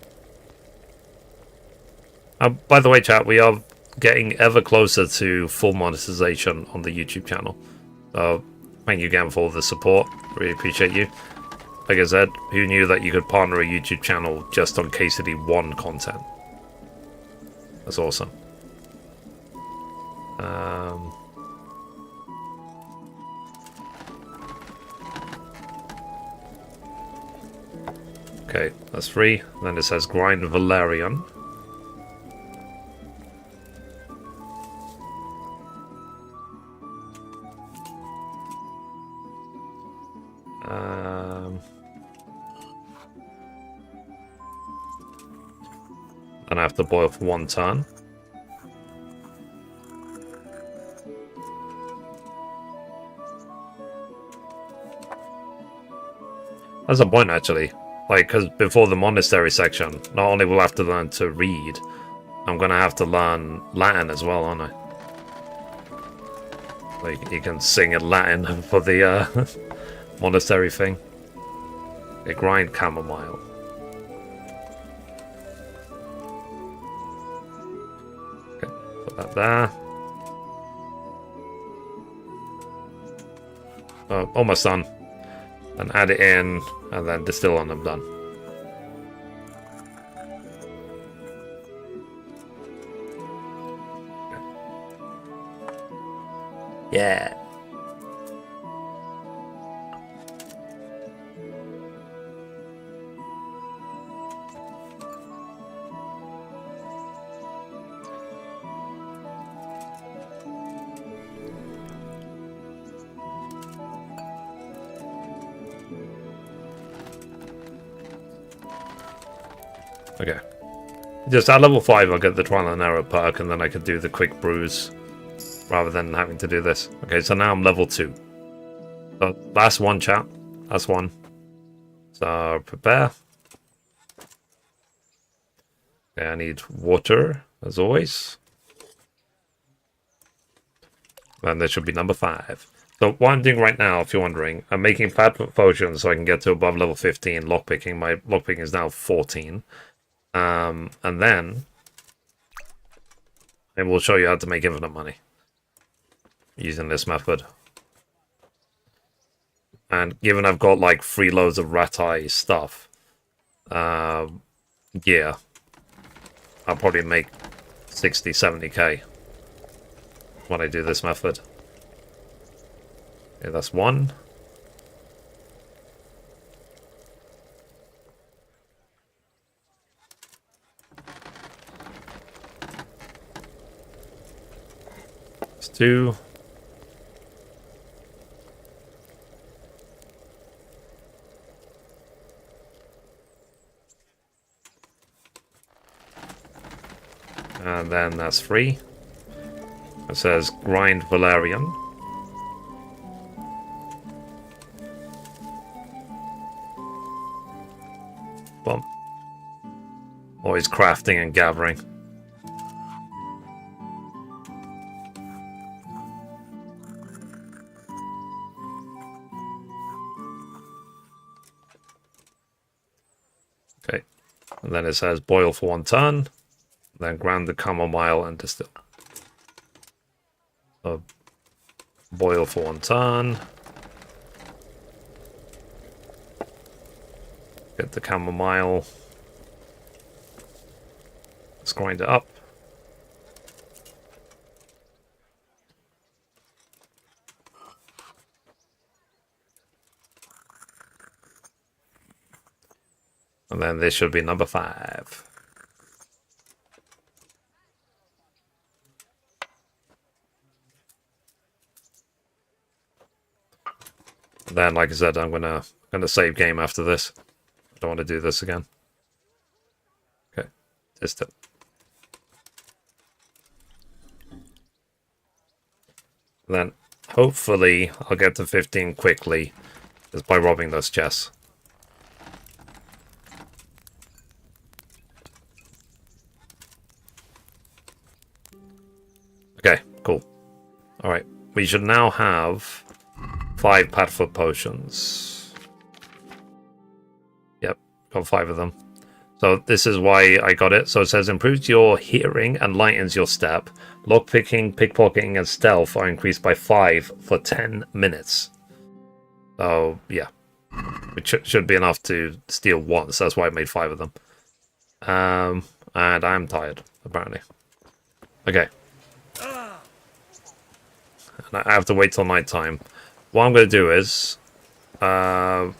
By the way, chat, we are getting ever closer to full monetization on the YouTube channel. So, thank you again for all the support. Really appreciate you. Like I said, who knew that you could partner a YouTube channel just on KCD 1 content? That's awesome. Okay, that's 3. Then it says grind Valerian. Then I have to boil for 1 turn. That's a point, actually. Like, because before the monastery section, not only will I have to learn to read, I'm going to have to learn Latin as well, aren't I? Like, you can sing in Latin for the monastery thing. Okay, grind chamomile. Okay, put that there. Oh, almost done. And add it in, and then distill and I'm done. Yeah. Okay. Just at level 5 I'll get the trial and error perk and then I could do the quick brews rather than having to do this. Okay, so now I'm level 2. So last one, chat. Last one. So prepare. Okay, I need water, as always. And this should be number 5. So what I'm doing right now, if you're wondering, I'm making Padfoot potions so I can get to above level 15 lockpicking. My lockpicking is now 14. And then I will show you how to make infinite money using this method. And given I've got like 3 loads of rat eye stuff, yeah, I'll probably make 60, 70k when I do this method. Okay, that's 1. That's 2. And then that's 3. It says grind Valerian. Bump. Always crafting and gathering. Okay. And then it says boil for 1 turn. Then grind the chamomile and distill. So boil for 1 turn. Get the chamomile. Let's grind it up. And then this should be number 5. And then, like I said, I'm gonna save game after this. I don't want to do this again. Okay, just it. Then hopefully I'll get to 15 quickly just by robbing those chests. Okay, cool. Alright, we should now have 5 Padfoot potions. Yep, got 5 of them. So this is why I got it. So it says improves your hearing and lightens your step. Lockpicking, pickpocketing, and stealth are increased by 5 for 10 minutes. So yeah, it should be enough to steal once. That's why I made 5 of them. And I'm tired, apparently. Okay. And I have to wait till night time. What I'm going to do is I'm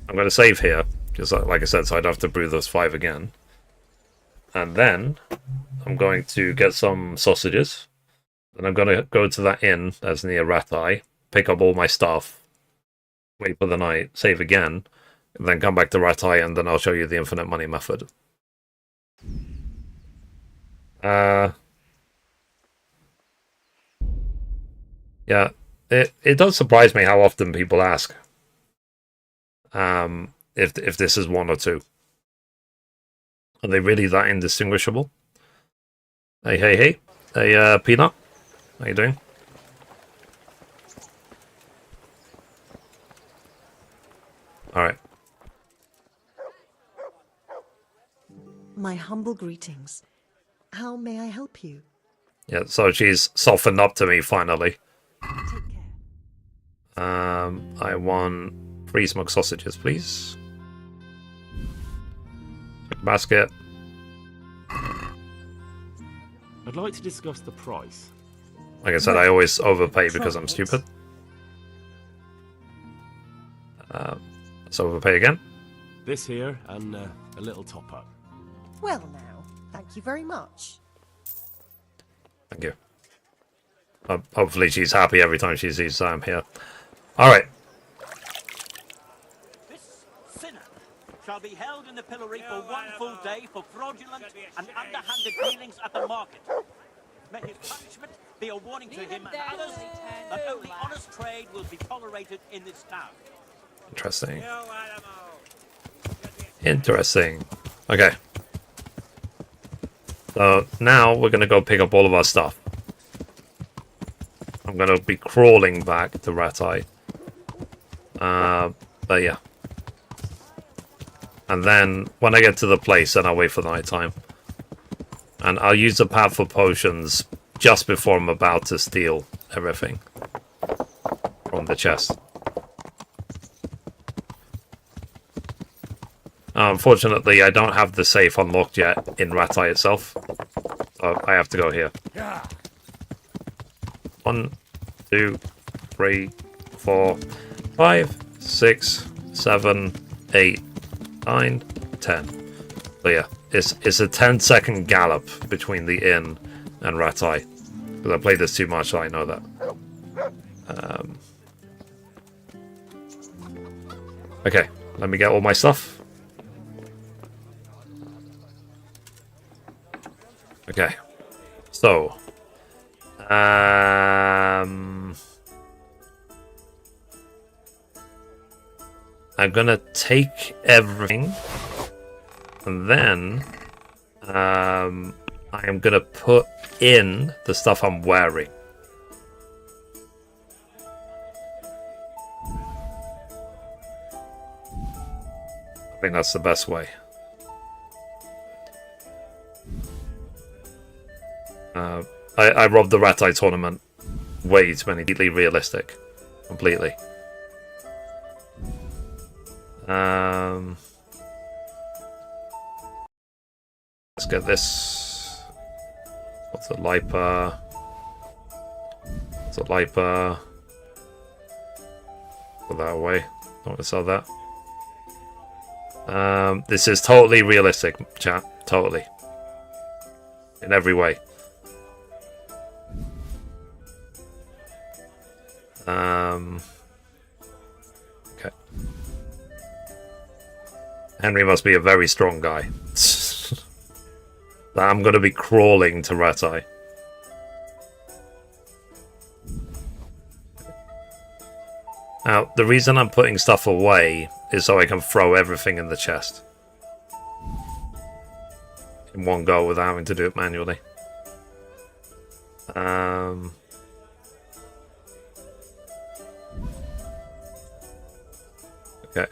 going to save here, just like I said, so I don't have to brew those 5 again. And then I'm going to get some sausages. And I'm going to go to that inn that's near Ratai, pick up all my stuff, wait for the night, save again, and then come back to Ratai, and then I'll show you the infinite money method. Yeah, it does surprise me how often people ask if this is 1 or 2. Are they really that indistinguishable? Hey, Peanut, how you doing? All right. My humble greetings. How may I help you? Yeah, so she's softened up to me finally. Take care. I want 3 smoked sausages, please. Check basket. I'd like to discuss the price. Like I said, I always overpay because I'm stupid. Let's overpay again. This here and a little top up. Well now, thank you very much. Thank you. Hopefully she's happy every time she sees I'm here. Alright. This sinner shall be held in the pillory for 1 full day for fraudulent and underhanded dealings at the market. May his punishment be a warning to him and others that only honest trade will be tolerated in this town. Interesting. Interesting. Okay. So now we're going to go pick up all of our stuff. I'm going to be crawling back to Ratai. But yeah. And then when I get to the place, then I'll wait for the night time. And I'll use the pad for potions just before I'm about to steal everything from the chest. Unfortunately, I don't have the safe unlocked yet in Ratai itself. So I have to go here. 1, 2, 3, 4, 5, 6, 7, 8, 9, 10. So yeah, it's a 10-second gallop between the inn and Ratai. Because I played this too much, so I know that. Okay, let me get all my stuff. Okay, so I'm gonna take everything, and then I am gonna put in the stuff I'm wearing. think that's the best way. I robbed the Rat Eye tournament way too many. Completely realistic. Completely. Let's get this. What's a Lipa? What's a Lipa? Put that away. Don't want to sell that. This is totally realistic, chat. Totally. In every way. Okay. Henry must be a very strong guy. I'm going to be crawling to Rat Eye. Now, the reason I'm putting stuff away is so I can throw everything in the chest. In one go without having to do it manually. Okay.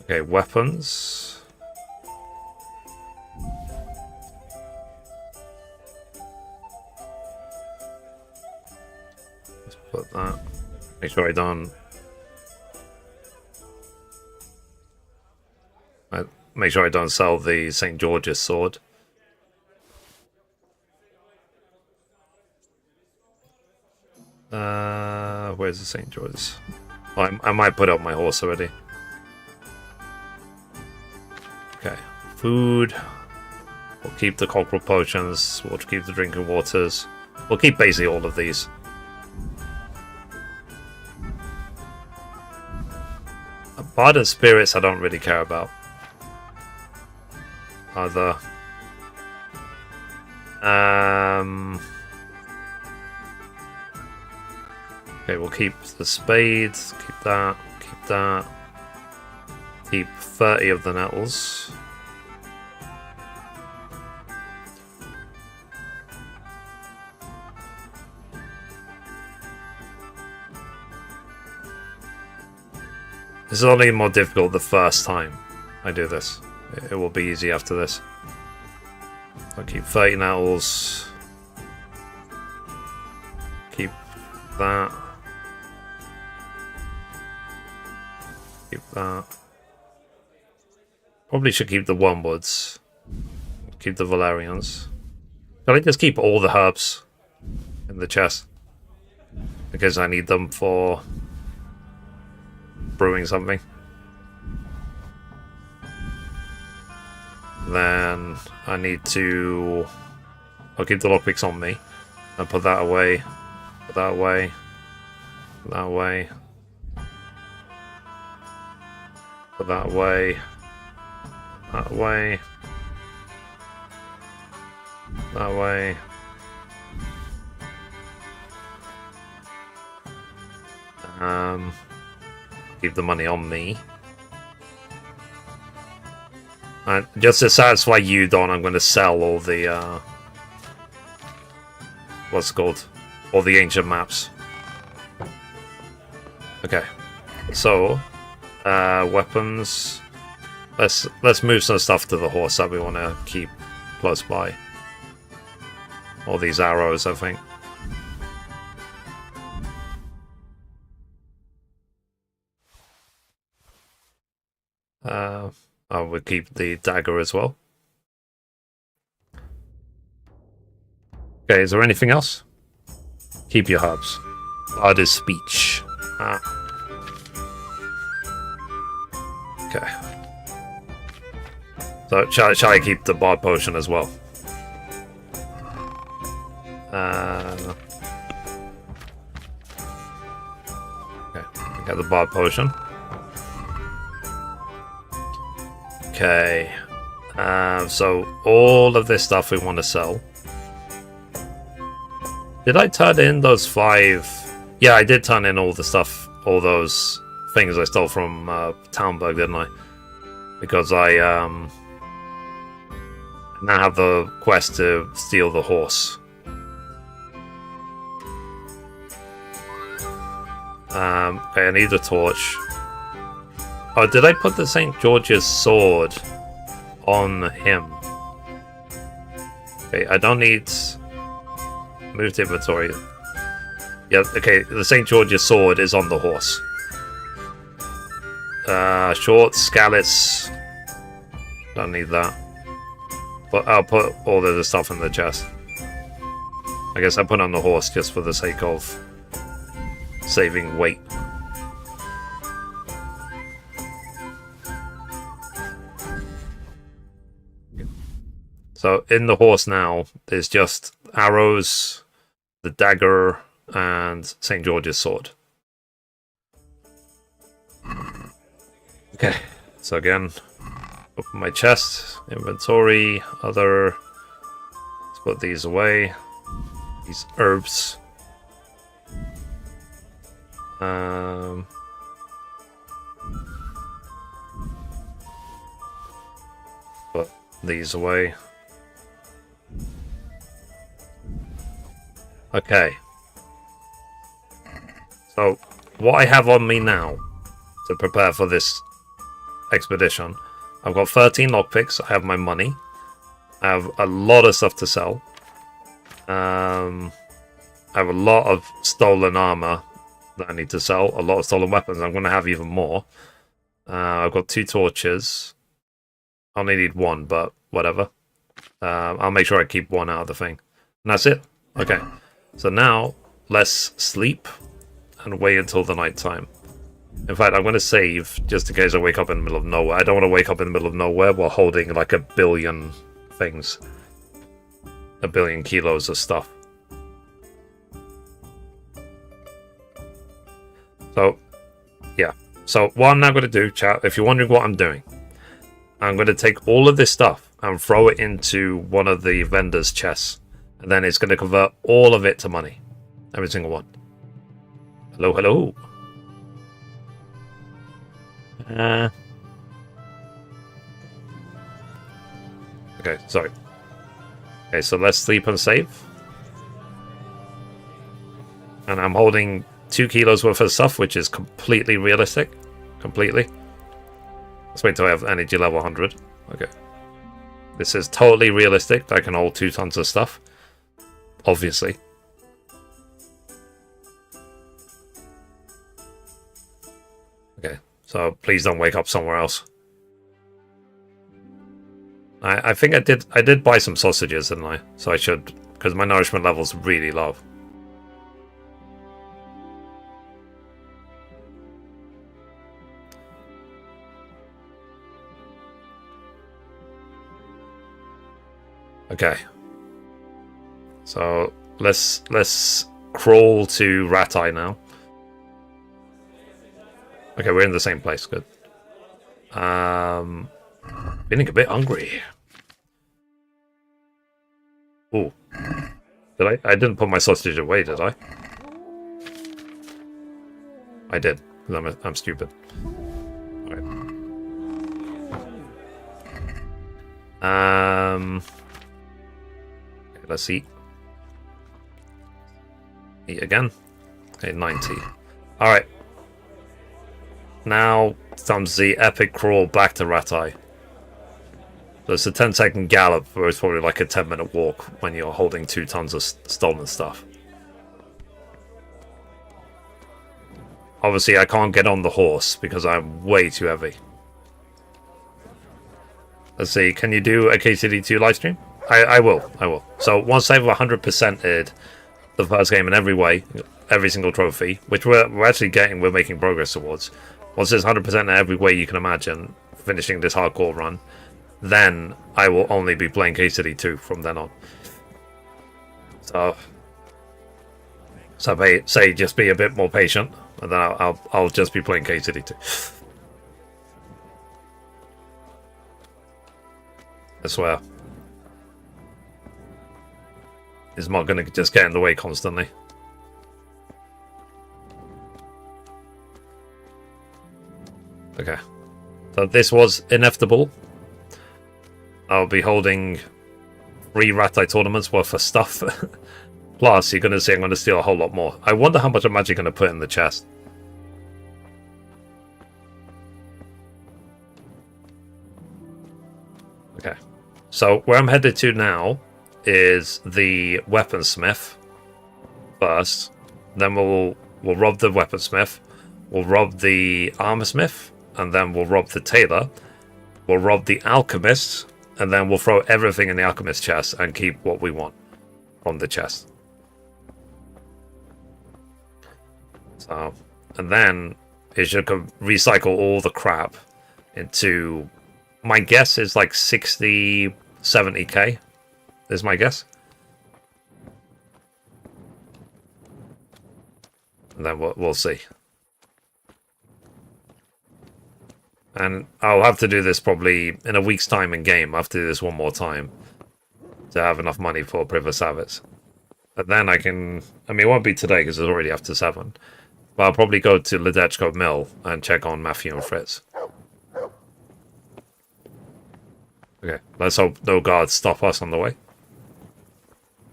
Okay, weapons. Let's put that. Make sure I don't. Make sure I don't sell the St. George's sword. Where's the St. George's? Oh, I might put up my horse already. Okay, food. We'll keep the cockerel potions. We'll keep the drinking waters. We'll keep basically all of these. Bard and spirits I don't really care about. Either. Okay, we'll keep the spades. Keep that. Keep that. Keep 30 of the nettles. This is only more difficult the first time I do this. It will be easy after this. I'll keep 30 nettles. Keep that. Keep that. Probably should keep the wormwoods. Keep the valerians. Can I just keep all the herbs in the chest? Because I need them for brewing something. Then I need to. I'll keep the lockpicks on me. And put that away. Put that away. Put that away. Put that away. That way. That way. Keep the money on me. And just to satisfy you, Don, I'm going to sell all the what's it called? All the ancient maps. Okay. So, weapons. Let's move some stuff to the horse that we want to keep close by. All these arrows, I think. Oh, we'll keep the dagger as well. Okay, is there anything else? Keep your herbs. Art is speech. Ah. Okay. So, shall I keep the bard potion as well? Okay, get the bard potion. Okay. So, all of this stuff we want to sell. Did I turn in those 5? Yeah, I did turn in all the stuff, all those things I stole from Townburg, didn't I? Because I now have the quest to steal the horse. Okay, I need a torch. Oh, did I put the St. George's sword on him? Okay, I don't need... Move to inventory. Yeah, okay, the St. George's sword is on the horse. Shorts, scallops. Don't need that. But I'll put all of the stuff in the chest. I guess I put on the horse just for the sake of saving weight. So in the horse now, there's just arrows, the dagger, and St. George's sword. Okay, so again, open my chest, inventory, other. Let's put these away. These herbs. Put these away. Okay. So, what I have on me now to prepare for this expedition, I've got 13 lockpicks, I have my money, I have a lot of stuff to sell, I have a lot of stolen armor that I need to sell, a lot of stolen weapons, I'm going to have even more. I've got 2 torches, I only need 1, but whatever. I'll make sure I keep 1 out of the thing. And that's it. Okay. So now, let's sleep and wait until the night time. In fact, I'm going to save just in case I wake up in the middle of nowhere. I don't want to wake up in the middle of nowhere while holding like a billion things. A billion kilos of stuff. So, yeah. So, what I'm now going to do, chat, if you're wondering what I'm doing, I'm going to take all of this stuff and throw it into one of the vendor's chests. And then it's going to convert all of it to money. Every single one. Hello, hello. Okay, sorry. Okay, so let's sleep and save. And I'm holding 2 kilos worth of stuff, which is completely realistic. Completely. Let's wait till I have energy level 100. Okay. This is totally realistic. I can hold 2 tons of stuff. Obviously. Okay, so please don't wake up somewhere else. I think I did buy some sausages, didn't I? So I should, because my nourishment level's really low. Okay. So let's crawl to Rat-Eye now. Okay, we're in the same place. Good. Feeling a bit hungry. Ooh. Did I didn't put my sausage away, did I? I did, because I'm stupid. Alright. Okay, let's eat. Eat again. Okay, 90. Alright. Now comes the epic crawl back to Rat-Eye. So it's a 10-second gallop, where it's probably like a 10-minute walk when you're holding 2 tons of stolen stuff. Obviously, I can't get on the horse because I'm way too heavy. Let's see, can you do a KCD 2 livestream? I will. So once I've 100%ed the first game in every way, every single trophy, which we're actually getting, we're making progress towards. Once there's 100% in every way you can imagine, finishing this hardcore run, then I will only be playing KCD 2 from then on. So say just be a bit more patient, and then I'll just be playing KCD 2. I swear. Is not going to just get in the way constantly. Okay. So this was inevitable. I'll be holding 3 Rat-Eye tournaments worth of stuff. Plus, you're going to see I'm going to steal a whole lot more. I wonder how much I'm actually going to put in the chest. So where I'm headed to now is the weaponsmith first. Then we'll rob the weaponsmith. We'll rob the armorsmith, and then we'll rob the tailor. We'll rob the alchemist, and then we'll throw everything in the alchemist chest and keep what we want from the chest. So, and then it should recycle all the crap into, my guess is like 60, 70k, is my guess. And then we'll see. And I'll have to do this probably in a week's time in game. I'll have to do this one more time to have enough money for Priver Savits. But then I can, I mean, it won't be today because it's already after 7. But I'll probably go to Ledechko Mill and check on Matthew and Fritz. Okay, let's hope no guards stop us on the way.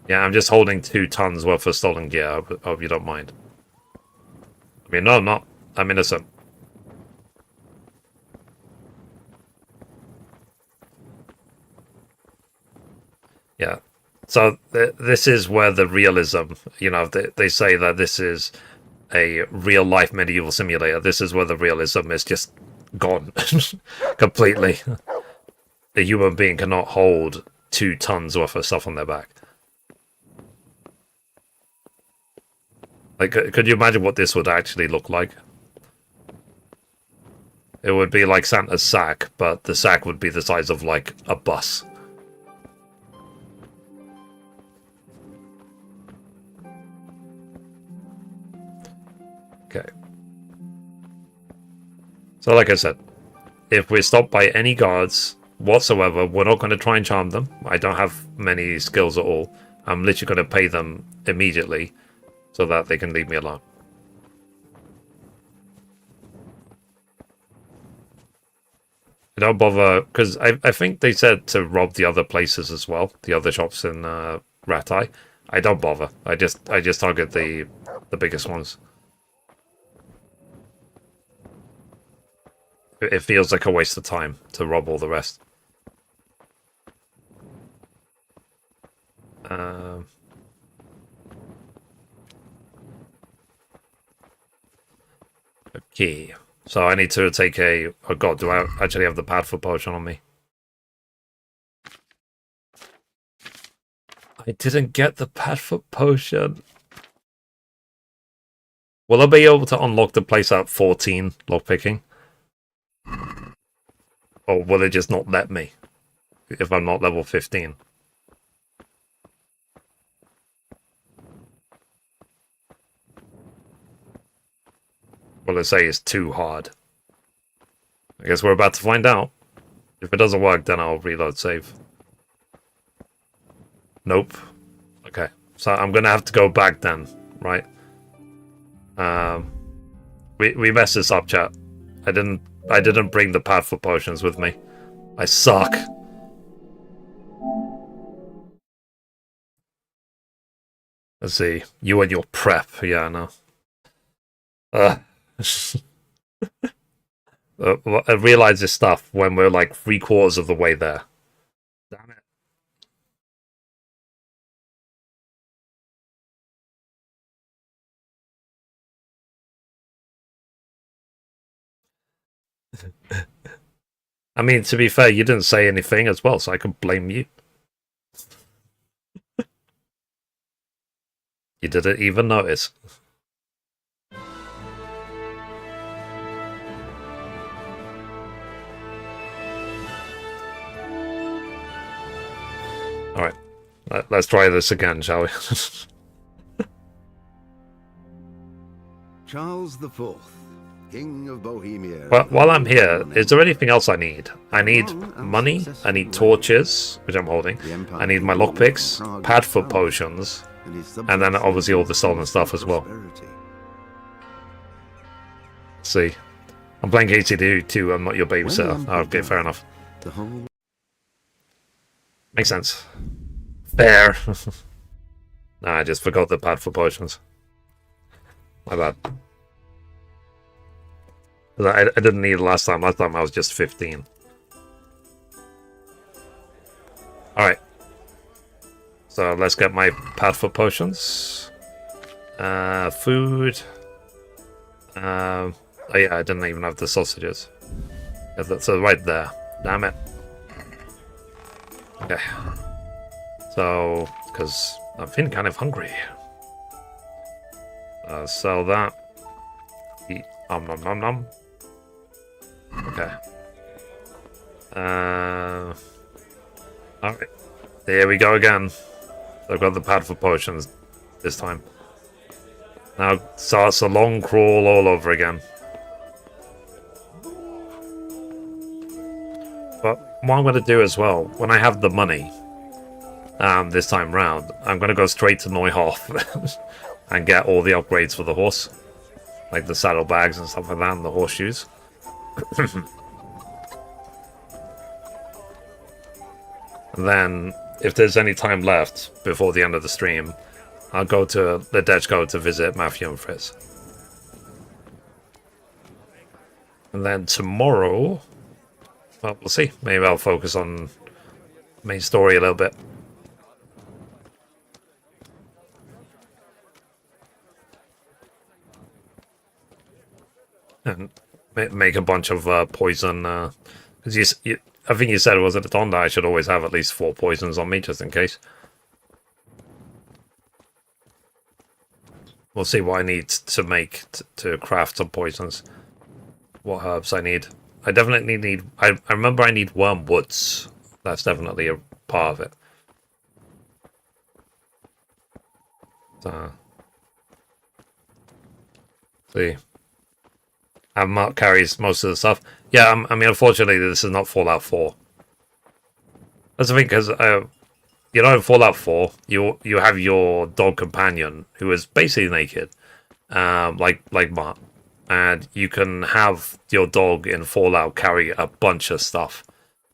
Yeah, I'm just holding 2 tons worth of stolen gear. I hope you don't mind. I mean, no, I'm not. I'm innocent. Yeah. So this is where the realism, you know, they say that this is a real-life medieval simulator. This is where the realism is just gone completely. A human being cannot hold 2 tons worth of stuff on their back. Like, could you imagine what this would actually look like? It would be like Santa's sack, but the sack would be the size of, like, a bus. Okay. So like I said, if we're stopped by any guards whatsoever, we're not going to try and charm them. I don't have many skills at all. I'm literally going to pay them immediately so that they can leave me alone. I don't bother, because I think they said to rob the other places as well, the other shops in Ratai. I don't bother. I just target the biggest ones. It feels like a waste of time to rob all the rest. Okay, so I need to take a... Oh god, do I actually have the pad for potion on me? I didn't get the pad for potion. Will I be able to unlock the place at 14 lockpicking? Or will it just not let me if I'm not level 15? Will it say it's too hard? I guess we're about to find out. If it doesn't work, then I'll reload save. Nope. Okay, so I'm gonna have to go back then, right? We messed this up, chat. I didn't bring the path for potions with me. I suck. Let's see. You and your prep. Yeah, I know. I realize this stuff when we're like 3/4 of the way there. Damn it. I mean, to be fair, you didn't say anything as well, so I can blame you. You didn't even notice. Alright, let's try this again, shall we? Charles IV, King of Bohemia. Well, while I'm here, is there anything else I need? I need money, I need torches, which I'm holding, I need my lockpicks, padfoot potions, and then obviously all the stolen stuff as well. Let's see. I'm playing KCD too, I'm not your babysitter. Okay, fair enough. Makes sense. Fair. Nah, I just forgot the padfoot potions. My bad. I didn't need it last time. Last time I was just 15. Alright. So let's get my pad for potions. Food. Oh yeah, I didn't even have the sausages. Yeah, that's right there. Damn it. Okay. So, because I'm feeling kind of hungry. Sell that. Eat. Nom nom nom nom. Okay. Alright. There we go again. I've got the pad for potions this time. Now starts a long crawl all over again. But what I'm going to do as well, when I have the money, this time round, I'm going to go straight to Neuhof and get all the upgrades for the horse. Like the saddlebags and stuff like that, and the horseshoes. And then, if there's any time left before the end of the stream, I'll go to Ledechko to visit Matthew and Fritz. And then tomorrow, well, we'll see. Maybe I'll focus on main story a little bit. And make a bunch of poison. Because I think you said it was at the Donda I should always have at least 4 poisons on me, just in case. We'll see what I need to make to craft some poisons. What herbs I need. I definitely need... I remember I need wormwoods. That's definitely a part of it. See. And Mark carries most of the stuff. Yeah, I mean, unfortunately, this is not Fallout 4. That's the thing, because, you know, in Fallout 4, you have your dog companion, who is basically naked, like Mark. And you can have your dog in Fallout carry a bunch of stuff.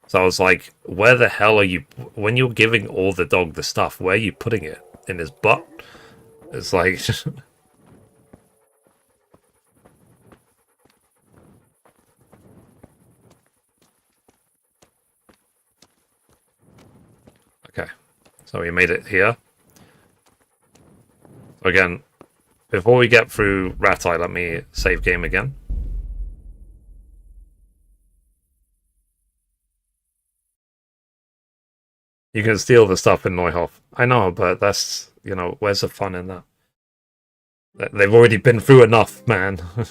So I was like, where the hell are you... When you're giving all the dog the stuff, where are you putting it? In his butt? It's like... Okay, so we made it here. Again, before we get through Ratai, let me save game again. You can steal the stuff in Neuhof. I know, but that's, you know, where's the fun in that? They've already been through enough, man. I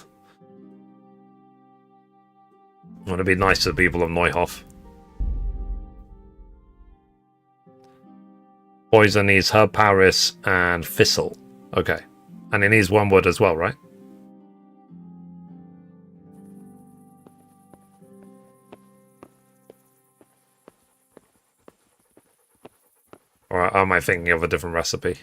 want to be nice to the people of Neuhof. Poison needs Herb Paris and Thistle. Okay. And it needs wormwood as well, right? Or am I thinking of a different recipe?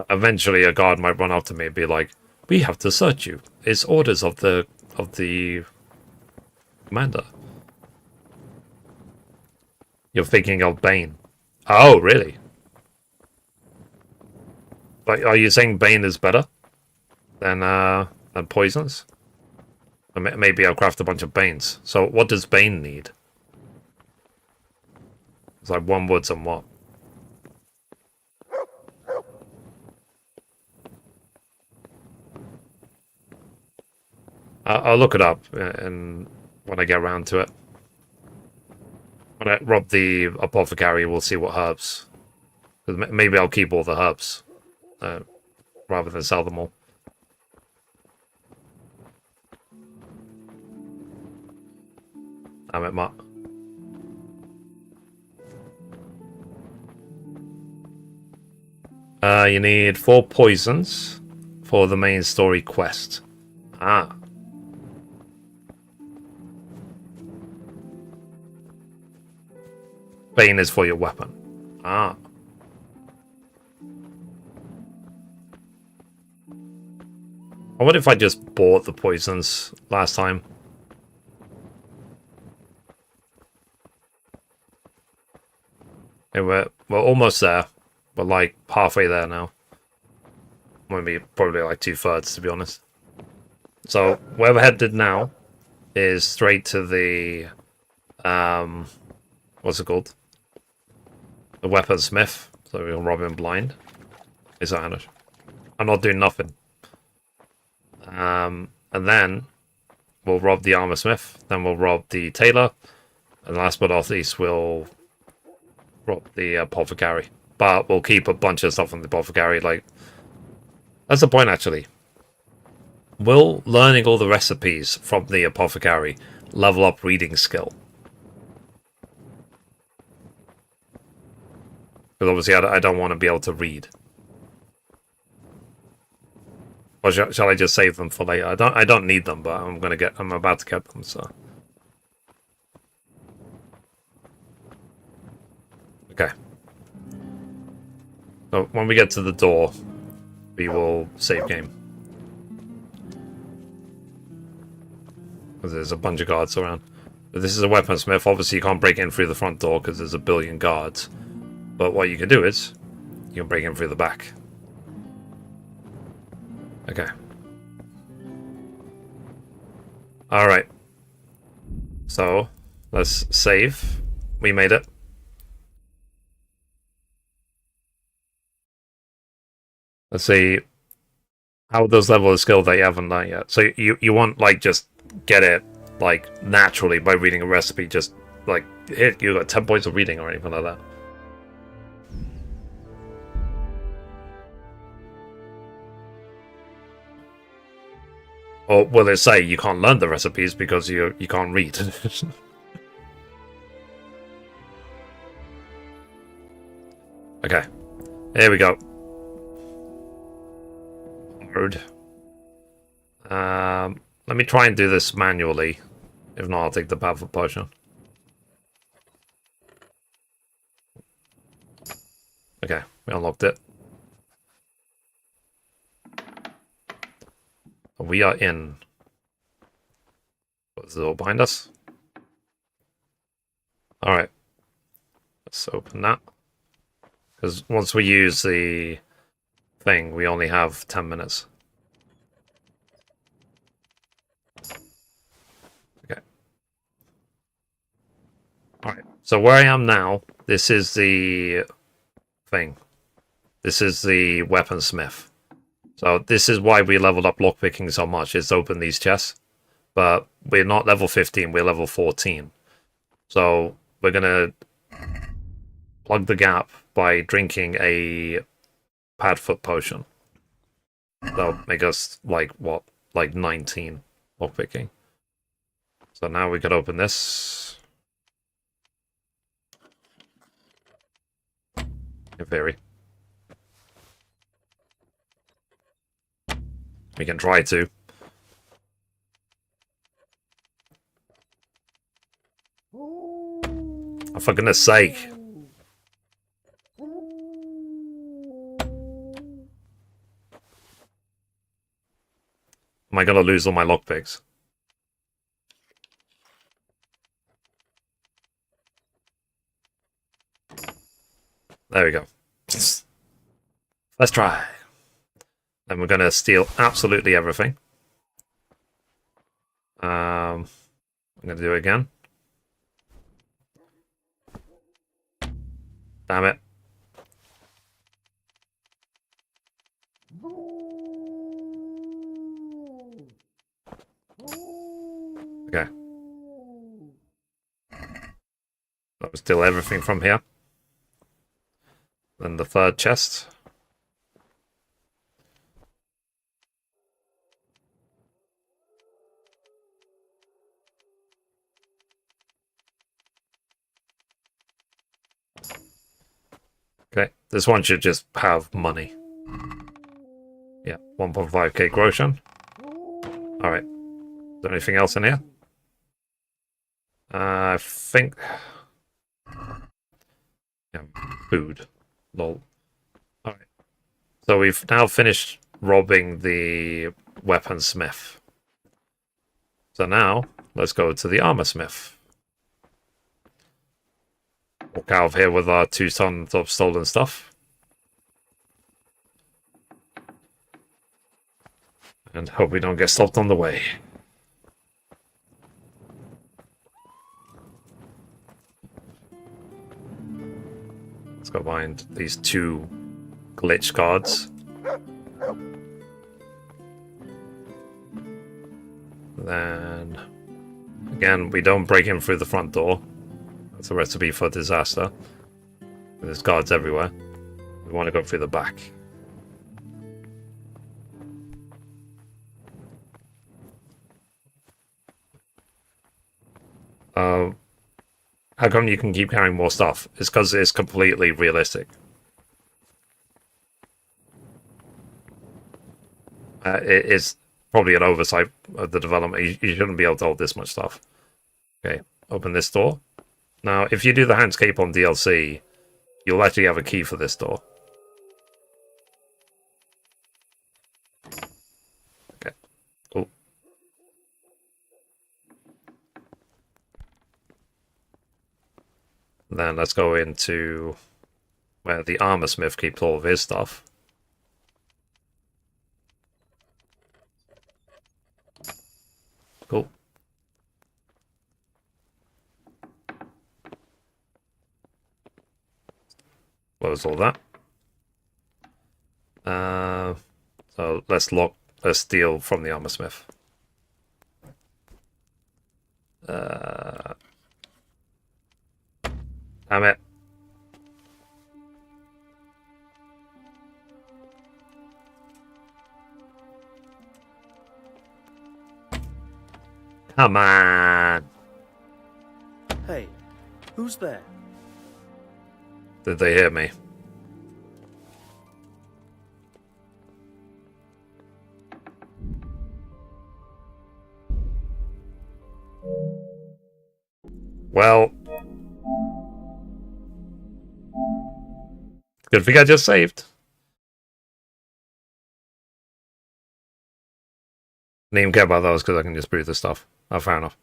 Eventually a guard might run up to me and be like, "We have to search you. It's orders of the commander." You're thinking of Bane. Oh, really? But are you saying Bane is better than poisons? Or maybe I'll craft a bunch of Banes. So what does Bane need? It's like wormwoods and what? I'll look it up and when I get around to it. When I rob the apothecary, we'll see what herbs. Maybe I'll keep all the herbs rather than sell them all. Damn it, Matt. You need 4 poisons for the main story quest. Ah. Bane is for your weapon. Ah. I wonder if I just bought the poisons last time. Okay, we're almost there. We're like halfway there now. Maybe probably like 2/3 to be honest. So where we're headed now is straight to the what's it called? The weaponsmith. So we'll rob him blind. Is that it? I'm not doing nothing. And then we'll rob the armor smith. Then we'll rob the tailor. And last but not least, we'll rob the apothecary. But we'll keep a bunch of stuff on the apothecary. Like, that's the point, actually. Will learning all the recipes from the apothecary level up reading skill? Because obviously I don't want to be able to read. Or shall I just save them for later? I don't need them, but I'm about to get them, so. Okay. So when we get to the door, we will save game. Because there's a bunch of guards around. But this is a weaponsmith. Obviously you can't break in through the front door because there's a billion guards. But what you can do is, you can break in through the back. Okay. Alright. So, let's save. We made it. Let's see. How does level of skill that you haven't done yet? So you want, like, just get it, like, naturally by reading a recipe. Just, like, hit, you got 10 points of reading or anything like that. Or will it say you can't learn the recipes because you can't read? Okay, here we go. Hard. Let me try and do this manually. If not, I'll take the powerful potion. Okay, we unlocked it. We are in. What's the door behind us? Alright. Let's open that. Because once we use the thing, we only have 10 minutes. Okay. Alright. So where I am now, this is the thing. This is the weaponsmith. So this is why we leveled up lockpicking so much, is to open these chests. But we're not level 15, we're level 14. So we're going to plug the gap by drinking a padfoot potion. That'll make us, like, what? Like 19 lockpicking. So now we could open this. In theory. We can try to. Oh, for goodness sake. Am I gonna lose all my lockpicks? There we go. Let's try. Then we're going to steal absolutely everything. I'm going to do it again. Damn it. Okay. That was steal everything from here. Then the third chest. Okay, this one should just have money. Yeah, 1.5k groschen. Alright. Is there anything else in here? I think... Yeah, food. Lol. Alright. So we've now finished robbing the weaponsmith. So now, let's go to the armor smith. Walk out of here with our 2 tons of stolen stuff. And hope we don't get stopped on the way. Let's go find these 2 glitch cards. Then, again, we don't break in through the front door. That's a recipe for disaster. There's guards everywhere. We want to go through the back. How come you can keep carrying more stuff? It's because it's completely realistic. It is probably an oversight of the development. You shouldn't be able to hold this much stuff. Okay, open this door. Now, if you do the Handscape on DLC, you'll actually have a key for this door. Okay, cool. Then let's go into where the armor smith keeps all of his stuff. Cool. Close all that. So let's steal from the armor smith. Damn it. Come on. Hey, who's there? Did they hear me? Well, good thing I just saved. Didn't even care about those because I can just brew the stuff. Oh, fair enough.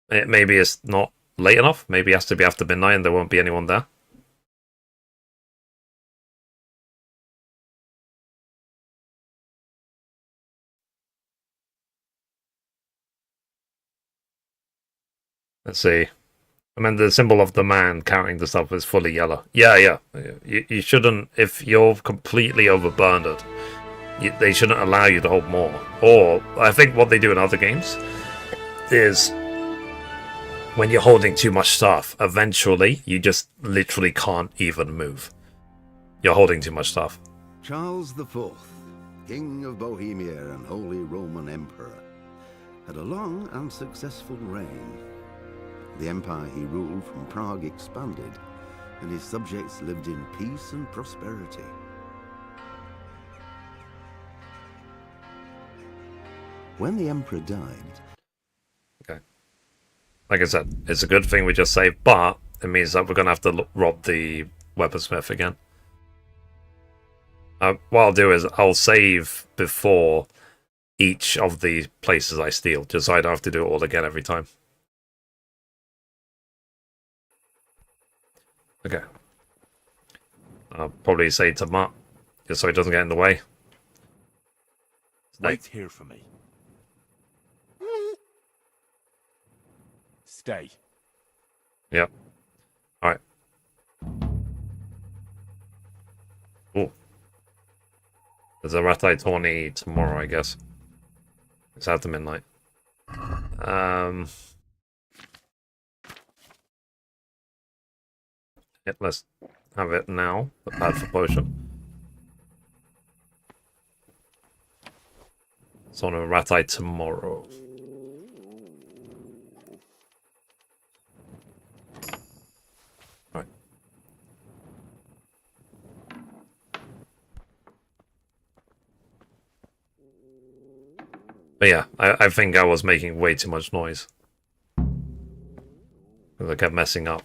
Maybe it's not late enough. Maybe it has to be after midnight and there won't be anyone there. Let's see. I mean, the symbol of the man carrying the stuff is fully yellow. Yeah. You shouldn't, if you're completely overburdened, they shouldn't allow you to hold more. Or, I think what they do in other games is when you're holding too much stuff, eventually you just literally can't even move. You're holding too much stuff. Charles IV, King of Bohemia and Holy Roman Emperor, had a long and successful reign. The empire he ruled from Prague expanded, and his subjects lived in peace and prosperity. When the emperor died... Okay. Like I said, it's a good thing we just saved, but it means that we're going to have to rob the weaponsmith again. What I'll do is I'll save before each of the places I steal, just so I don't have to do it all again every time. Okay. I'll probably say to Matt, just so he doesn't get in the way. Wait here for me. Stay. Yep. Alright. Ooh. There's a Ratai tourney tomorrow, I guess. It's after midnight. Yeah, let's have it now. Add for potion. It's on a Ratai tomorrow. Right. But yeah, I think I was making way too much noise. Because I kept messing up.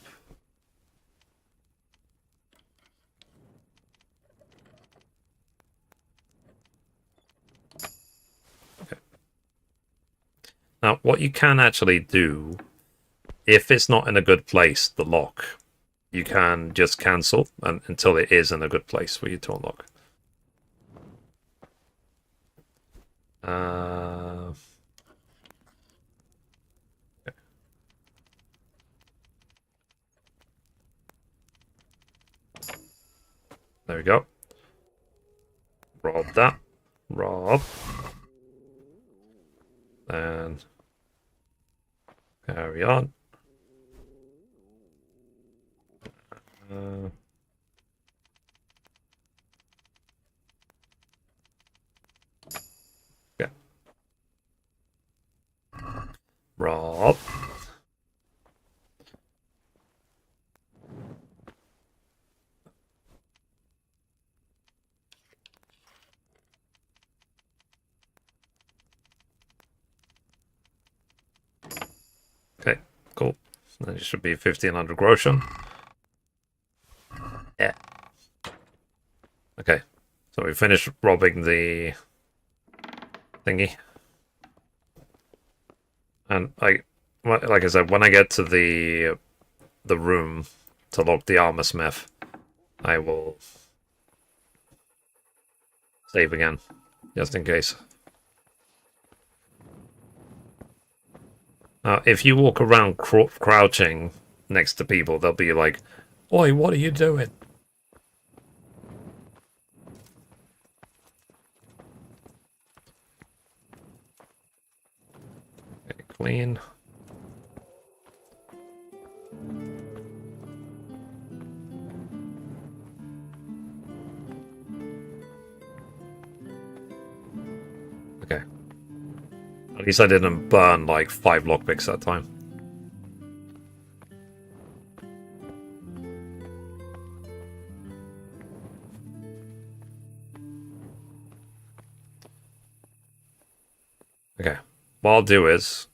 Now, what you can actually do, if it's not in a good place, the lock, you can just cancel until it is in a good place for you to unlock. There we go. Rob that. Rob. And carry on. Yeah. Rob. Okay, cool. Then it should be 1500 groschen. Yeah. Okay, so we finished robbing the thingy. And like I said, when I get to the room to lock the armor smith, I will save again, just in case. If you walk around crouching next to people, they'll be like, "Oi, what are you doing?" Okay, clean. Okay. At least I didn't burn like 5 lockpicks that time. Okay. What I'll do is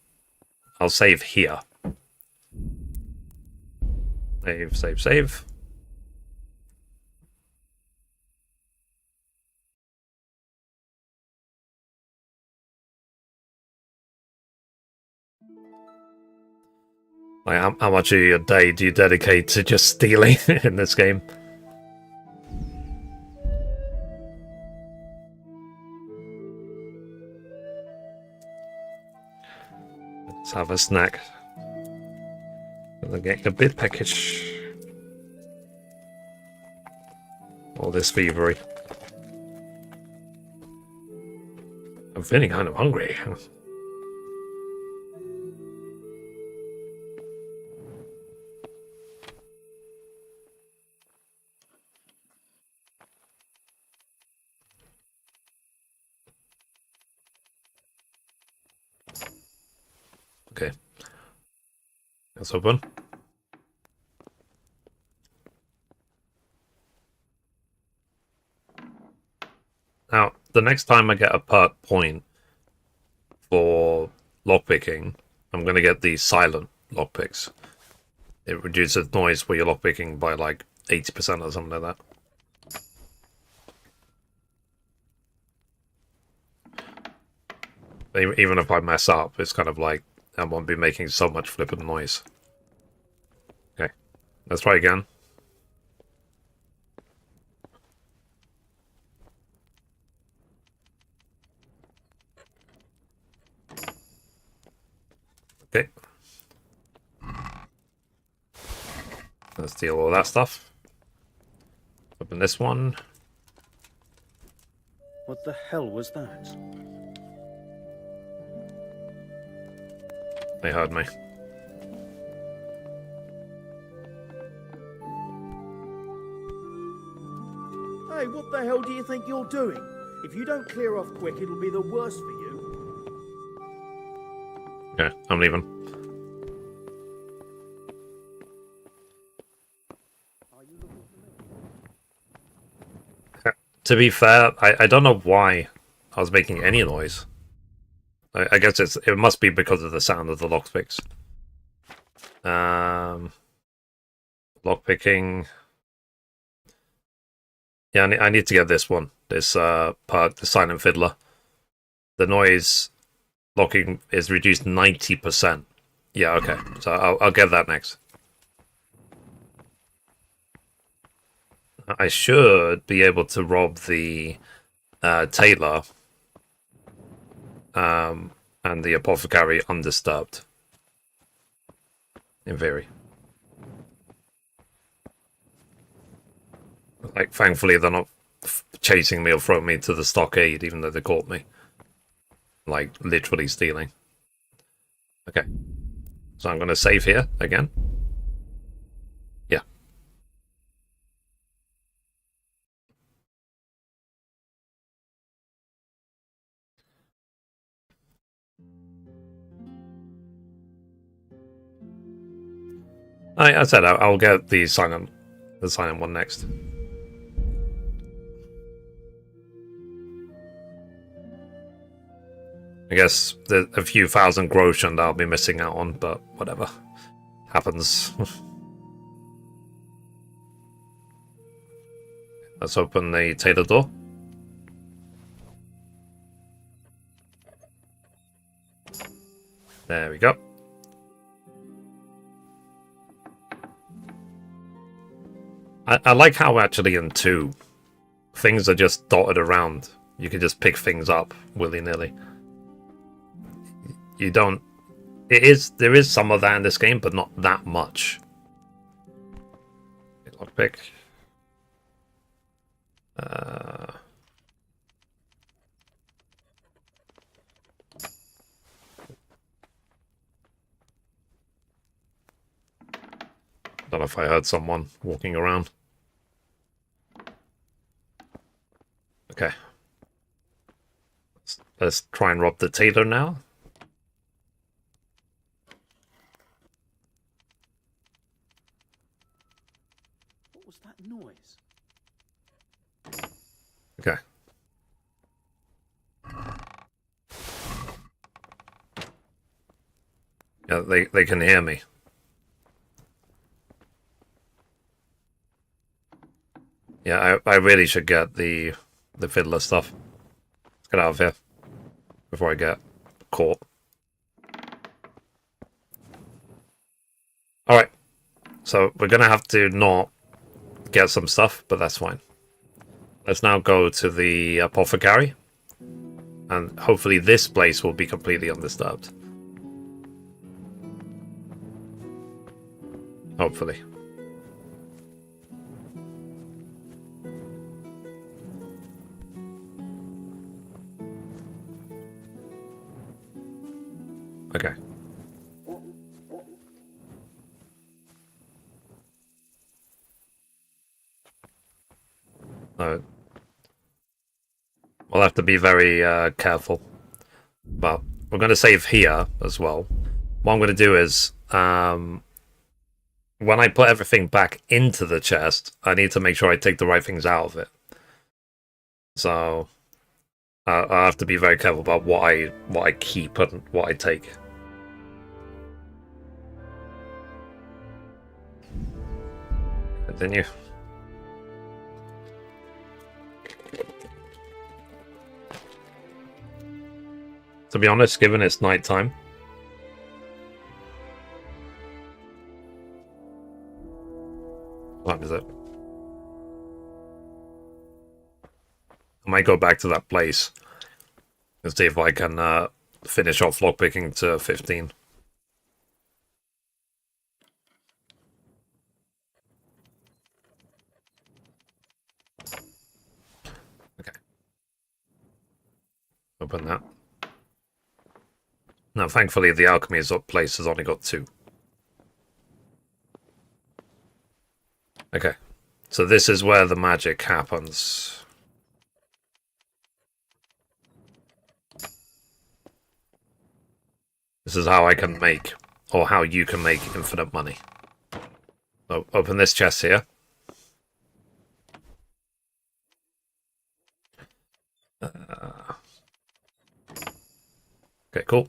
I'll save here. Save, save, save. Like, how much of your day do you dedicate to just stealing in this game? Let's have a snack. I'm getting a bit peckish. All this thievery. I'm feeling kind of hungry. Okay. Let's open. Now, the next time I get a perk point for lockpicking, I'm going to get these silent lockpicks. It reduces noise while you're lockpicking by like 80% or something like that. Even if I mess up, it's kind of like I won't be making so much flippant noise. Okay, let's try again. Okay. Let's steal all that stuff. Open this one. What the hell was that? They heard me. Hey, what the hell do you think you're doing? If you don't clear off quick, it'll be the worse for you. Okay, I'm leaving. To be fair, I don't know why I was making any noise. I guess it must be because of the sound of the lockpicks. Lockpicking. Yeah, I need to get this one. This Perk, the Silent Fiddler. The noise locking is reduced 90%. Yeah, okay. So I'll get that next. I should be able to rob the tailor and the apothecary undisturbed. In theory. Like, thankfully they're not chasing me or throwing me to the stockade, even though they caught me. Like, literally stealing. Okay. So I'm going to save here again. Yeah. I said I'll get the silent one next. I guess there's a few thousand groschen that I'll be missing out on, but whatever. Happens. Let's open the tailor door. There we go. I like how actually in 2, things are just dotted around. You can just pick things up willy-nilly. You don't... There is some of that in this game, but not that much. Lockpick. Don't know if I heard someone walking around. Okay. Let's try and rob the tailor now. What was that noise? Okay. Yeah, they can hear me. Yeah, I really should get the fiddler stuff. Let's get out of here before I get caught. Alright. So we're gonna have to not get some stuff, but that's fine. Let's now go to the apothecary. And hopefully this place will be completely undisturbed. Hopefully. Okay. We'll have to be very careful. But we're going to save here as well. What I'm going to do is, when I put everything back into the chest, I need to make sure I take the right things out of it. So I have to be very careful about what I keep and what I take. Continue. To be honest, given it's nighttime, what time is it? I might go back to that place and see if I can finish off lockpicking to 15. Okay. Open that. Now, thankfully, the alchemy place has only got 2. Okay. So this is where the magic happens. This is how I can make, or how you can make infinite money. So open this chest here. Okay, cool.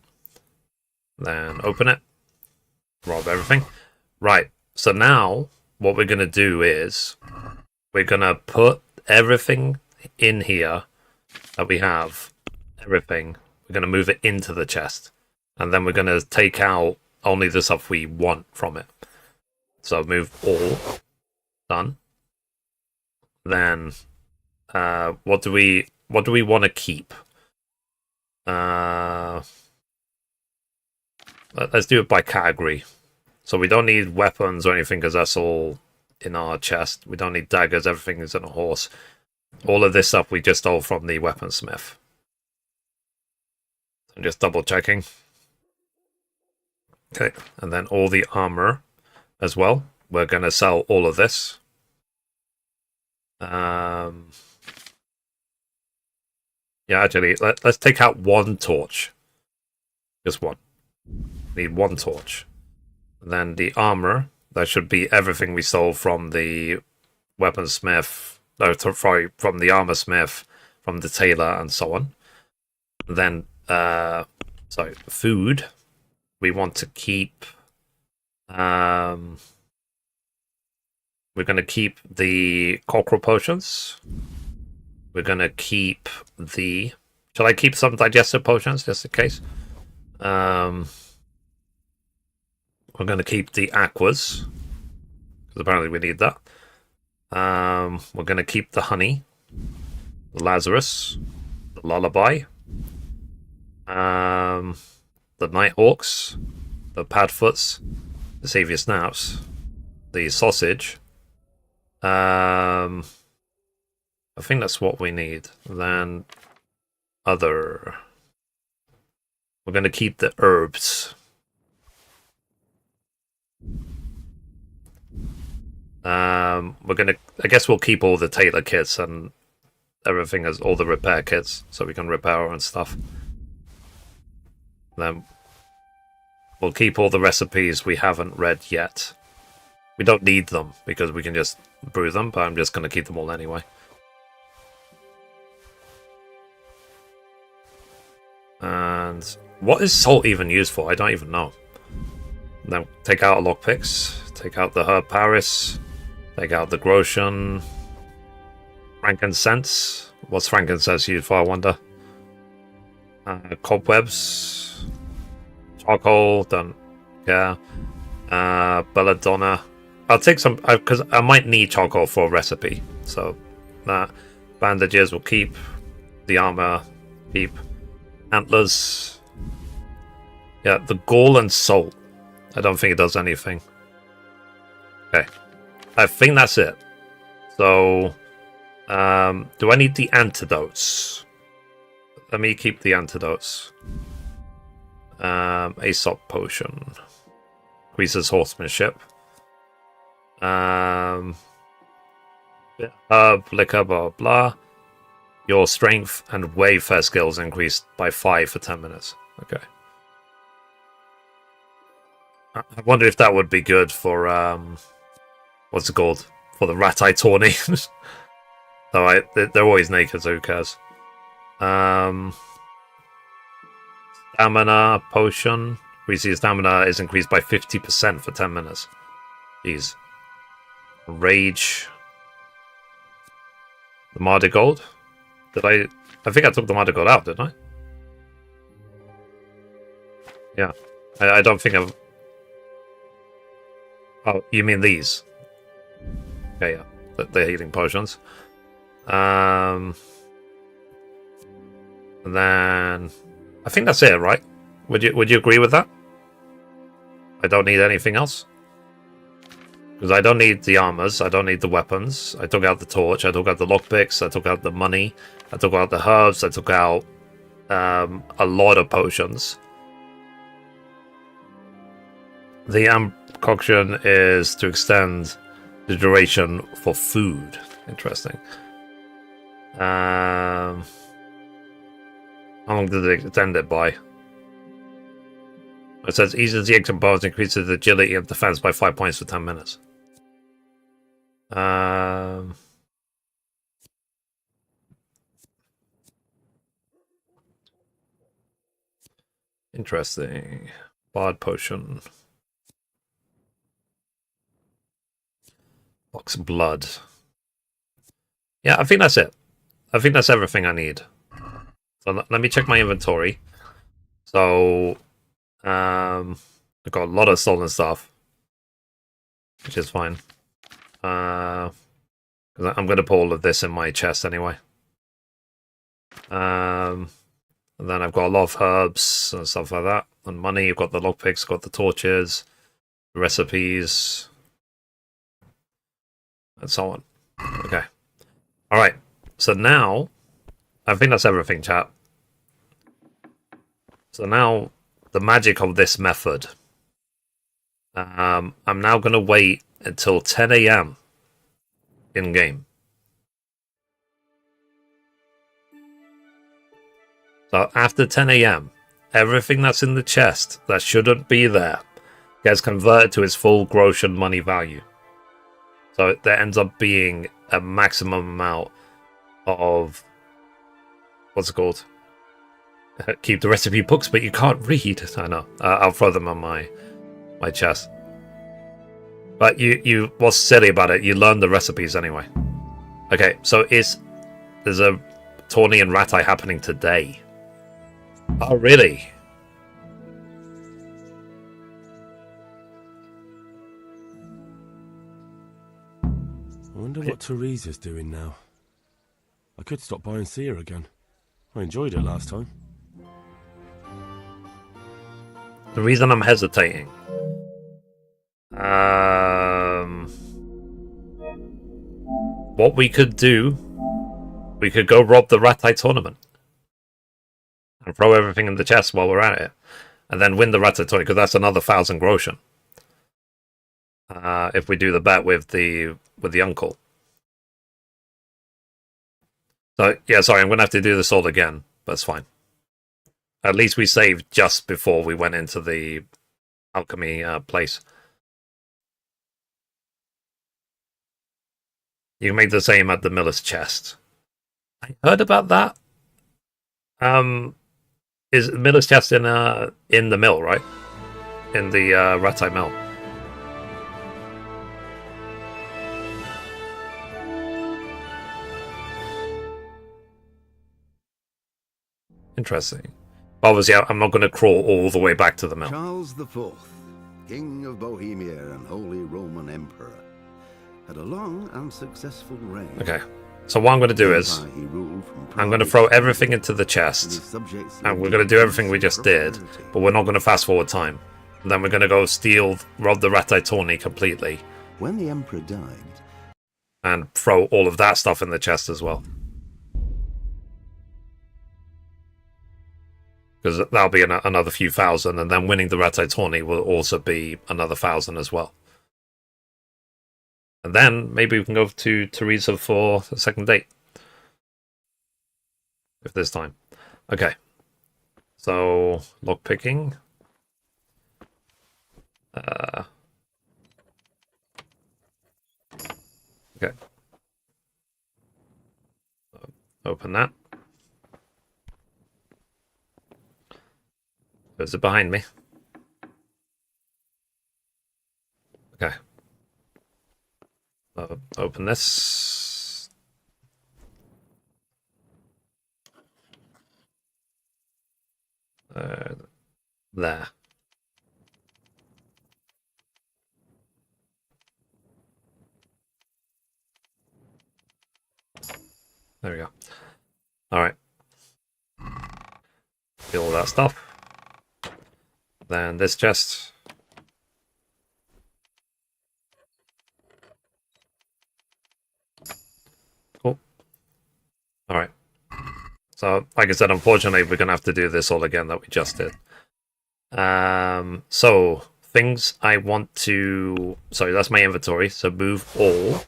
Then open it. Rob everything. Right, so now what we're going to do is we're going to put everything in here that we have. Everything. We're going to move it into the chest. And then we're going to take out only the stuff we want from it. So move all. Done. Then what do we want to keep? Let's do it by category. So we don't need weapons or anything because that's all in our chest. We don't need daggers. Everything is in a horse. All of this stuff we just stole from the weaponsmith. I'm just double checking. Okay, and then all the armor as well. We're going to sell all of this. Yeah, actually, let's take out one torch. Just one. Need one torch. And then the armor, that should be everything we stole from the weaponsmith. No, sorry, from the armor smith, from the tailor, and so on. And then, sorry, food. We want to keep. We're going to keep the cockerel potions. We're going to keep the... Shall I keep some digestive potions, just in case? We're going to keep the aquas, because apparently we need that. We're going to keep the honey, the Lazarus, the lullaby, the nighthawks, the padfoots, the savior snaps, the sausage. I think that's what we need. Then other. We're going to keep the herbs. We're going to. I guess we'll keep all the tailor kits and everything as all the repair kits, so we can repair and stuff. Then we'll keep all the recipes we haven't read yet. We don't need them because we can just brew them, but I'm just going to keep them all anyway. And what is salt even used for? I don't even know. Then take out lockpicks, take out the herb Paris, take out the Groshan, frankincense. What's frankincense used for, I wonder? Cobwebs, charcoal, don't care. Belladonna. I'll take some, because I might need charcoal for a recipe. So, that. Bandages will keep. The armor, keep. Antlers. Yeah, the gall and salt. I don't think it does anything. Okay. I think that's it. So, do I need the antidotes? Let me keep the antidotes. Aesop potion. Increases horsemanship. Herb, liquor, blah, blah. Your strength and wayfare skills increased by 5 for 10 minutes. Okay. I wonder if that would be good for, what's it called? For the rat-eye tawny. So they're always naked, so who cares? Stamina potion. We see stamina is increased by 50% for 10 minutes. Jeez. Rage. The Mardigold. Did I think I took the Mardigold out, didn't I? Yeah. I don't think I've... Oh, you mean these? Okay, yeah. The healing potions. And then... I think that's it, right? Would you agree with that? I don't need anything else? Because I don't need the armors, I don't need the weapons. I took out the torch, I took out the lockpicks, I took out the money, I took out the herbs, I took out a lot of potions. The concoction is to extend the duration for food. Interesting. How long did they extend it by? It says eases the eggs and bones, increases the agility and defense by 5 points for 10 minutes. Interesting. Bard potion. Box of blood. Yeah, I think that's it. I think that's everything I need. So let me check my inventory. So, I've got a lot of stolen stuff, which is fine. Got 'Cause I'm going to put all of this in my chest anyway. And then I've got a lot of herbs and stuff like that. And money, you've got the lockpicks, got the torches, recipes, and so on. Okay. Alright. So now, I think that's everything, chat. So now, the magic of this method. I'm now going to wait until 10 AM in-game. So after 10 AM, everything that's in the chest that shouldn't be there gets converted to its full gross and money value. So there ends up being a maximum amount of... What's it called? Keep the recipe books, but you can't read. I know. I'll throw them on my chest. But you what's silly about it? You learn the recipes anyway. Okay, so there's a tourney in Ratai happening today. Oh, really? I wonder what Teresa's doing now. I could stop by and see her again. I enjoyed it last time. The reason I'm hesitating. What we could do, we could go rob the Ratai tournament. And throw everything in the chest while we're at it. And then win the Ratai tournament, because that's another 1,000 groschen. If we do the bet with the uncle. So, yeah, sorry, I'm going to have to do this all again. But it's fine. At least we saved just before we went into the alchemy place. You can make the same at the miller's chest. I heard about that. Is miller's chest in the mill, right? In the Ratai mill. Interesting. Obviously, I'm not going to crawl all the way back to the mill. Charles IV, King of Bohemia and Holy Roman Emperor, had a long and successful reign. Okay. So what I'm going to do is, I'm going to throw everything into the chest, and we're going to do everything we just did, but we're not going to fast forward time. And then we're going to go rob the Ratai tourney completely. When the Emperor died, and throw all of that stuff in the chest as well. Because that'll be another few thousand, and then winning the Ratai tourney will also be another 1,000 as well. And then maybe we can go to Teresa for a second date. If there's time. Okay. So, lockpicking. Okay. Open that. Is it behind me? Okay. Open this. There. There we go. Alright. Get all that stuff. Then this chest. Cool. Alright. So, like I said, unfortunately, we're going to have to do this all again that we just did. So, things I want to... Sorry, that's my inventory. So, move all.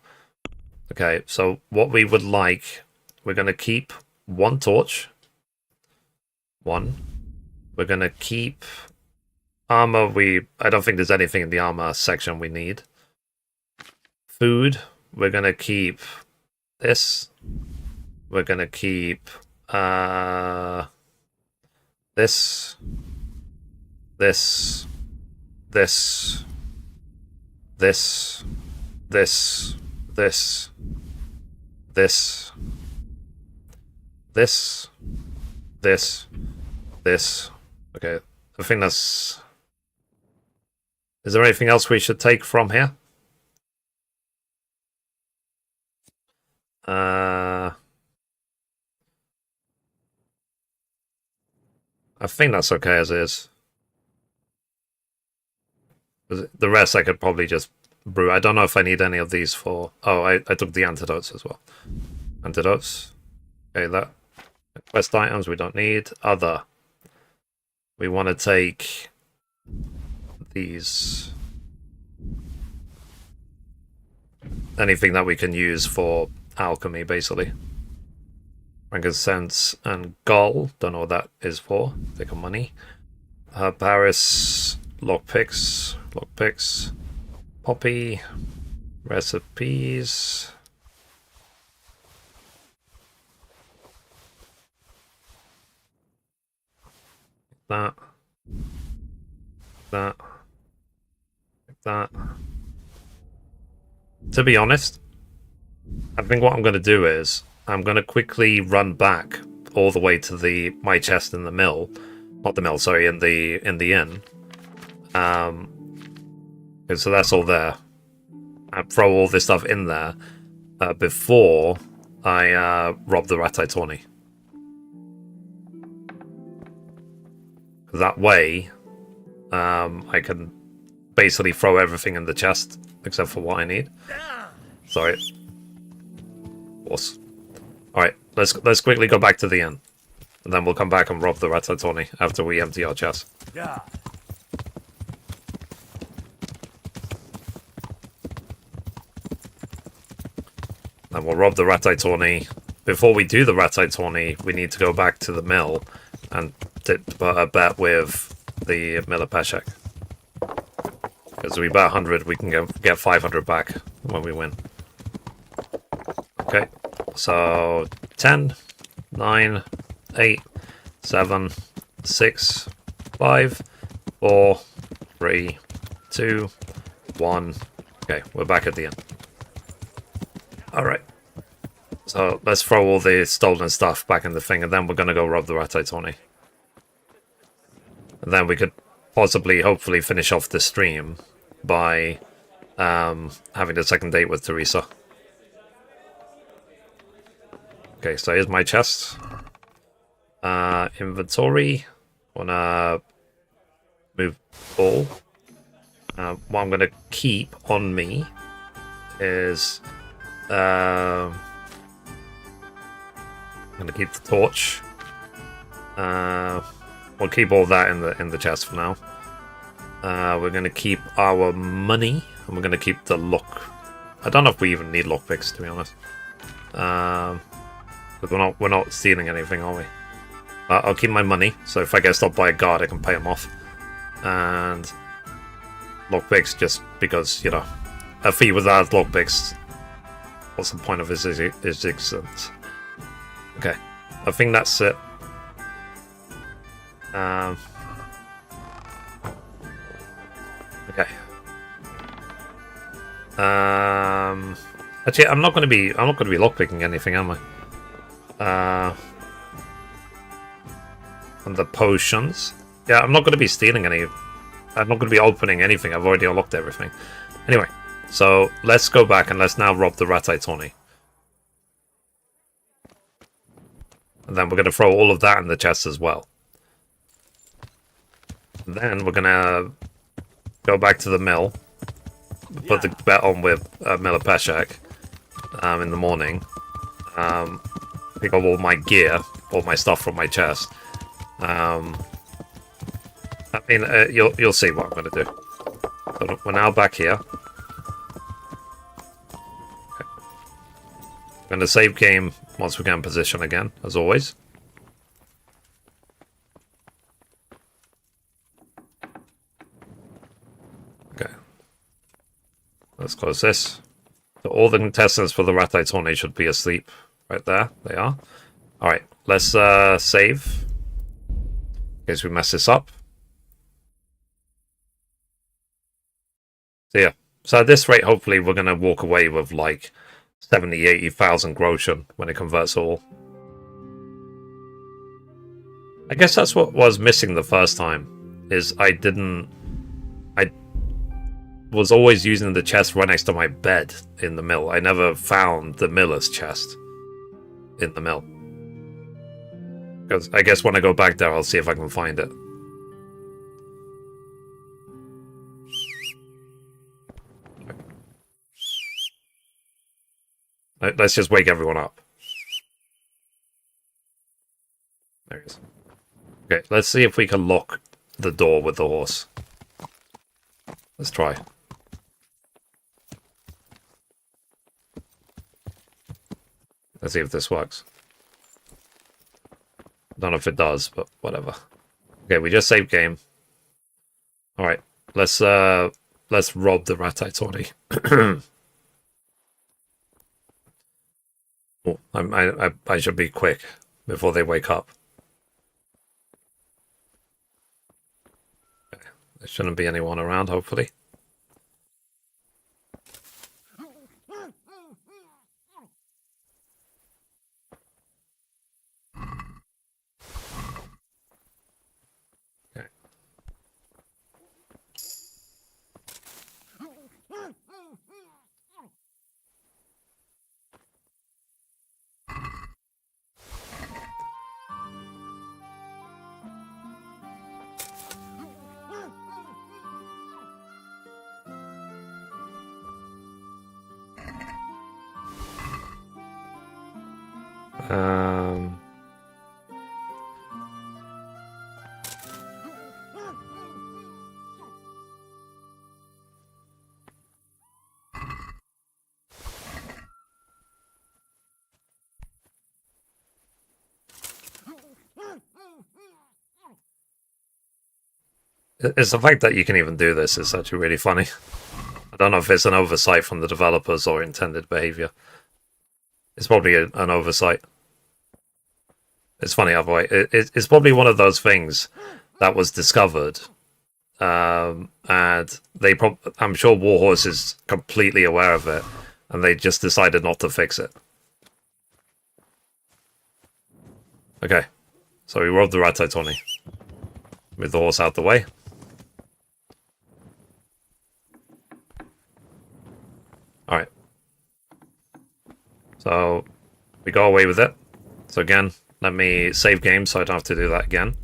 Okay, so what we would like... We're going to keep one torch. One. We're going to keep... Armor, I don't think there's anything in the armor section we need. Food, we're going to keep this. We're going to keep this, this, this, this, this, this, this, this. Okay, I think that's... Is there anything else we should take from here? I think that's okay as is. The rest I could probably just brew. I don't know if I need any of these for... Oh, I took the antidotes as well. Antidotes. Okay, that. Quest items we don't need. Other. We want to take these. Anything that we can use for alchemy, basically. Frankincense and gall. Don't know what that is for. Take a money. Paris. Lockpicks. Lockpicks. Poppy. Recipes. That. That. That. To be honest, I think what I'm going to do is I'm going to quickly run back all the way to my chest in the mill, not the mill, sorry, in the inn. So that's all there. I throw all this stuff in there before I rob the Ratai Tawny. That way, I can basically throw everything in the chest except for what I need. Sorry. Horse. Alright, let's quickly go back to the inn. And then we'll come back and rob the Ratai Tawny after we empty our chest. Yeah. And we'll rob the Ratai Tawny. Before we do the Ratai Tawny, we need to go back to the mill and put a bet with the Miller Peshek. Because we bet 100, we can get 500 back when we win. Okay, so 10, 9, 8, 7, 6, 5, 4, 3, 2, 1. Okay, we're back at the end. Alright. So let's throw all the stolen stuff back in the thing, and then we're going to go rob the Ratai Tawny. And then we could possibly, hopefully, finish off the stream by having the second date with Teresa. Okay, so here's my chest. Inventory. Wanna move all. What I'm gonna keep on me is I'm gonna keep the torch. We'll keep all that in the chest for now. We're gonna keep our money, and we're gonna keep the lock. I don't know if we even need lockpicks, to be honest. But we're not stealing anything, are we? I'll keep my money, so if I get stopped by a guard, I can pay him off. And lockpicks, just because, you know, a fee without lockpicks. What's the point of his existence? Okay, I think that's it. Okay. Actually, I'm not going to be lockpicking anything, am I? And the potions. Yeah, I'm not going to be stealing any. I'm not going to be opening anything. I've already unlocked everything. Anyway, so let's go back and let's now rob the Ratai Tawny. And then we're going to throw all of that in the chest as well. And then we're going to go back to the mill. Put the bet on with Miller Peshek in the morning. Pick up all my gear, all my stuff from my chest. I mean, you'll see what I'm going to do. So we're now back here. Okay. I'm going to save game once we get in position again, as always. Okay. Let's close this. So all the contestants for the Ratai Tawny should be asleep. Right there. They are. Alright, let's save. In case we mess this up. So yeah. So at this rate, hopefully we're going to walk away with like 70, 80,000 groschen when it converts all. I guess that's what was missing the first time. Is I was always using the chest right next to my bed in the mill. I never found the miller's chest in the mill. Because I guess when I go back there, I'll see if I can find it. Let's just wake everyone up. There he is. Okay, let's see if we can lock the door with the horse. Let's try. Let's see if this works. Don't know if it does, but whatever. Okay, we just saved game. Alright, let's rob the Ratatouille. Oh, I should be quick before they wake up. Okay. There shouldn't be anyone around, hopefully. Okay. Um... It's the fact that you can even do this is actually really funny. I don't know if it's an oversight from the developers or intended behavior. It's probably an oversight. It's funny how it's probably one of those things that was discovered, and I'm sure Warhorse is completely aware of it, and they just decided not to fix it. Okay, so we robbed the Ratatouille. Move the horse out the way. Alright. So, we go away with it. So again, let me save game so I don't have to do that again.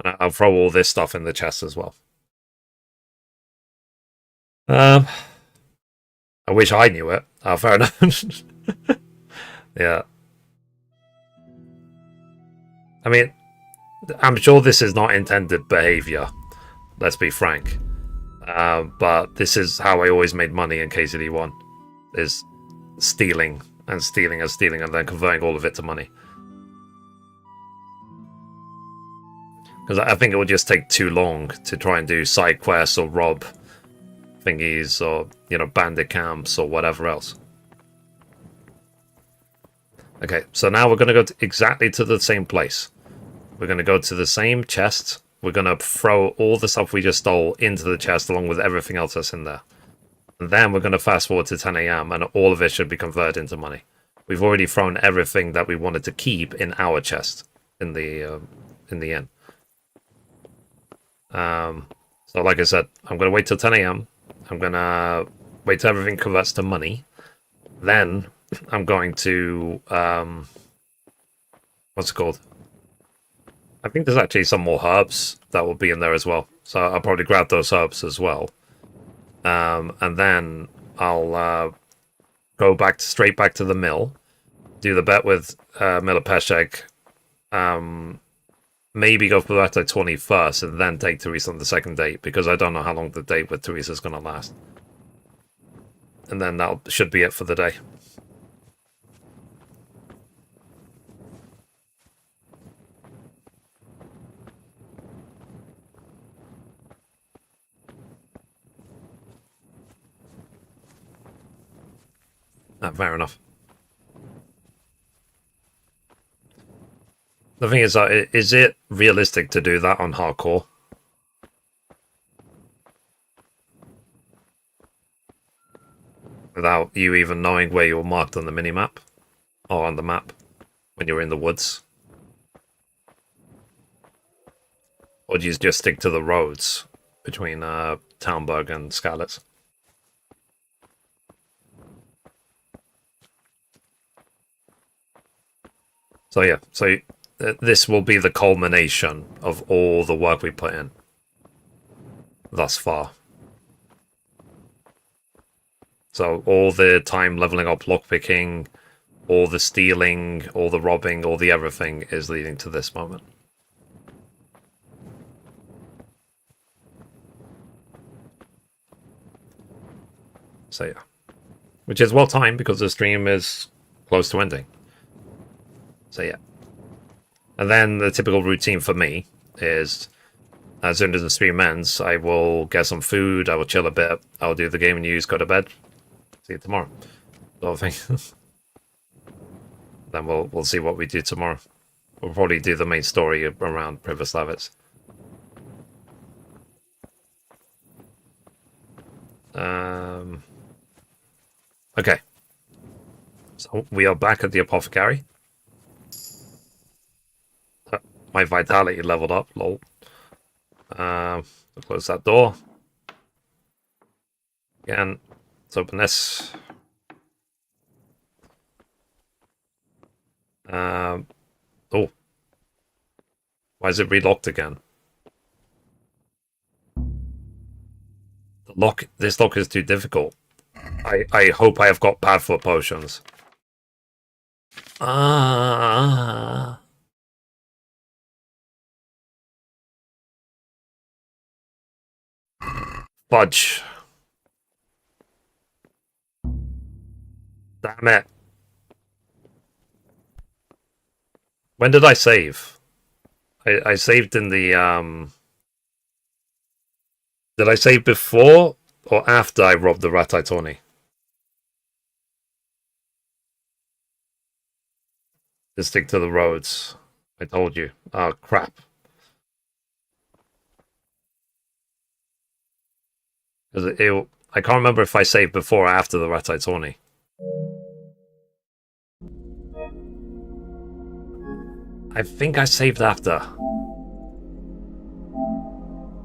And I'll throw all this stuff in the chest as well. I wish I knew it. Fair enough. Yeah. I mean, I'm sure this is not intended behavior. Let's be frank. But this is how I always made money in KCD 1. Is stealing and stealing and stealing and then converting all of it to money. Because I think it would just take too long to try and do side quests or rob thingies or, you know, bandit camps or whatever else. Okay, so now we're going to go exactly to the same place. We're going to go to the same chest. We're going to throw all the stuff we just stole into the chest along with everything else that's in there. And then we're going to fast forward to 10 AM and all of it should be converted into money. We've already thrown everything that we wanted to keep in our chest in the inn. So like I said, I'm going to wait till 10 AM. I'm going to wait till everything converts to money. Then I'm going to... what's it called? I think there's actually some more herbs that will be in there as well. So I'll probably grab those herbs as well. And then I'll go straight back to the mill. Do the bet with Miller Peshek. Maybe go for that at 20 first and then take Teresa on the second date. Because I don't know how long the date with Teresa is going to last. And then that should be it for the day. Fair enough. The thing is it realistic to do that on hardcore? Without you even knowing where you're marked on the minimap? Or on the map? When you're in the woods? Or do you just stick to the roads between Townburg and Scarlet's. So yeah, so this will be the culmination of all the work we put in thus far. So all the time leveling up lockpicking, all the stealing, all the robbing, all the everything is leading to this moment. So yeah, which is well timed because the stream is close to ending. So yeah, and then the typical routine for me is as soon as the stream ends, I will get some food, I will chill a bit, I'll do the game news, go to bed, see you tomorrow, sort of thing. Then we'll see what we do tomorrow. We'll probably do the main story around Privoslavitz. Okay. So we are back at the apothecary. My vitality leveled up, lol. I'll close that door. Again, let's open this. Oh. Why is it relocked again? This lock is too difficult. I hope I have got Padfoot potions. Fudge. Damn it. When did I save? I saved in the Did I save before or after I robbed the Ratai Tawny? Just stick to the roads. I told you. Oh, crap. I can't remember if I saved before or after the Ratai Tawny. I think I saved after.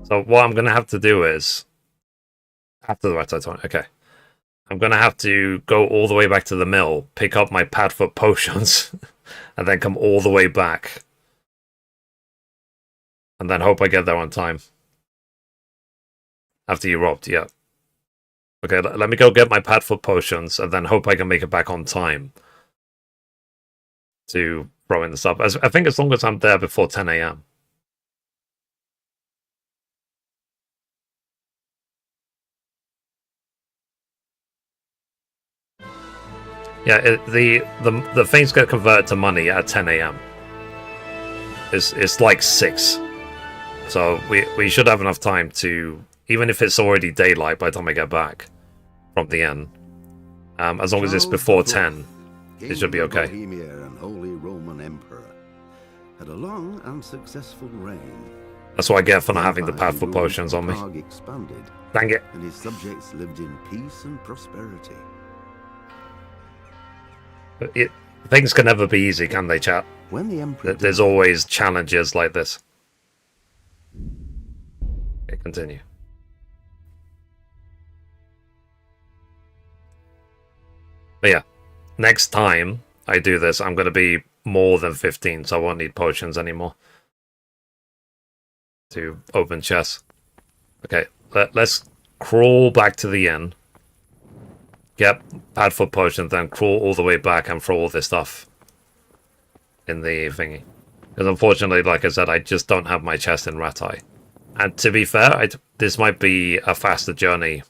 So what I'm going to have to do is... After the Ratai Tawny, okay. I'm going to have to go all the way back to the mill, pick up my Padfoot potions, and then come all the way back. And then hope I get there on time. After you robbed, yeah. Okay, let me go get my Padfoot potions, and then hope I can make it back on time. To throw in the sub. I think as long as I'm there before 10 AM. Yeah, the things get converted to money at 10 AM. It's like 6. So we should have enough time to, even if it's already daylight by the time I get back from the inn, as long as it's before 10, it should be okay. Bohemia and Holy Roman Emperor had a long and successful reign. That's what I get for not having the Padfoot potions on me. Prague expanded, Dang it. and his subjects lived in peace and prosperity. Things can never be easy, can they, chat? When the emperor There's always challenges like this. Okay, continue. But yeah, next time I do this, I'm going to be more than 15, so I won't need potions anymore to open chests. Okay, let's crawl back to the inn. Get Padfoot potions, then crawl all the way back and throw all this stuff in the thingy. Because unfortunately, like I said, I just don't have my chest in Ratai. And to be fair, this might be a faster journey,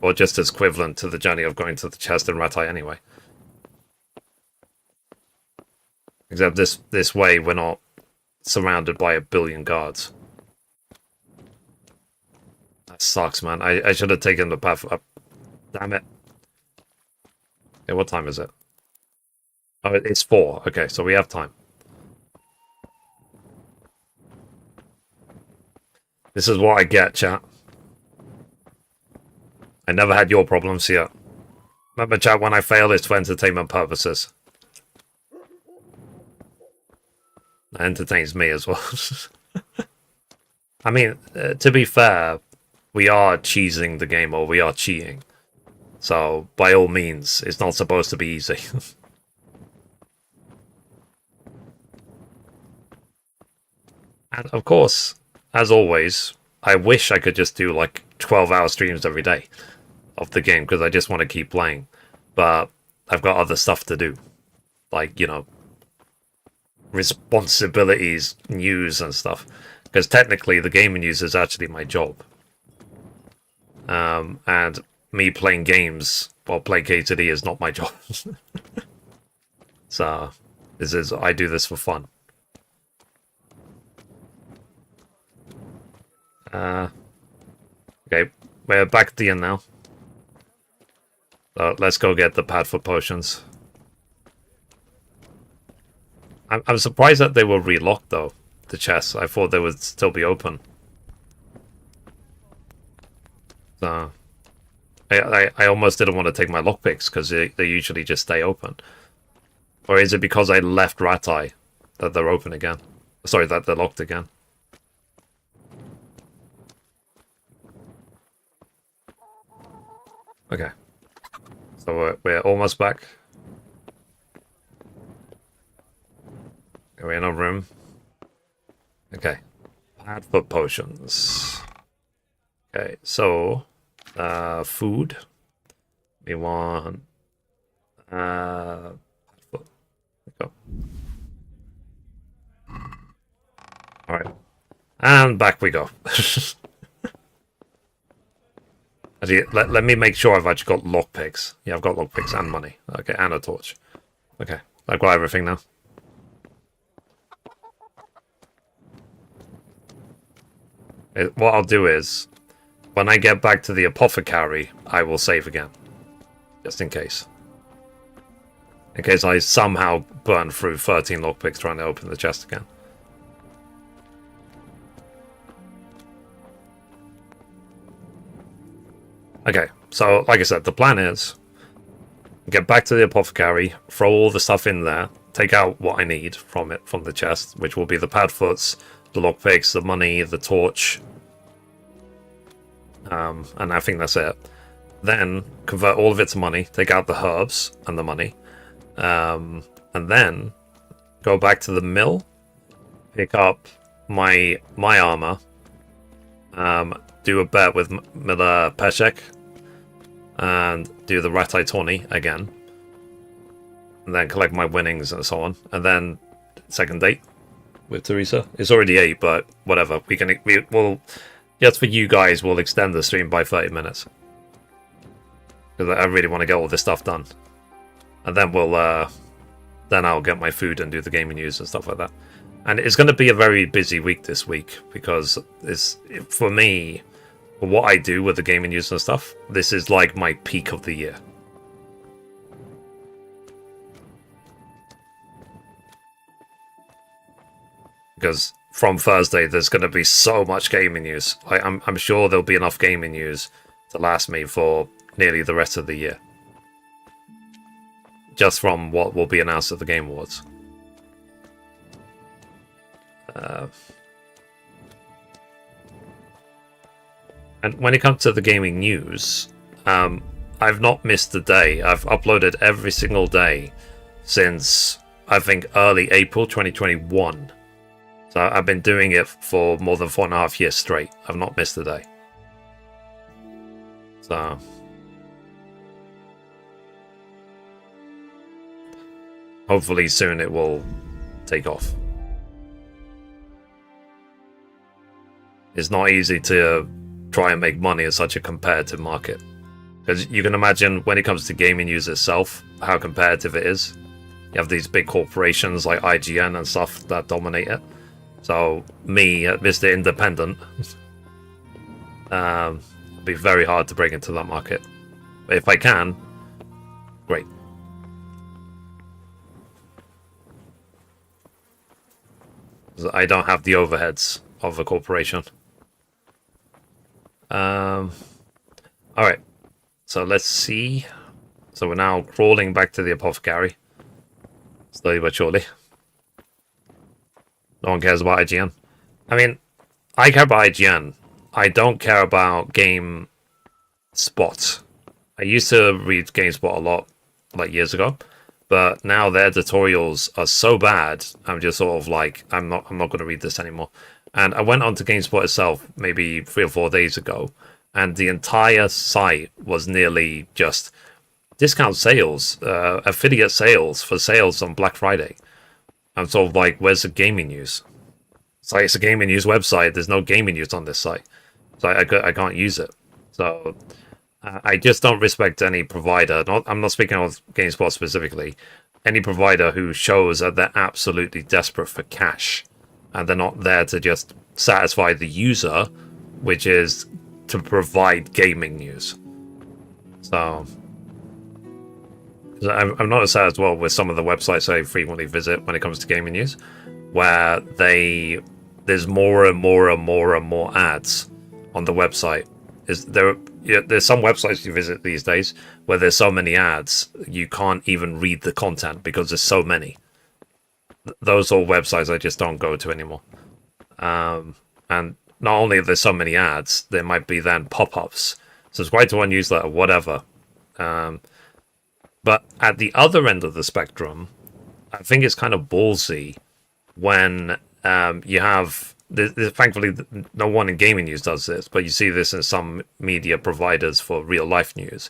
or just as equivalent to the journey of going to the chest in Ratai anyway. Except this way, we're not surrounded by a billion guards. That sucks, man. I should have taken the path up. Damn it. Okay, what time is it? Oh, it's 4. Okay, so we have time. This is what I get, chat. I never had your problems here. Remember, chat, when I fail, it's for entertainment purposes. That entertains me as well. I mean, to be fair, we are cheesing the game, or we are cheating. So, by all means, it's not supposed to be easy. And of course, as always, I wish I could just do like 12-hour streams every day of the game, because I just want to keep playing. But I've got other stuff to do. Like, you know, responsibilities, news and stuff. Because technically the gaming news is actually my job. And me playing games or playing KCD is not my job. So, I do this for fun. Okay, we're back at the end now. So let's go get the pad for potions. I'm surprised that they were relocked though, the chests. I thought they would still be open. So I almost didn't want to take my lockpicks because they usually just stay open. Or is it because I left Rat Eye that they're open again? Sorry, that they're locked again. Okay. So we're almost back. Are we in our room? Okay. Pad for potions. Okay, so food. We want go. Alright. And back we go. Actually, let me make sure I've actually got lockpicks. Yeah, I've got lockpicks and money. Okay, and a torch. Okay, I've got everything now. What I'll do is, when I get back to the apothecary, I will save again. Just in case. In case I somehow burn through 13 lockpicks trying to open the chest again. Okay, so like I said, the plan is get back to the apothecary, throw all the stuff in there, take out what I need from the chest, which will be the padfoots, the lockpicks, the money, the torch, and I think that's it. Then convert all of it to money, take out the herbs and the money, and then go back to the mill, pick up my armor, do a bet with Miller Peshek, and do the Ratai Tawny again, and then collect my winnings and so on, and then second date with Teresa. It's already 8, but whatever. We'll just for you guys, we'll extend the stream by 30 minutes because I really want to get all this stuff done, and then then I'll get my food and do the gaming news and stuff like that. And it's going to be a very busy week this week because for me, for what I do with the gaming news and stuff, this is like my peak of the year. Because from Thursday, there's going to be so much gaming news. I'm sure there'll be enough gaming news to last me for nearly the rest of the year. Just from what will be announced at the Game Awards. And when it comes to the gaming news, I've not missed a day. I've uploaded every single day since, I think, early April 2021. So I've been doing it for more than 4.5 years straight. I've not missed a day. So hopefully soon it will take off. It's not easy to try and make money in such a competitive market. Because you can imagine when it comes to gaming news itself, how competitive it is. You have these big corporations like IGN and stuff that dominate it. So me, Mr. Independent, it'll be very hard to break into that market. But if I can, great. I don't have the overheads of a corporation. Alright, so let's see. So we're now crawling back to the apothecary. Slowly but surely. No one cares about IGN. I mean, I care about IGN. I don't care about GameSpot. I used to read GameSpot a lot, like years ago, but now their editorials are so bad. I'm just sort of like, I'm not going to read this anymore. And I went on to GameSpot itself maybe 3 or 4 days ago, and the entire site was nearly just discount sales, affiliate sales for sales on Black Friday. I'm sort of like, where's the gaming news? It's like, it's a gaming news website. There's no gaming news on this site. So I can't use it. So I just don't respect any provider. I'm not speaking of GameSpot specifically. Any provider who shows that they're absolutely desperate for cash and they're not there to just satisfy the user, which is to provide gaming news. So I've noticed that as well with some of the websites I frequently visit when it comes to gaming news, where there's more and more and more and more ads on the website. There's some websites you visit these days where there's so many ads you can't even read the content because there's so many. Those are websites I just don't go to anymore. And not only are there so many ads, there might be then pop-ups. Subscribe to one newsletter, whatever. But at the other end of the spectrum, I think it's kind of ballsy when you have... Thankfully, no one in gaming news does this, but you see this in some media providers for real-life news,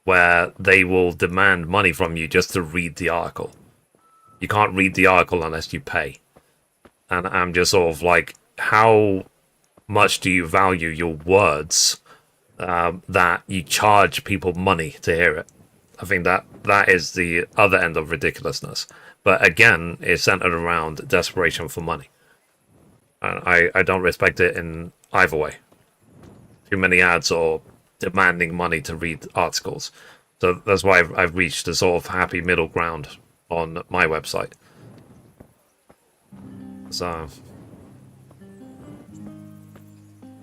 where they will demand money from you just to read the article. You can't read the article unless you pay. And I'm just sort of like, how much do you value your words that you charge people money to hear it? I think that is the other end of ridiculousness. But again, it's centered around desperation for money. And I don't respect it in either way. Too many ads or demanding money to read articles. So that's why I've reached a sort of happy middle ground on my website. So...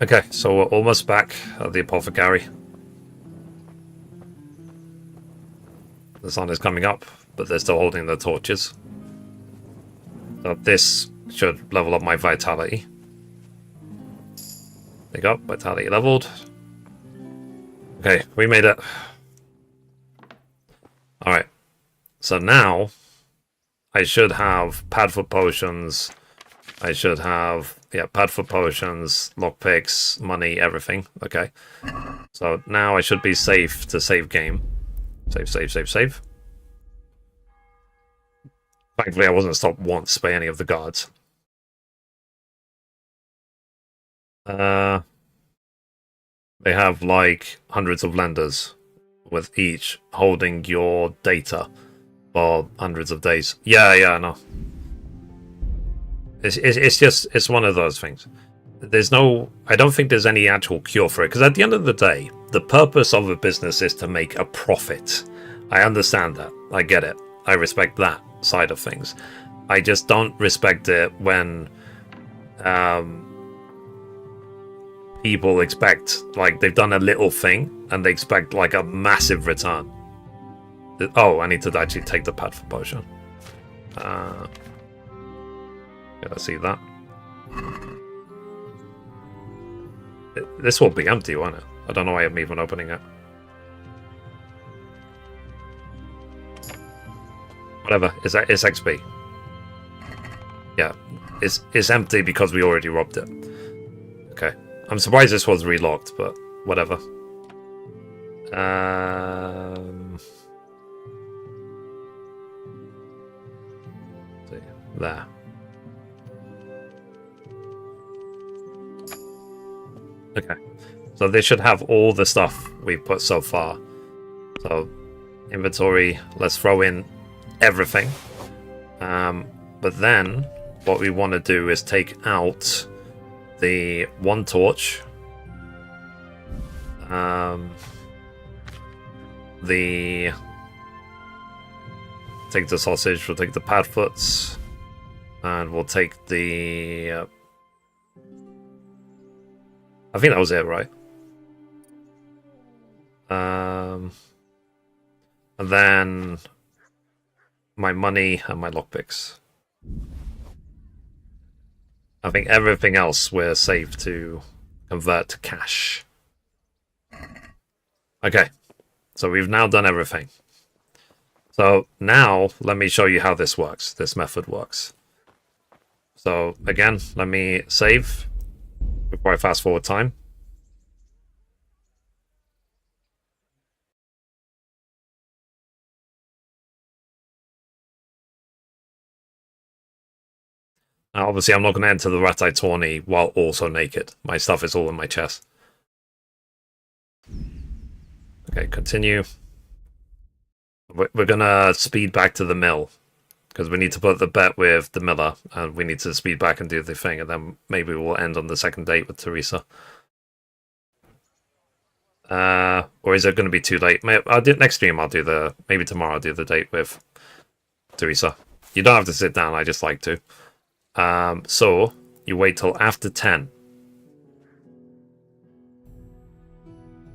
Okay, so we're almost back at the apothecary. The sun is coming up, but they're still holding their torches. So this should level up my vitality. There you go, vitality leveled. Okay, we made it. Alright, so now I should have pad for potions. I should have, pad for potions, lockpicks, money, everything. Okay, so now I should be safe to save game. Save. Thankfully, I wasn't stopped once by any of the guards. They have like hundreds of lenders, with each holding your data for hundreds of days. Yeah, I know. It's one of those things. I don't think there's any actual cure for it, because at the end of the day, the purpose of a business is to make a profit. I understand that. I get it. I respect that side of things. I just don't respect it when people expect, like, they've done a little thing and they expect like a massive return. Oh, I need to actually take the pad for potion. I see that. This will be empty, won't it? I don't know why I'm even opening it. Whatever, it's XP. Yeah, it's empty because we already robbed it. Okay, I'm surprised this was relocked, but whatever. There. Okay, so they should have all the stuff we've put so far. So, inventory, let's throw in everything. But then, what we want to do is take out the one torch. Take the sausage, we'll take the padfoots, and we'll take the... I think that was it, right? And then my money and my lockpicks. I think everything else we're safe to convert to cash. Okay, so we've now done everything. So now let me show you how this works. This method works. So again, let me save before I fast forward time. Now, obviously, I'm not going to enter the Ratai tourney while also naked. My stuff is all in my chest. Okay, continue. We're going to speed back to the mill, because we need to put the bet with the miller, and we need to speed back and do the thing, and then maybe we'll end on the second date with Teresa. Or is it going to be too late? I'll do next stream. Maybe tomorrow I'll do the date with Teresa. You don't have to sit down. I just like to. So you wait till after 10.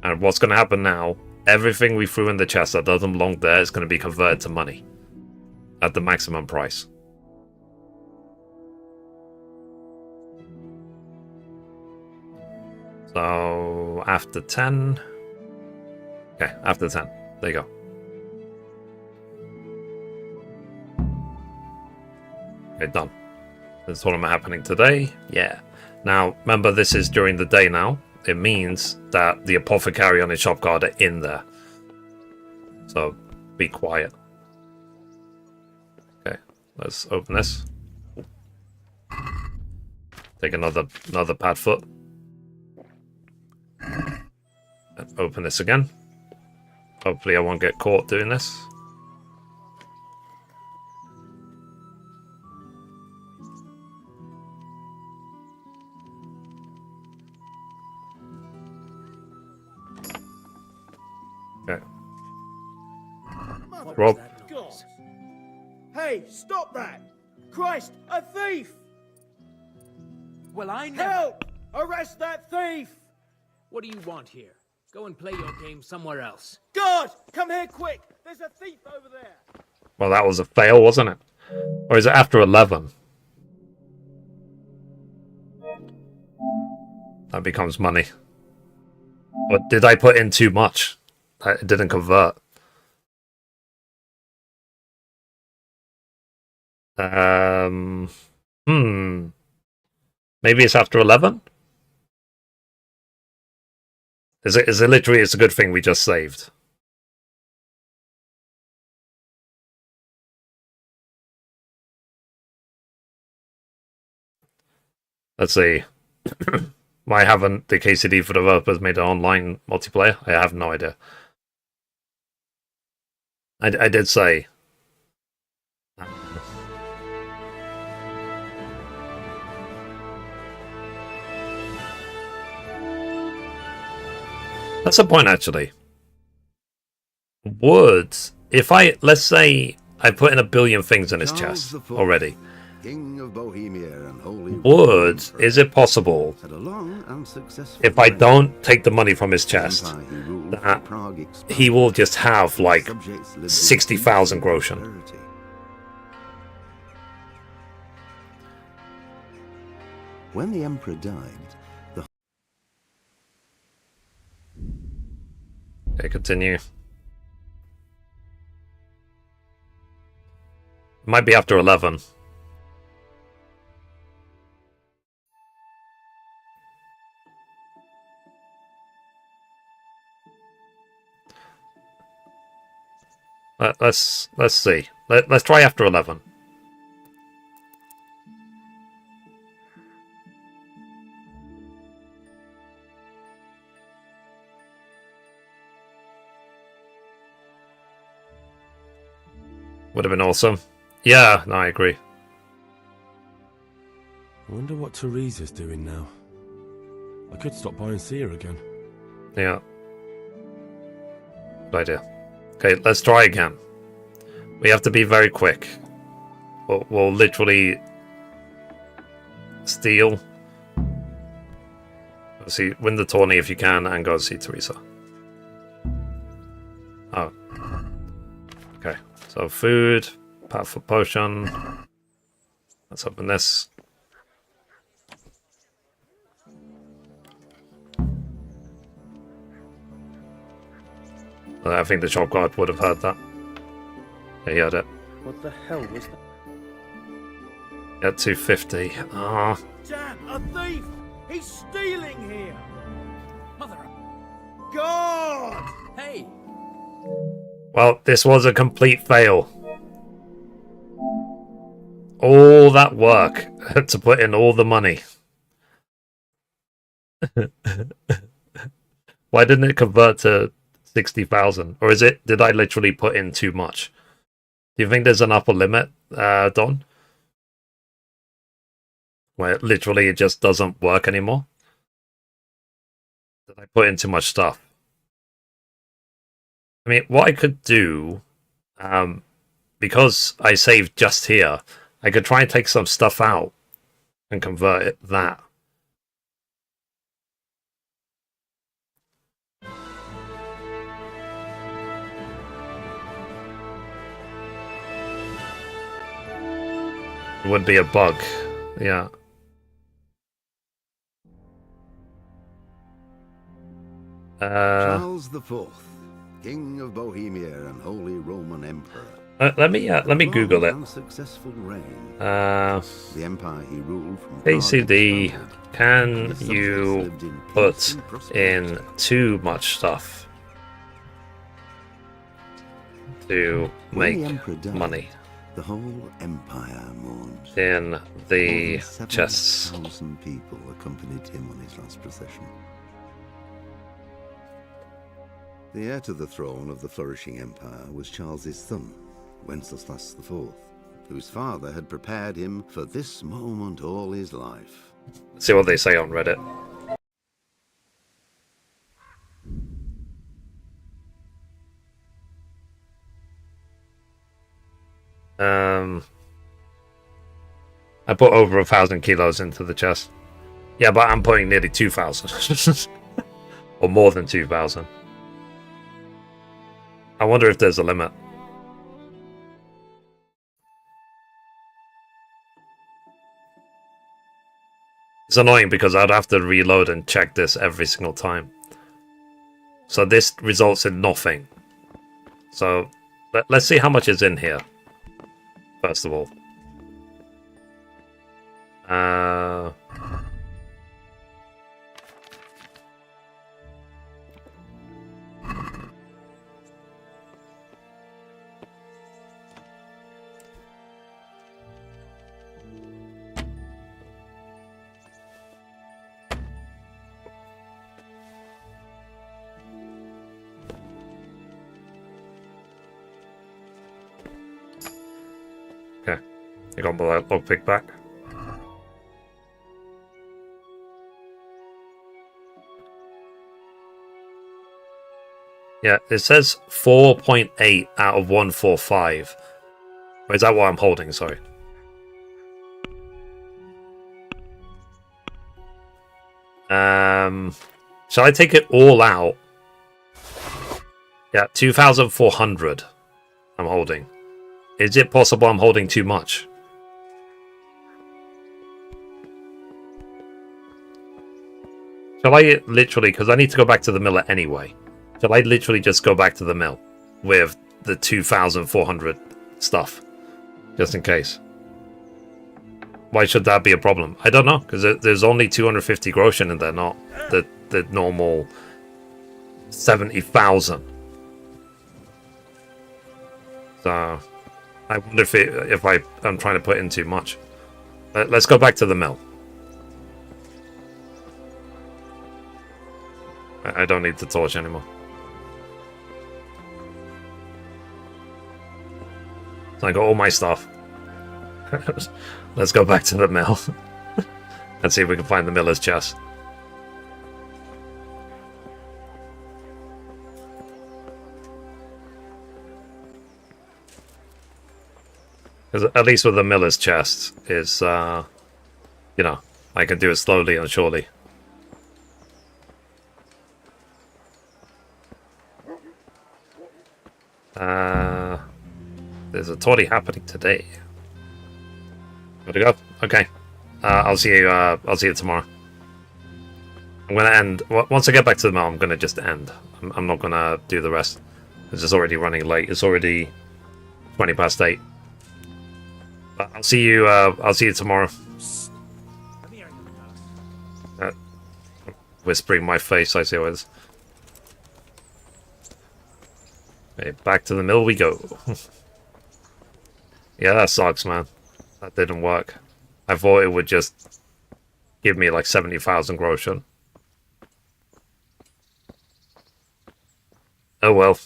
And what's going to happen now, everything we threw in the chest that doesn't belong there is going to be converted to money at the maximum price. So after 10. Okay, after 10. There you go. Okay, done. This tournament happening today. Yeah. Now, remember, this is during the day now. It means that the apothecary and his shop guard are in there. So, be quiet. Okay, let's open this. Take another pad foot. And open this again. Hopefully I won't get caught doing this. Okay. Rob. God. Hey, stop that! Christ, a thief! Well, I never... Help! Arrest that thief! What do you want here? Go and play your game somewhere else. God, come here quick! There's a thief over there! Well, that was a fail, wasn't it? Or is it after 11? That becomes money. Or did I put in too much? It didn't convert. Maybe it's after 11? Is it literally, it's a good thing we just saved. Let's see. Why haven't the KCD for developers made an online multiplayer? I have no idea. I did say. That's a point, actually. Would, if let's say I put in 1 billion things in his chest already. King of Bohemia and Holy Would, is it possible, had a long and successful if I reign. don't take the money from his chest, Empire he ruled that from Prague expanded. he will just have like Subjects lived in 60,000 peace and groschen? prosperity. When the emperor died, the Okay, continue. Might be after 11. Let's see. Let's try after 11. Would have been awesome. Yeah, no, I agree. I wonder what Teresa's doing now. I could stop by and see her again. Yeah. Good idea. Okay, let's try again. We have to be very quick. We'll literally steal. Let's see, win the tourney if you can and go see Teresa. Oh. Okay, so food, powerful potion. Let's open this. I think the shop guard would have heard that. Yeah, he heard it. What the hell was that? At 250. Ah. Damn, a thief! He's stealing here! Mother. God! Hey. Well, this was a complete fail. All that work to put in all the money. Why didn't it convert to 60,000? Or is it, did I literally put in too much? Do you think there's an upper limit, Don? Where literally it just doesn't work anymore? Did I put in too much stuff? I mean, what I could do, because I saved just here, I could try and take some stuff out and convert it that. It would be a bug, yeah. Charles IV, King of Bohemia and Holy Roman Emperor. Let me Google it. Unsuccessful reign. The empire he ruled from KCD, can you put in too much stuff to make money? The whole empire mourned. In the chests. 7,000 people accompanied him on his last procession. The heir to the throne of the flourishing empire was Charles's son, Wenceslas IV, whose father had prepared him for this moment all his life. Let's see what they say on Reddit. I put over 1,000 kilos into the chest. Yeah, but I'm putting nearly 2,000. Or more than 2,000. I wonder if there's a limit. It's annoying because I'd have to reload and check this every single time. So this results in nothing. So let's see how much is in here. First of all. Okay, I got my lockpick back. Yeah, it says 4.8 out of 145. Or is that what I'm holding? Sorry. Shall I take it all out? Yeah, 2,400 I'm holding. Is it possible I'm holding too much? Shall I literally, because I need to go back to the miller anyway. Shall I literally just go back to the mill with the 2,400 stuff? Just in case. Why should that be a problem? I don't know, because there's only 250 groschen in there, not the normal 70,000. So I wonder if I'm trying to put in too much. Let's go back to the mill. I don't need the torch anymore. So I got all my stuff. Let's go back to the mill. And see if we can find the miller's chest. Because at least with the miller's chest is, you know, I can do it slowly and surely. There's a toddy happening today. Gotta go. Okay. I'll see you. I'll see you tomorrow. I'm gonna end. Once I get back to the mill, I'm gonna just end. I'm not gonna do the rest. It's just already running late. It's already 20 past 8. But I'll see you. I'll see you tomorrow. Whispering my face. I see what it is. Okay, back to the mill we go. Yeah, that sucks, man. That didn't work. I thought it would just give me like 70,000 groschen. Oh well.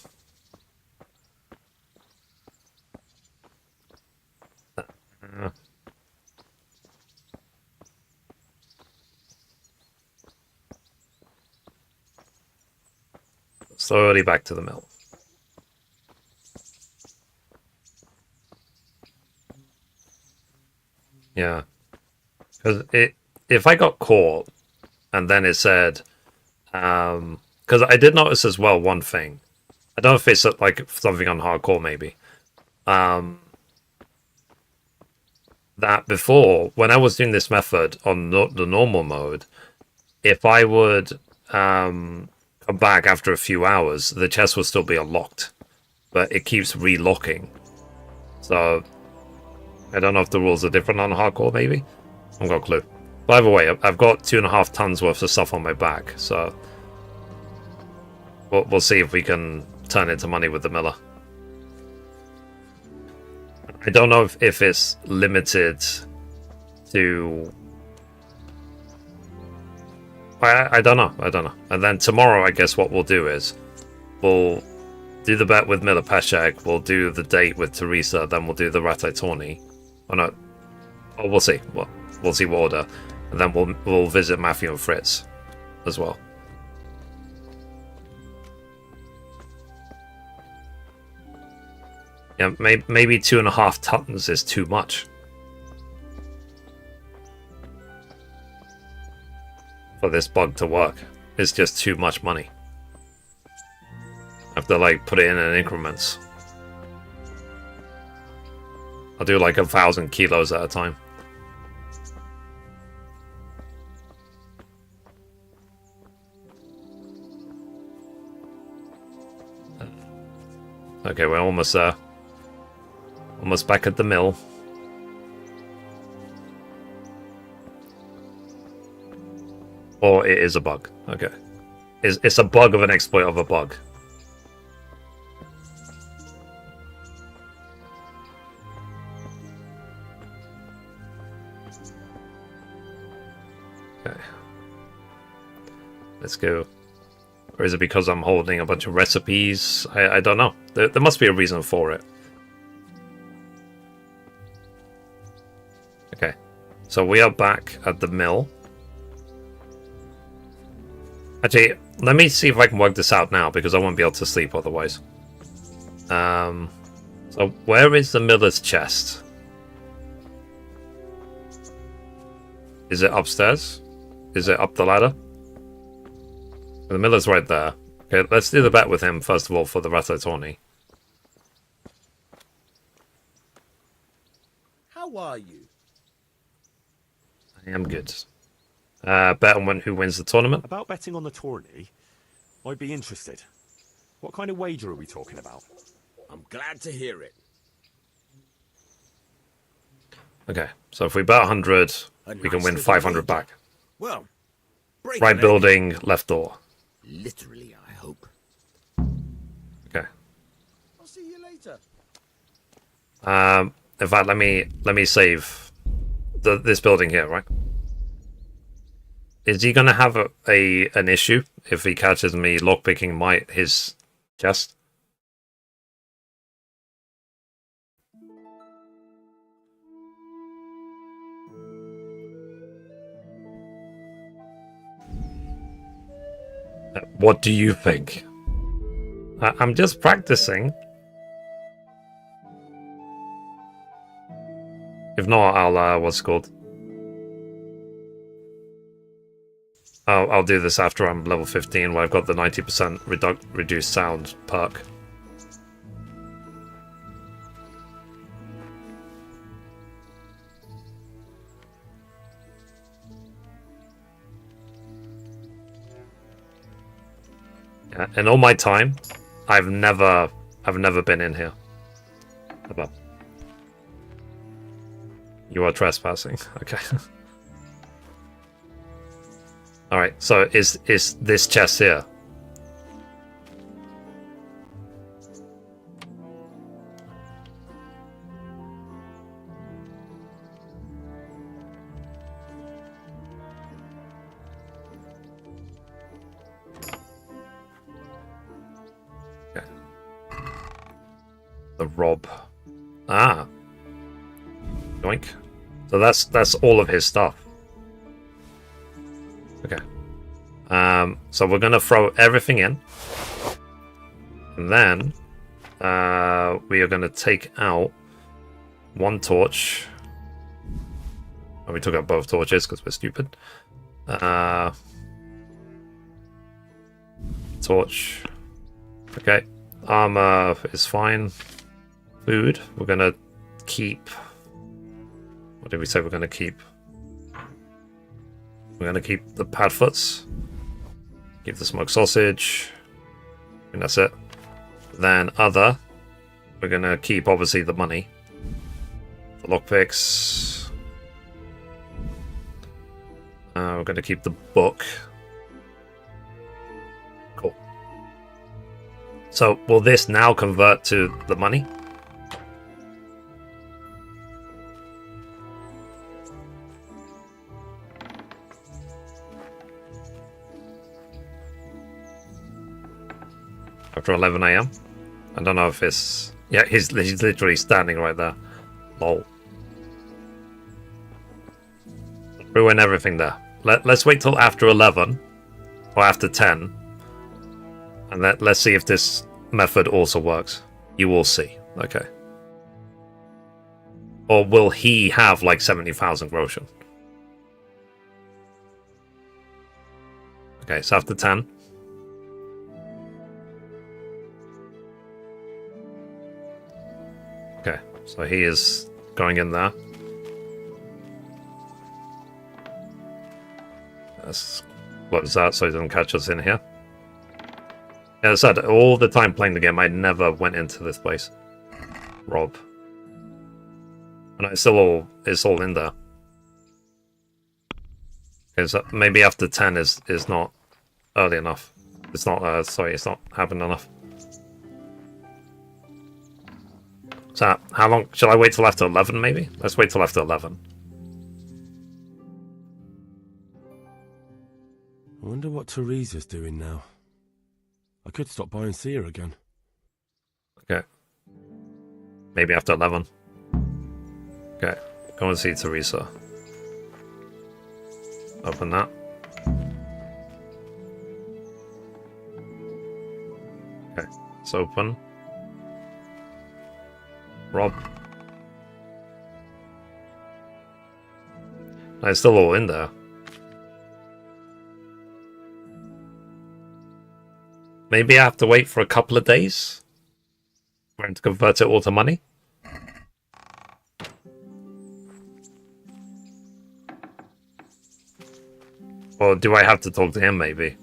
Slowly back to the mill. Yeah. Because if I got caught and then it said, because I did notice as well one thing. I don't know if it's like something on hardcore maybe. That before, when I was doing this method on the normal mode, if I would come back after a few hours, the chest will still be unlocked, but it keeps relocking. So I don't know if the rules are different on hardcore, maybe. I haven't got a clue. By the way, I've got 2.5 tons worth of stuff on my back, so we'll see if we can turn into money with the miller. I don't know if it's limited to... I don't know. And then tomorrow, I guess what we'll do is we'll do the bet with Miller Peshek, we'll do the date with Teresa, then we'll do the Ratai Tourney. Oh no. Oh, we'll see. We'll see what order. And then we'll visit Matthew and Fritz as well. Yeah, maybe 2.5 tons is too much for this bug to work. It's just too much money. I have to like put it in increments. I'll do like 1,000 kilos at a time. Okay, we're almost there. Almost back at the mill. Or it is a bug. Okay. It's a bug of an exploit of a bug. Okay. Let's go. Or is it because I'm holding a bunch of recipes? I don't know. There must be a reason for it. Okay. So we are back at the mill. Actually, let me see if I can work this out now, because I won't be able to sleep otherwise. So where is the miller's chest? Is it upstairs? Is it up the ladder? The miller's right there. Okay, let's do the bet with him first of all for the Ratai Tourney. How are you? I am good. Bet on who wins the tournament. About betting on the tourney, I'd be interested. What kind of wager are we talking about? I'm glad to hear it. Okay, so if we bet 100, we can win 500 back. Well, right building, left door. Literally, I hope. Okay. I'll see you later. In fact, let me save this building here, right? Is he gonna have an issue if he catches me lockpicking his chest? What do you think? I'm just practicing. If not, I'll what's it called? I'll do this after I'm level 15, where I've got the 90% reduced sound perk. Yeah, and all my time, I've never been in here. Ever. You are trespassing. Okay. Alright, so is this chest here? Okay. The rob. Ah. Yoink. So that's all of his stuff. Okay. So we're gonna throw everything in, and then we are gonna take out one torch. And we took out both torches because we're stupid. Torch. Okay. Armor is fine. Food. We're gonna keep. What did we say we're gonna keep? We're gonna keep the padfoots. Keep the smoked sausage. And that's it. Then other. We're gonna keep obviously the money. The lockpicks. We're gonna keep the book. Cool. So will this now convert to the money? After 11 AM? I don't know if it's... Yeah, he's literally standing right there. Lol. Ruin everything there. Let's wait till after 11. Or after 10. And let's see if this method also works. You will see. Okay. Or will he have like 70,000 groschen? Okay, so after 10. Okay, so he is going in there. Let's close that so he doesn't catch us in here. As I said, all the time playing the game, I never went into this place. Rob. And it's all in there. Okay, so maybe after 10 is not early enough. It's not, sorry, it's not happened enough. So, how long? Shall I wait till after 11, maybe? Let's wait till after 11. I wonder what Teresa's doing now. I could stop by and see her again. Okay. Maybe after 11. Okay. Go and see Teresa. Open that. Okay. It's open. Rob. It's still all in there. Maybe I have to wait for a couple of days for him to convert it all to money. Or do I have to talk to him, maybe?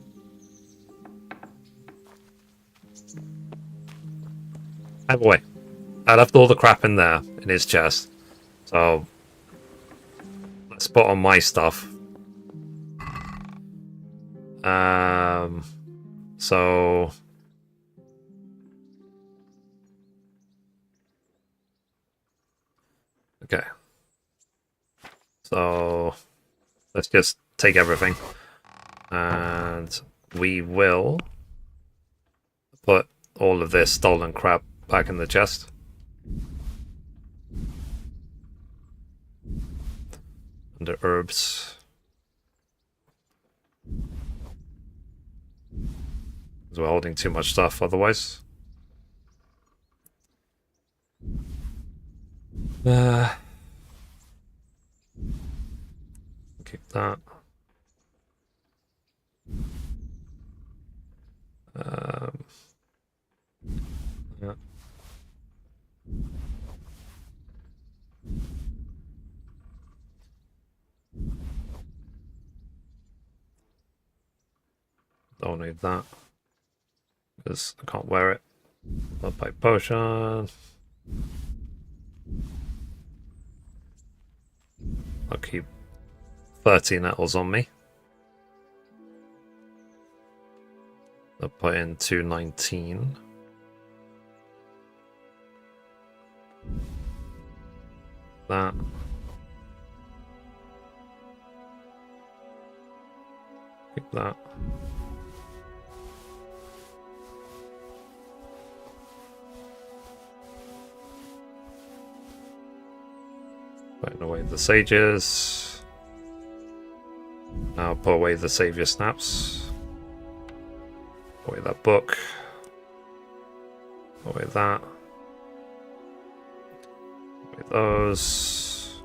Either way. I left all the crap in there, in his chest. So, let's put on my stuff. So... Okay. So, let's just take everything. And we will put all of this stolen crap back in the chest. Under herbs. Because we're holding too much stuff otherwise. Keep that. Yeah. Don't need that because I can't wear it. I'll buy potion. I'll keep 30 nettles on me. I'll put in 219. That. Keep that. Putting away the sages. Now put away the savior snaps. Put away that book. Put away that. Put away those.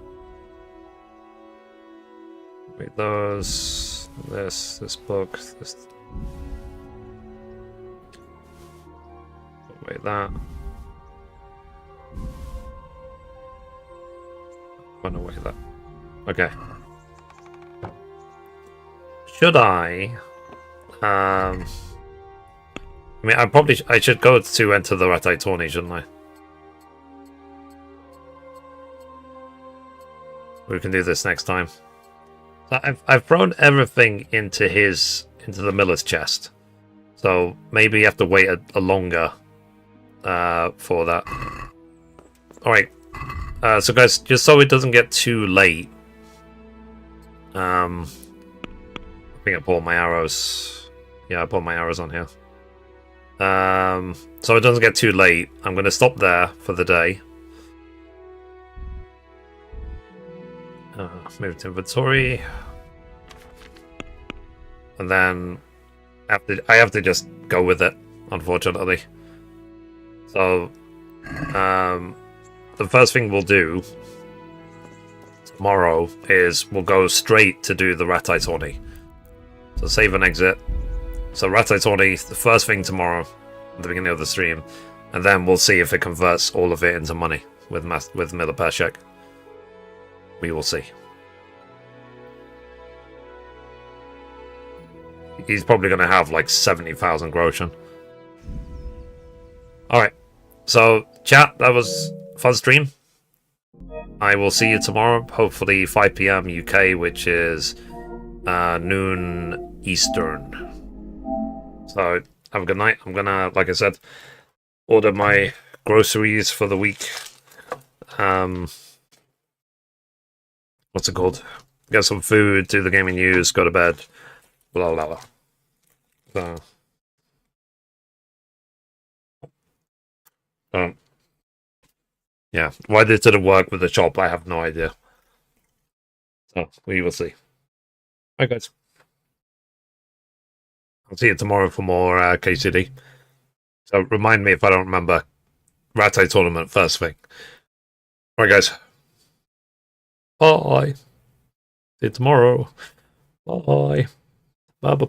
Put away those. This book. This. Put away that. Put away that. Okay. Should I? I mean, I should go to enter the Ratai tourney, shouldn't I? We can do this next time. I've thrown everything into the miller's chest, so maybe you have to wait a longer for that. All right. So guys, just so it doesn't get too late, I think I pulled my arrows. Yeah, I pulled my arrows on here. So it doesn't get too late, I'm going to stop there for the day. Move to inventory. And then I have to just go with it, unfortunately. So, the first thing we'll do tomorrow is we'll go straight to do the Ratai tourney. So save and exit. So Ratai tourney, the first thing tomorrow, at the beginning of the stream, and then we'll see if it converts all of it into money with Miller Pershek. We will see. He's probably going to have like 70,000 Groshen. Alright, so chat, that was a fun stream. I will see you tomorrow, hopefully 5 PM UK, which is noon Eastern. So, have a good night. I'm gonna, like I said, order my groceries for the week. What's it called? Get some food, do the gaming news, go to bed. Blah, blah, blah. So, yeah, why this didn't work with the shop, I have no idea. So, we will see. Alright, guys. I'll see you tomorrow for more KCD. So, remind me if I don't remember. Ratai tournament, first thing. Alright, guys. Bye. See you tomorrow. Bye. Bye, bye.